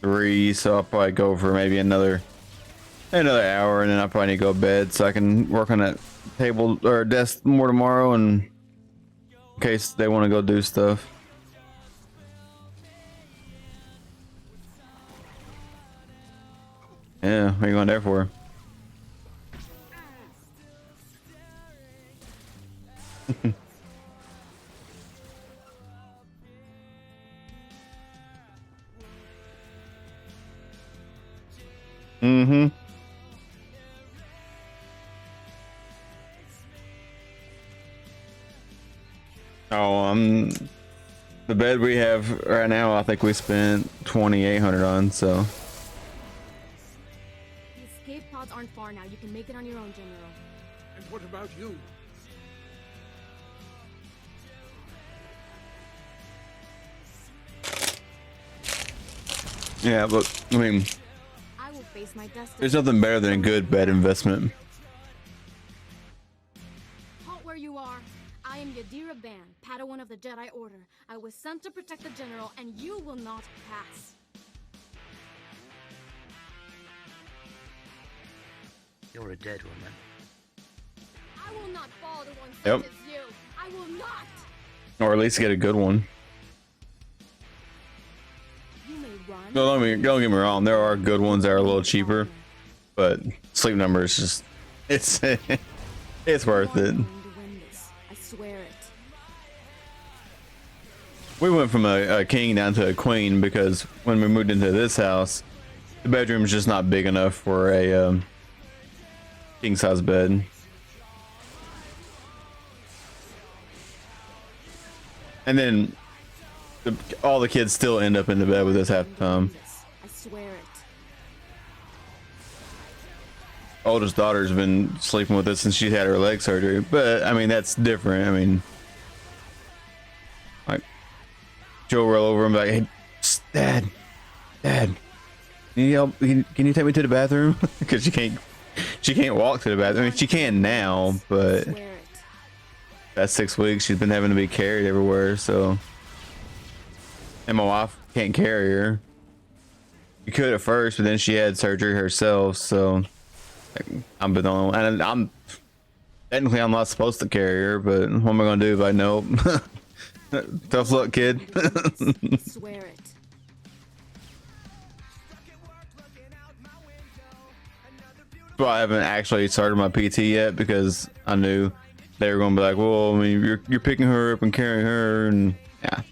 3, so I'll probably go for maybe another hour, and then I probably need to go to bed so I can work on that table or desk more tomorrow, and in case they want to go do stuff. Yeah, what are you going there for? Mm-hmm. Oh, the bed we have right now, I think we spent 2,800 on, so. The escape pods aren't far now. You can make it on your own, General. And what about you? Yeah, but I mean, I will face my destiny. there's nothing better than a good bed investment. Halt where you are. I am Yadira Ban, Padawan of the Jedi Order. I was sent to protect the General, and you will not pass. You're a dead woman. I will not fall to one Yep. such as you. I will not. Or at least get a good one. You may run. No, don't get me wrong. There are good ones that are a little cheaper, but Sleep Number is just it's it's worth it. I swear it. We went from a king down to a queen because when we moved into this house, the bedroom's just not big enough for a king size bed. And then all the kids still end up in the bed with us half the time. I swear it. Oldest daughter's been sleeping with us since she had her leg surgery, but I mean that's different. I mean, like she'll roll over and be like, "Hey, Dad, can you help? Can you take me to the bathroom?" Because she can't walk to the bathroom. I mean, she can now, but that's 6 weeks. She's been having to be carried everywhere, so. And my wife can't carry her. She could at first, but then she had surgery herself, so I'm the only one. And I'm technically I'm not supposed to carry her, but what am I gonna do if I know? Tough luck, kid. Swear it. Well, I haven't actually started my PT yet because I knew they were gonna be like, well, I mean, you're picking her up and carrying her, and yeah.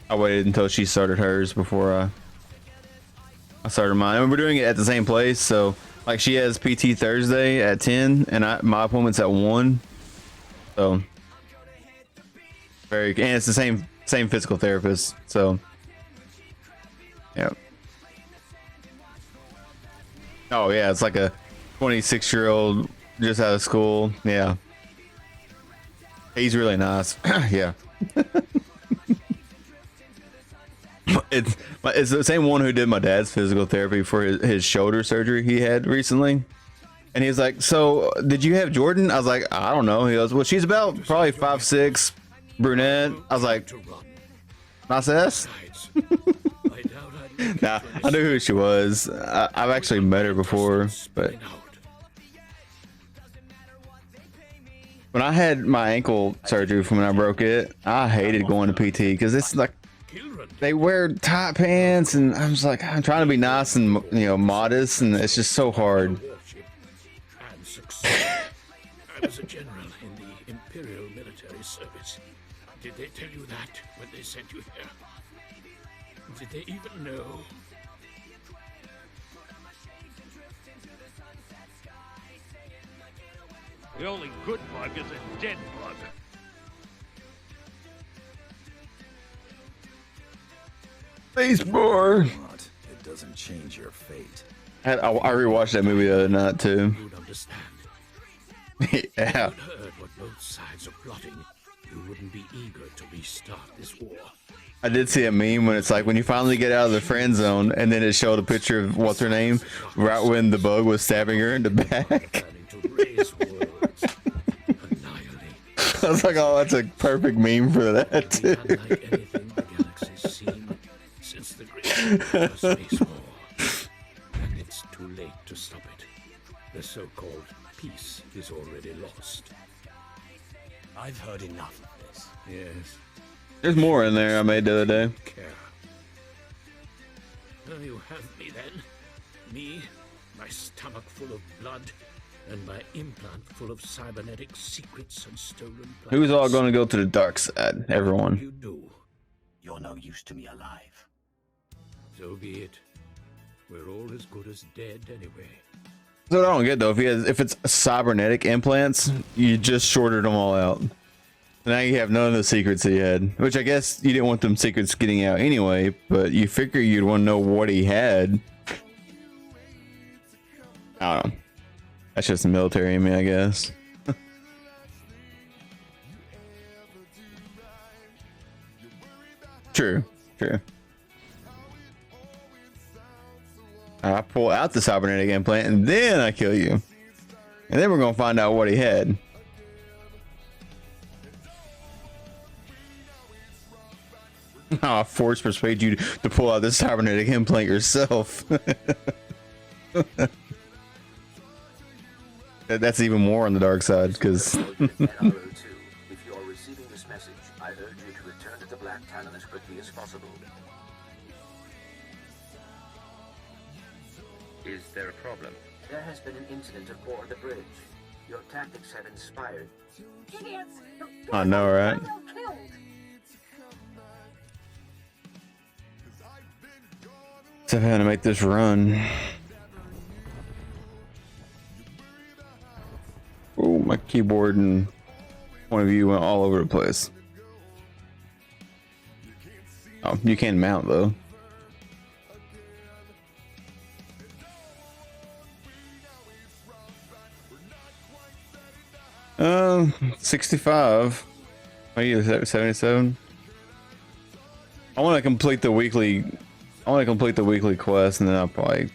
I waited until she started hers before I started mine. And we're doing it at the same place, so like she has PT Thursday at 10, and my appointment's at 1. So and it's the same physical therapist. So yeah. Oh yeah, it's like a 26-year-old just out of school. Yeah, he's really nice. Yeah. It's the same one who did my dad's physical therapy for his shoulder surgery he had recently. And he's like, so did you have Jordan? I was like, I don't know. He goes, well, she's about probably 5'6", brunette. I was like, nice ass. Nah, I knew who she was. I've actually met her before, but when I had my ankle surgery from when I broke it, I hated going to PT because it's like they wear tight pants, and I'm just like, I'm trying to be nice and, you know, modest, and it's just so hard. I was a general in the Imperial Military Service. Did they tell you that when they sent you here? Did they even know? The only good bug is a dead bug. Baseball. It doesn't change your fate. I rewatched that movie the other night too. Yeah. If you'd heard what both sides are plotting, you wouldn't be eager to restart this war. I did see a meme when it's like when you finally get out of the friend zone, and then it showed a picture of what's her name right when the bug was stabbing her in the back. I was like, oh, that's a perfect meme for that too. Since the Great Space War, and it's too late to stop it. The so-called peace is already lost. I've heard enough of this. Yes. There's more in there I made the other day. Well, you have me then. Me, my stomach full of blood, and my implant full of cybernetic secrets and stolen plans. Who's all going to go to the dark side? Everyone. You do. You're no use to me alive. So be it. We're all as good as dead anyway. So I don't get though, if it's cybernetic implants, you just shorted them all out. Now you have none of the secrets he had, which I guess you didn't want them secrets getting out anyway, but you figure you'd want to know what he had. I don't know. That's just the military in me, I guess. True. I pull out the cybernetic implant and then I kill you. And then we're gonna find out what he had. Oh, force persuade you to pull out this cybernetic implant yourself. That's even more on the dark side, because If you are receiving this message, I urge you to return to the Black Talon as quickly as possible. Is there a problem? There has been an incident aboard the bridge. Your tactics have inspired. Idiots! I know, right? Killed. So how to make this run. Oh, my keyboard and point of view went all over the place. Oh, you can mount though. 65. Are you 77? I want to complete the weekly. I want to complete the weekly quest, and then I'll probably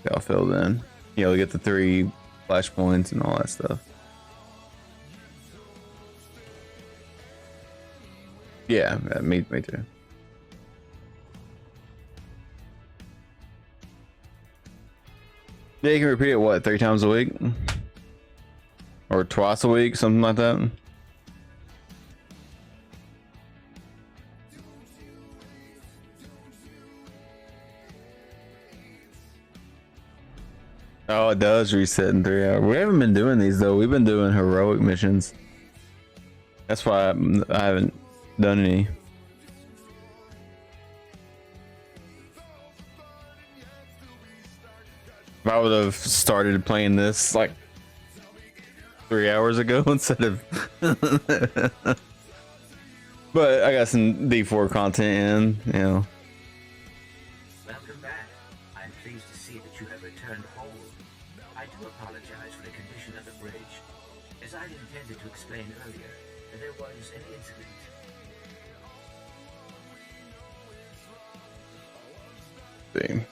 get all filled in. You know, get the 3 flashpoints and all that stuff. Yeah, me too. Yeah, you can repeat it, what, 3 times a week? Or twice a week, something like that? Oh, it does reset in 3 hours. We haven't been doing these though. We've been doing heroic missions. That's why I haven't done any. If I would have started playing this like 3 hours ago instead of but I got some D4 content in, you know. Welcome back. I'm I do apologize for the condition of the bridge. As I'd intended to explain earlier, there was an incident. See.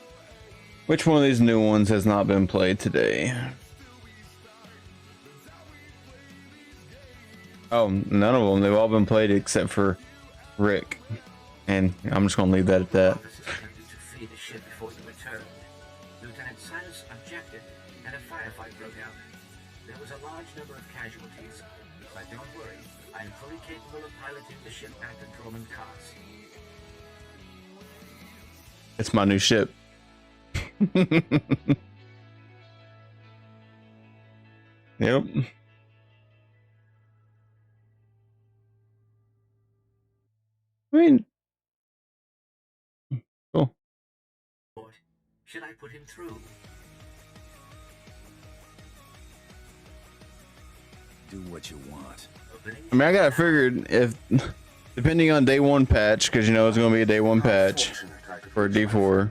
Which one of these new ones has not been played today? Oh, none of them. They've all been played except for Rick. And I'm just gonna leave that at that. Attempted to flee the ship before you returned. Lieutenant Silas objected, and a firefight broke out. There was a large number of casualties, but don't worry, I am fully capable of piloting the ship back to Drummond Cars. It's my new ship. Yep. I mean, cool. Should I put him through? Do what you want. I mean, I gotta figure if, depending on day one patch, because you know it's gonna be a day one patch for D4.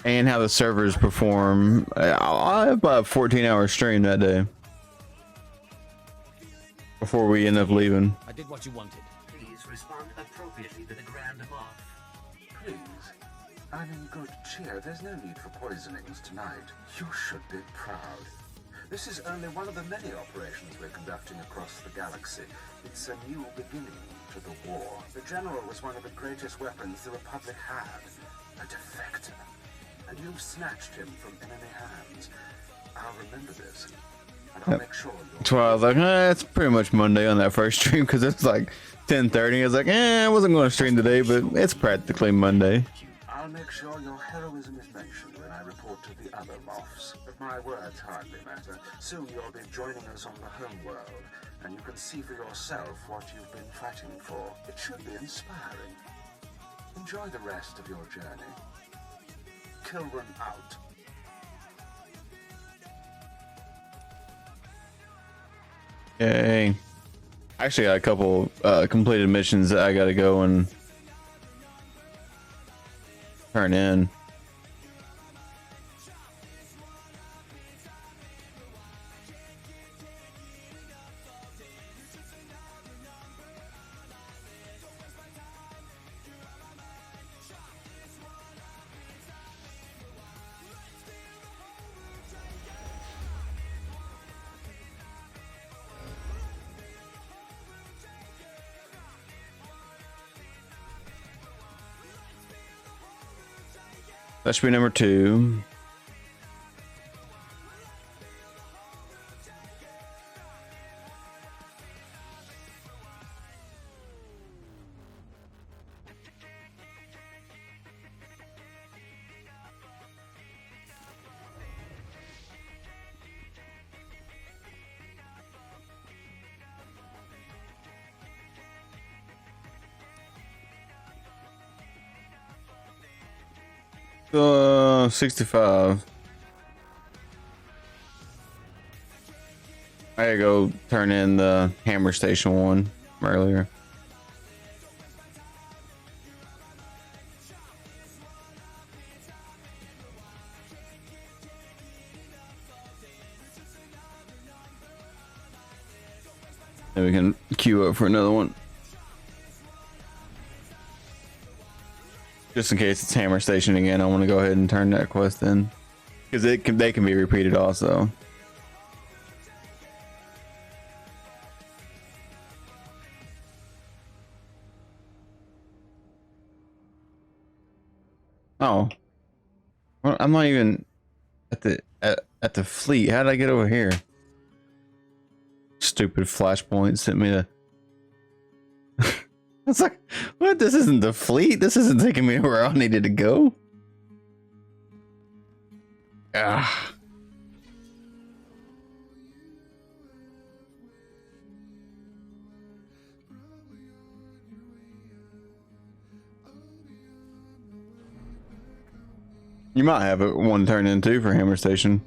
And how the servers perform. I'll have about a 14-hour stream that day before we end up leaving. I did what you wanted. Please respond appropriately to the Grand Moff. Please. I'm in good cheer. There's no need for poisonings tonight. You should be proud. This is only one of the many operations we're conducting across the galaxy. It's a new beginning to the war. The General was one of the greatest weapons the Republic had. A defector. And you've snatched him from enemy hands. I'll remember this. And I'll make sure you're... That's why I was like, it's pretty much Monday on that first stream, because it's like 10:30. I was like, I wasn't going to stream today, but it's practically Monday. I'll make sure your heroism is mentioned when I report to the other Moffs. But my words hardly matter. Soon you'll be joining us on the home world, and you can see for yourself what you've been fighting for. It should be inspiring. Enjoy the rest of your journey. Kilran out. Yay. I actually got a couple completed missions that I gotta go and turn in. That should be number 2. Uh, 65. I gotta go turn in the hammer station one from earlier. And we can queue up for another one. Just in case it's hammer station again, I want to go ahead and turn that quest in, because they can be repeated also. Oh, well, I'm not even at the fleet. How did I get over here? Stupid flashpoint sent me to. It's like, what? This isn't the fleet. This isn't taking me where I needed to go. Ah. You might have it one turn in two for Hammer Station.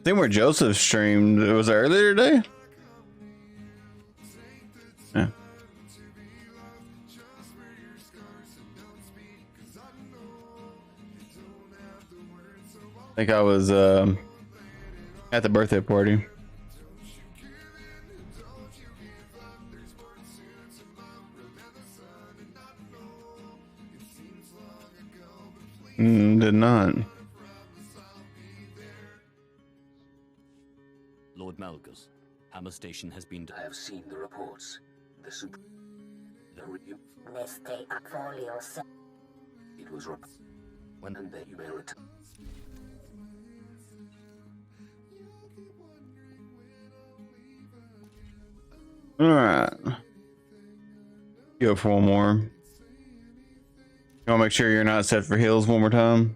think where Joseph streamed, it was earlier today. Yeah. I think I was at the birthday party. Did not. Lord Malgus, Hammer Station has been... I have seen the reports. The super... The review... It was when and then you may return. All right. Go for one more. You want to make sure you're not set for heals one more time?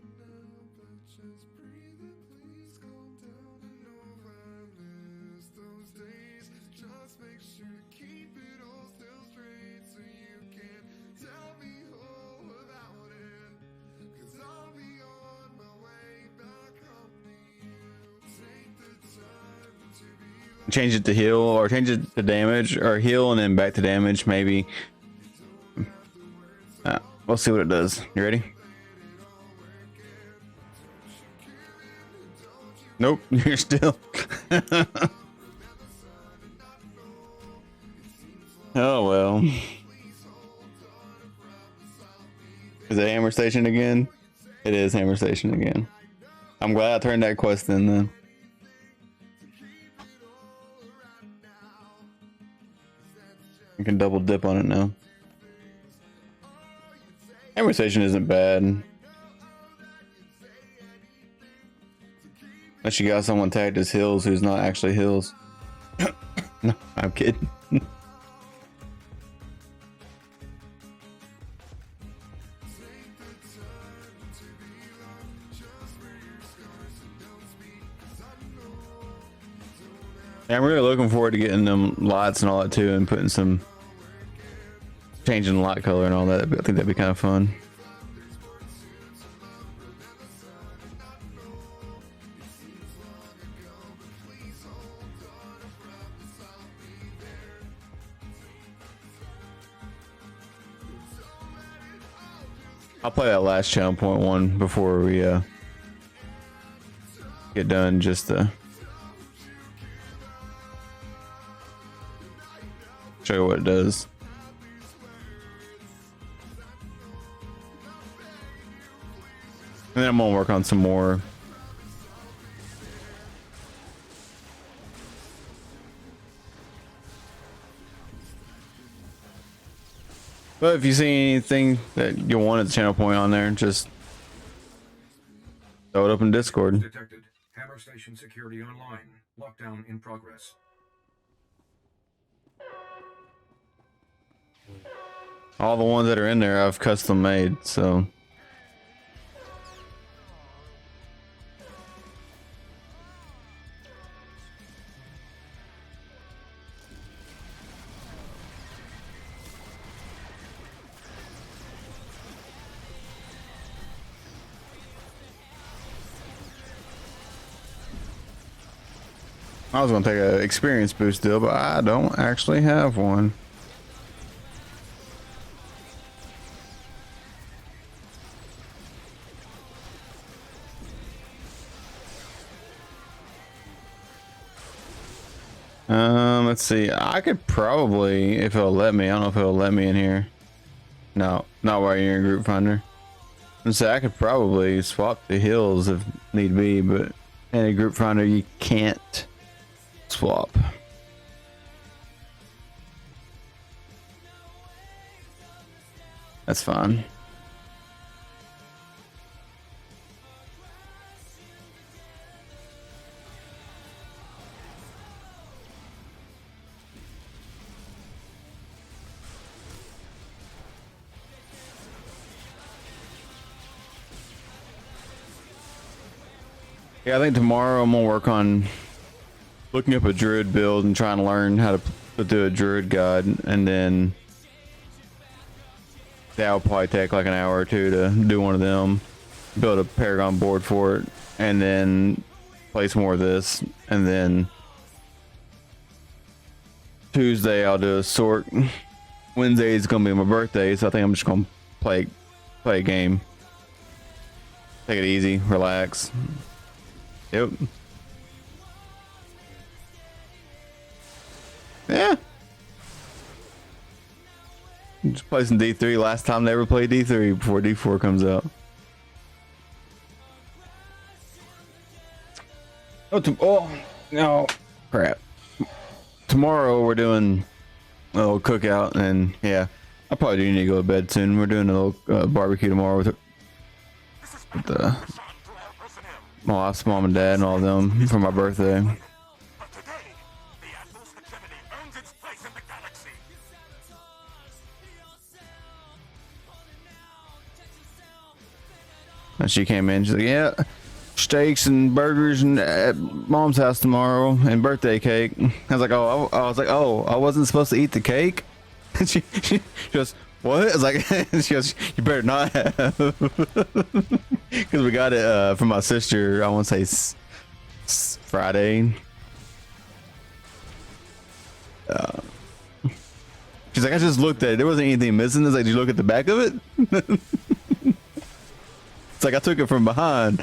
Change it to heal, or change it to damage, or heal and then back to damage, maybe. We'll see what it does. You ready? Nope, you're still. Oh well. Is it Hammer Station again? It is Hammer Station again. I'm glad I turned that quest in then. You can double dip on it now. Hammer Station isn't bad. Unless you got someone tagged as Hills who's not actually Hills. No, I'm kidding. Yeah, I'm really looking forward to getting them lights and all that too, and putting some changing the light color and all that. I think that'd be kind of fun. I'll play that last channel point one before we get done, just to show you what it does. And then I'm gonna work on some more. But if you see anything that you want at the channel point on there, just throw it up in Discord. Detected. Hammer Station security online. Lockdown in progress. All the ones that are in there I've custom made, so I was gonna take an experience boost deal, but I don't actually have one. Let's see. I could probably, if it'll let me. I don't know if it'll let me in here. No, not while you're in Group Finder. And so I could probably swap the hills if need be, but in a Group Finder you can't swap. That's fine. Yeah, I think tomorrow I'm gonna work on looking up a druid build and trying to learn how to do a druid god, and then that'll probably take like an hour or two to do one of them, build a paragon board for it, and then play some more of this, and then Tuesday I'll do a sort. Wednesday is gonna be my birthday, so I think I'm just gonna play a game. Take it easy, relax. Yep. Yeah. Just play some D3. Last time they ever played D3 before D4 comes out. Oh no, crap. Tomorrow we're doing a little cookout, and yeah, I probably do need to go to bed soon. We're doing a little barbecue tomorrow with my wife's mom and dad and all of them for my birthday. And she came in, she's like, yeah, steaks and burgers and at mom's house tomorrow and birthday cake. I was like, oh, I wasn't supposed to eat the cake? And she goes, what? I was like, she goes, you better not have. Because we got it from my sister, I want to say Friday. She's like, I just looked at it. There wasn't anything missing. It's like, did you look at the back of it? It's like, I took it from behind.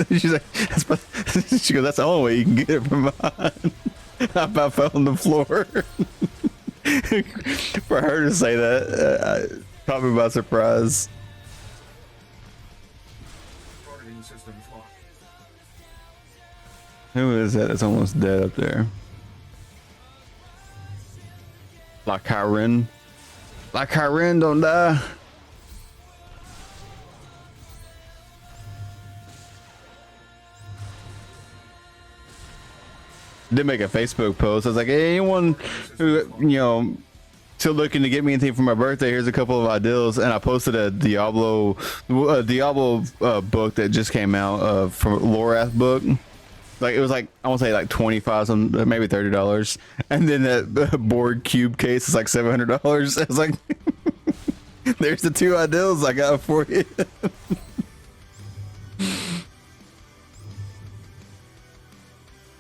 She's like, she goes, that's the only way you can get it from behind. I about fell on the floor. For her to say that, caught me by surprise. Who is that? It's almost dead up there. Like Kyren. Like Kyren, don't die. Did make a Facebook post. I was like, hey, anyone who, you know, still looking to get me anything for my birthday, here's a couple of ideals. And I posted a Diablo book that just came out from Lorath book. Like, it was like, I want to say like 25, some maybe $30. And then that board cube case is like $700. I was like, there's the two ideals I got for you.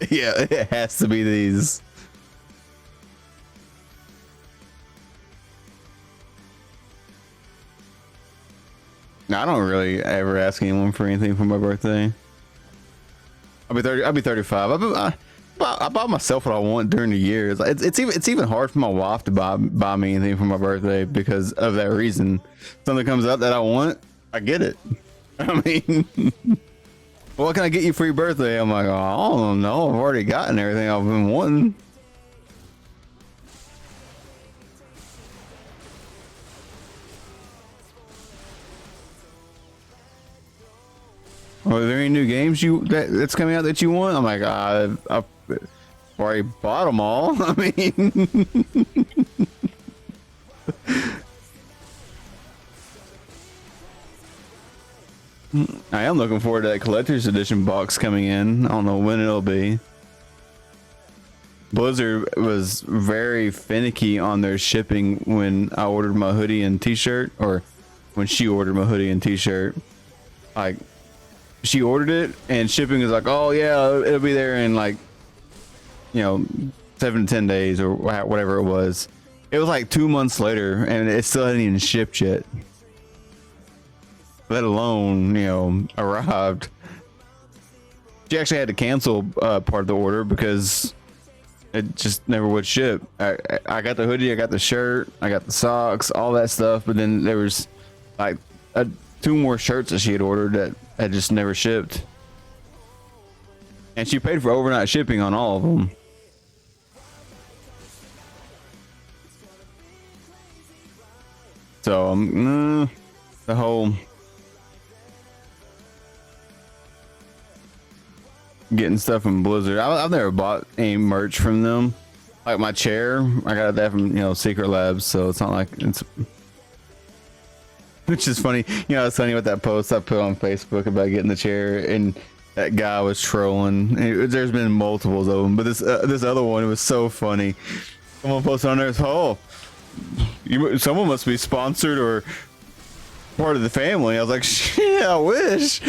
Yeah, it has to be these. No, I don't really ever ask anyone for anything for my birthday. I'll be 35. I buy myself what I want during the year. It's even hard for my wife to buy me anything for my birthday because of that reason. Something comes up that I want, I get it. I mean, what can I get you for your birthday? I'm like, oh, I don't know. I've already gotten everything I've been wanting. Are there any new games that's coming out that you want? I'm like, I've already bought them all. I mean, I am looking forward to that collector's edition box coming in. I don't know when it'll be. Blizzard was very finicky on their shipping when I ordered my hoodie and t-shirt, or when she ordered my hoodie and t-shirt. Like, she ordered it and shipping is like, oh yeah, it'll be there in like, you know, 7 to 10 days or whatever it was. It was like 2 months later and it still hadn't even shipped yet, let alone, you know, arrived. She actually had to cancel part of the order because it just never would ship. I got the hoodie, I got the shirt, I got the socks, all that stuff, but then there was like 2 more shirts that she had ordered that had just never shipped. And she paid for overnight shipping on all of them. So the whole getting stuff from Blizzard, I've never bought any merch from them. Like my chair, I got that from, you know, Secret Labs, so it's not like it's, which is funny. You know, it's funny with that post I put on Facebook about getting the chair, and that guy was trolling. There's been multiples of them, but this other one, it was so funny. Someone posted on there, oh, someone must be sponsored or part of the family. I was like, shit, I wish.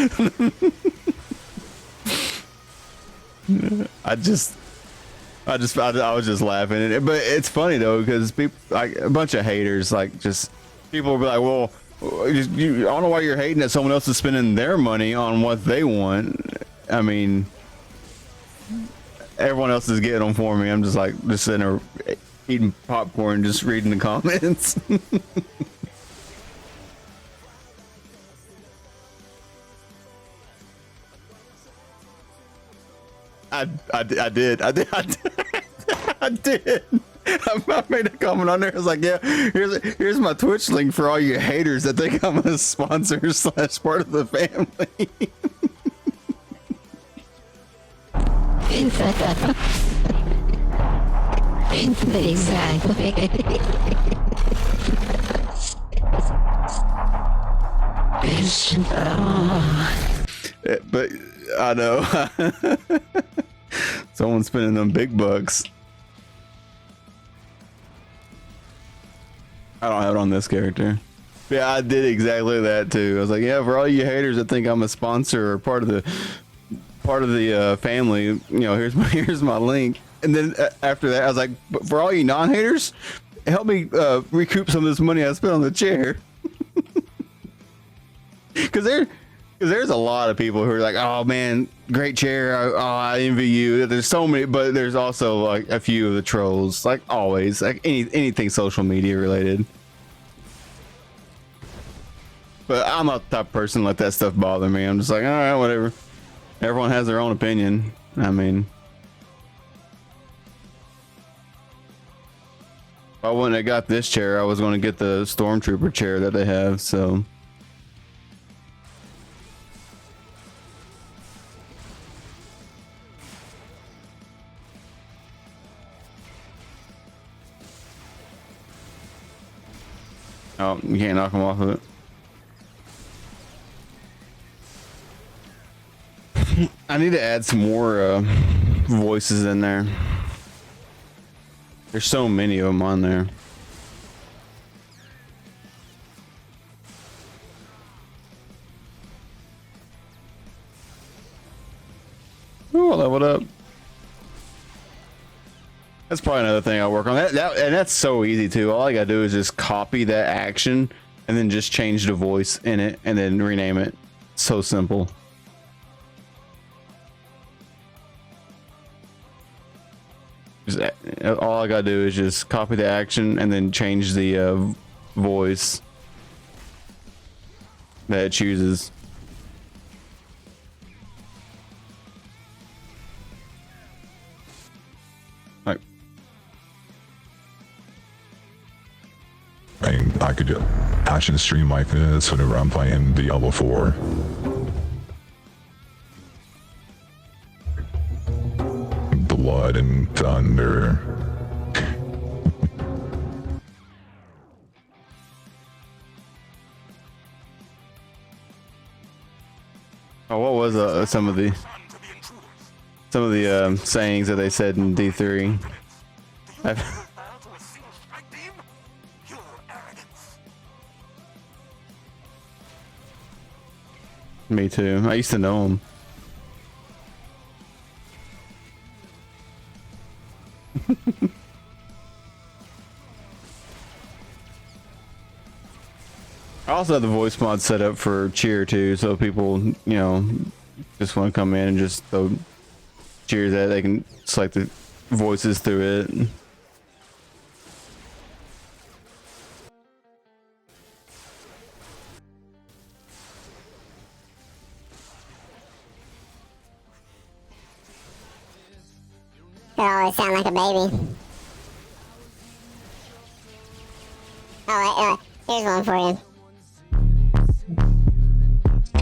I was just laughing, but it's funny though because people, like a bunch of haters, like just people will be like, well, I don't know why you're hating that someone else is spending their money on what they want. I mean, everyone else is getting them for me. I'm just like just sitting there eating popcorn, just reading the comments. I did. I did. I made a comment on there. I was like, yeah, here's my Twitch link for all you haters that think I'm a sponsor / part of the family. But I know. Someone's spending them big bucks. I don't have it on this character. Yeah, I did exactly that too. I was like, yeah, for all you haters that think I'm a sponsor or part of the family, you know, here's my link. And then after that, I was like, but for all you non-haters, help me recoup some of this money I spent on the chair. Because there's a lot of people who are like, oh man, great chair, I envy you. There's so many, but there's also like a few of the trolls, like always, like anything social media related. But I'm not the type of person to let that stuff bother me. I'm just like, all right, whatever. Everyone has their own opinion. I mean, if I wouldn't have got this chair, I was going to get the Stormtrooper chair that they have, so. Oh, you can't knock them off of it. I need to add some more voices in there. There's so many of them on there. Ooh, I leveled up. That's probably another thing I'll work on. And that's so easy too. All I gotta do is just copy that action and then just change the voice in it and then rename it. So simple. All I gotta do is just copy the action and then change the voice that it chooses. Like, I could just action stream like this whenever I'm playing Diablo 4. Blood and thunder. oh, what was some of the sayings that they said in D3? Me too. I used to know them. I also have the voice mod set up for cheer too, so people, you know, just want to come in and just throw cheers at it, they can select the voices through it. I always sound like a baby. Alright, here's one for you.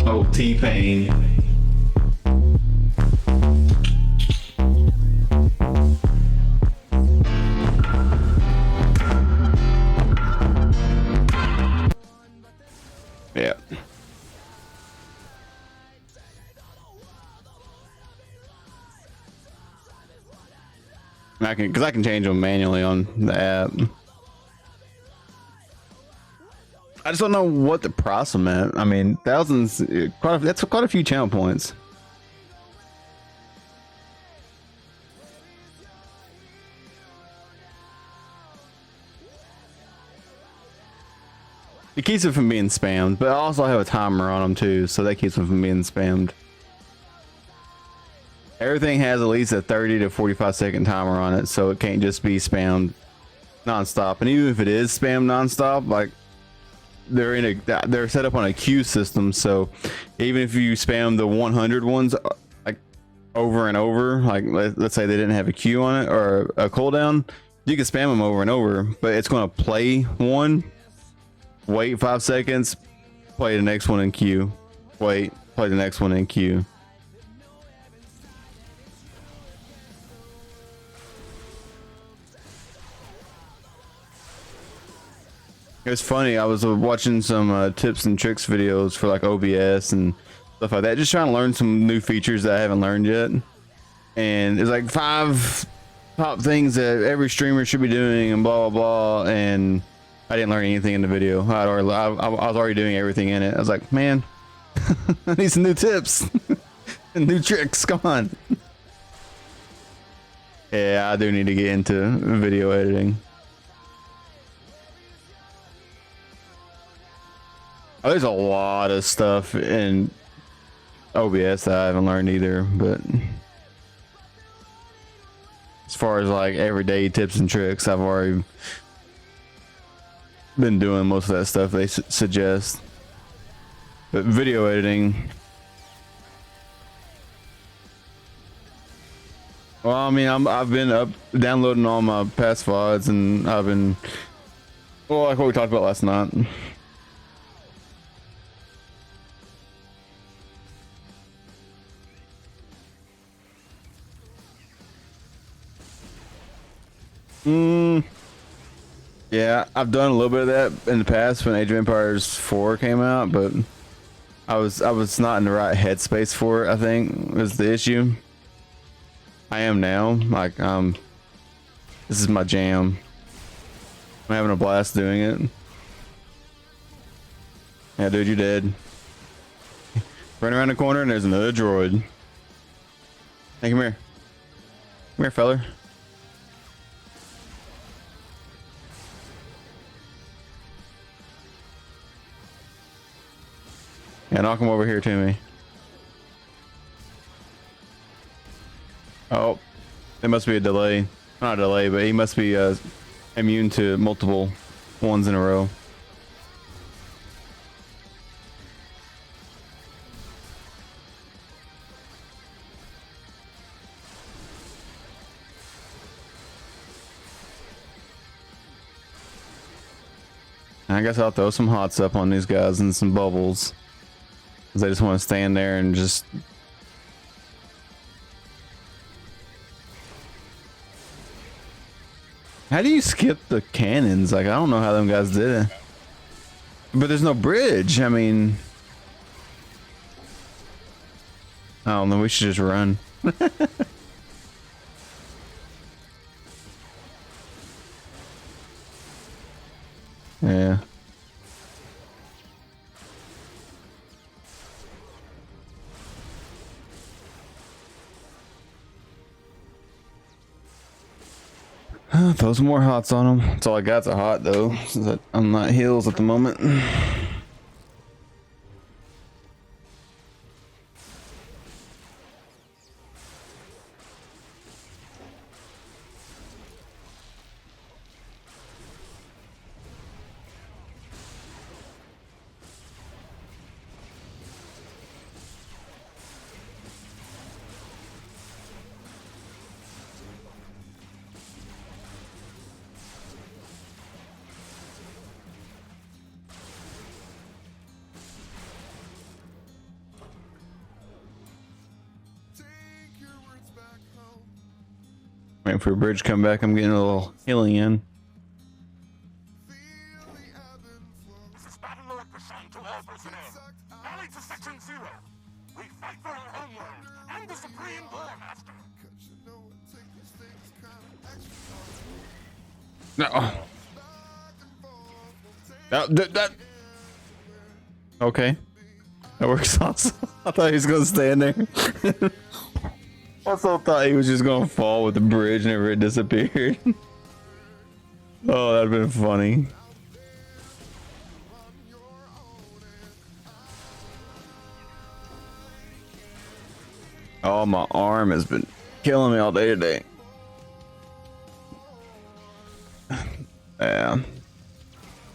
Oh, T-Pain. Yeah. Because I can change them manually on the app. I just don't know what the price I'm at. I mean, thousands, that's quite a few channel points. It keeps it from being spammed, but I also have a timer on them too, so that keeps them from being spammed. Everything has at least a 30 to 45 second timer on it, so it can't just be spammed nonstop. And even if it is spammed nonstop, like they're set up on a queue system, so even if you spam the 100 ones like over and over, like let's say they didn't have a queue on it or a cooldown, you can spam them over and over, but it's going to play one, wait 5 seconds, play the next one in queue, wait, play the next one in queue. It was funny. I was watching some tips and tricks videos for like OBS and stuff like that, just trying to learn some new features that I haven't learned yet. And it's like 5 top things that every streamer should be doing and blah blah blah. And I didn't learn anything in the video. I was already doing everything in it. I was like, man, I need some new tips and new tricks. Come on. Yeah, I do need to get into video editing. Oh, there's a lot of stuff in OBS that I haven't learned either, but as far as like everyday tips and tricks, I've already been doing most of that stuff they suggest. But video editing, well, I mean, I've been downloading all my past VODs, and I've been, well, like what we talked about last night. Yeah, I've done a little bit of that in the past when Age of Empires 4 came out, but I was not in the right headspace for it, I think, was the issue. I am now. Like, this is my jam. I'm having a blast doing it. Yeah, dude, you're dead. Run around the corner and there's another droid. Hey, come here. Come here, feller. Yeah, knock him over here to me. Oh, there must be a delay. Not a delay, but he must be immune to multiple ones in a row. I guess I'll throw some hots up on these guys and some bubbles. They just want to stand there and just... How do you skip the cannons? Like, I don't know how them guys did it. But there's no bridge. I mean... I don't know, we should just run. Yeah. Throw some more hots on them. That's all I got's a hot though. I'm not heals at the moment. Waiting for a bridge to come back. I'm getting a little healing in. This is Battle Lord Prashant to all personnel. Rally to Section 0. We fight for our homeworld and the Supreme War Master. No. That. Okay. That works also. I thought he was gonna stand there. Also thought he was just gonna fall with the bridge whenever it disappeared. Oh, that'd been funny. Oh, my arm has been killing me all day today. Yeah.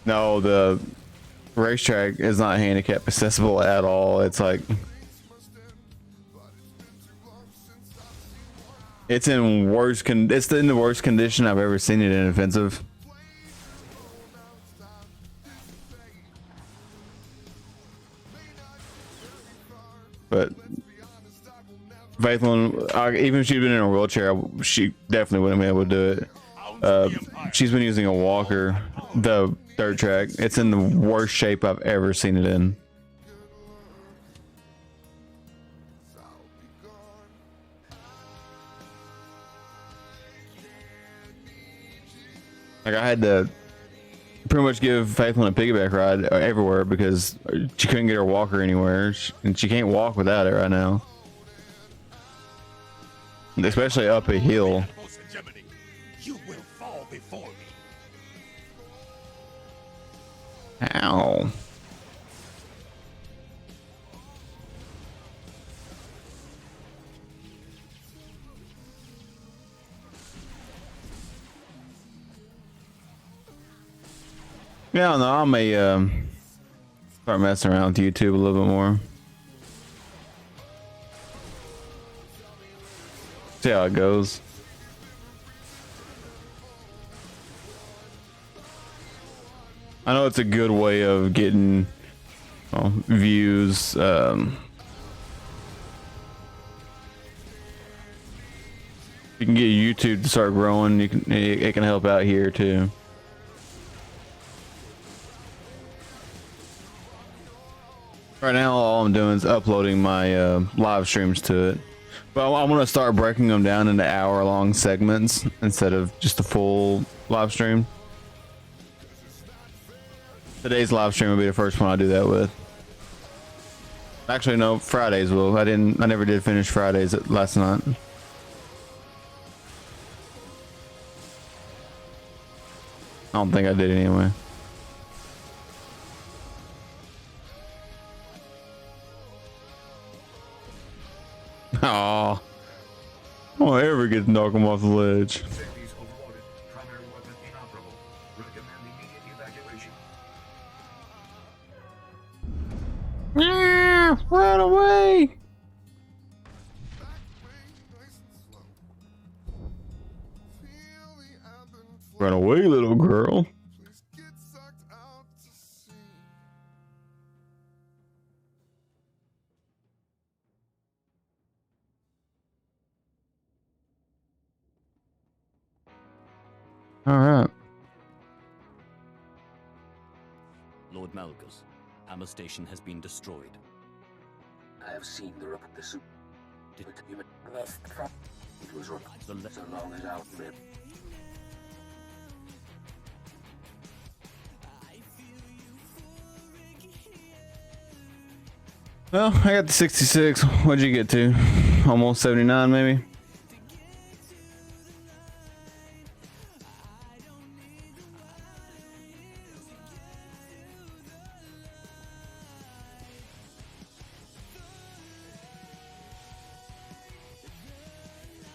No, the racetrack is not handicap accessible at all. It's like it's in the worst condition I've ever seen it in offensive. But Faithlin, even if she'd been in a wheelchair, she definitely wouldn't be able to do it. She's been using a walker, the dirt track. It's in the worst shape I've ever seen it in. Like, I had to pretty much give Faithlin a piggyback ride everywhere because she couldn't get her walker anywhere, and she can't walk without it right now. Especially up a hill. You will fall before me. Ow. Yeah, no, I may start messing around with YouTube a little bit more. See how it goes. I know it's a good way of getting views. You can get YouTube to start growing. It can help out here too. Right now, all I'm doing is uploading my live streams to it. But I'm gonna start breaking them down into hour-long segments instead of just a full live stream. Today's live stream will be the first one I do that with. Actually, no, Fridays will. I never did finish Fridays last night. I don't think I did anyway. Aw. I won't ever get to knock him off the ledge. Safety's overloaded. Primary weapon inoperable. Recommend immediate evacuation. Ah, run away! Run away, little girl. All right. Lord Malgus, Hammer Station has been destroyed. I have seen the suit. It was so long as outlived. Well, I got the 66. What'd you get to? Almost 79, maybe?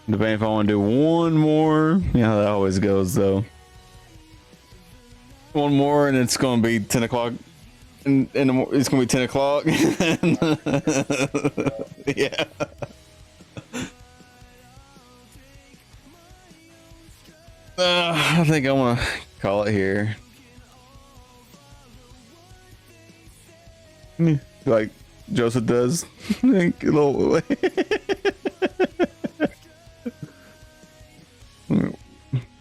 Depending if I want to do one more. Yeah, that always goes though. One more and it's going to be 10 o'clock. And it's going to be 10 o'clock. Yeah. I think I want to call it here. Like Joseph does. A little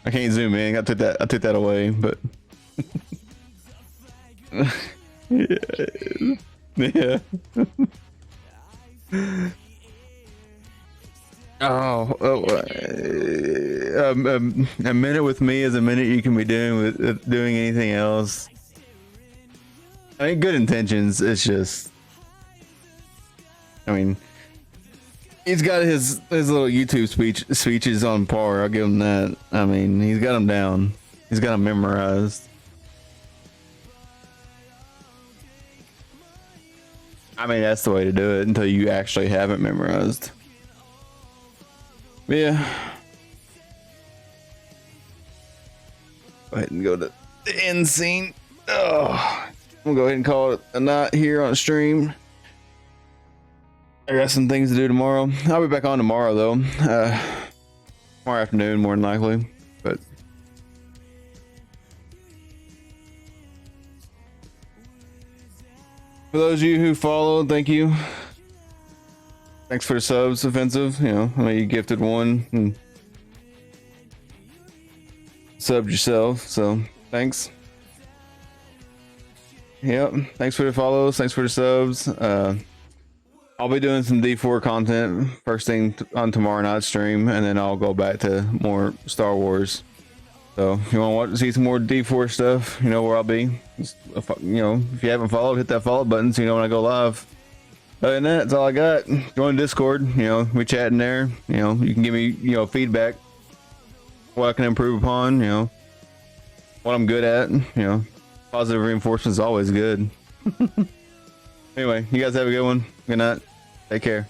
I can't zoom in. I took that away, but yeah. A minute with me is a minute you can be doing anything else. I mean, good intentions. It's just, I mean, he's got his little YouTube speeches on par. I'll give him that. I mean, he's got them down. He's got them memorized. I mean, that's the way to do it until you actually have it memorized. But yeah. Go ahead and go to the end scene. Oh, I'm gonna go ahead and call it a night here on the stream. I got some things to do tomorrow. I'll be back on tomorrow though. Tomorrow afternoon, more than likely. But for those of you who followed, thank you. Thanks for the subs, Offensive. You know, I mean, you gifted one and subbed yourself, so thanks. Yep, thanks for the follows, thanks for the subs. I'll be doing some D4 content first thing on tomorrow night's stream, and then I'll go back to more Star Wars. So if you want to see some more D4 stuff, you know where I'll be. Just, you know, if you haven't followed, hit that follow button so you know when I go live. Other than that, that's all I got. Join Discord, you know, we chatting there. You know, you can give me, you know, feedback, what I can improve upon, you know, what I'm good at, you know. Positive reinforcement is always good. Anyway, you guys have a good one. Good night. Take care.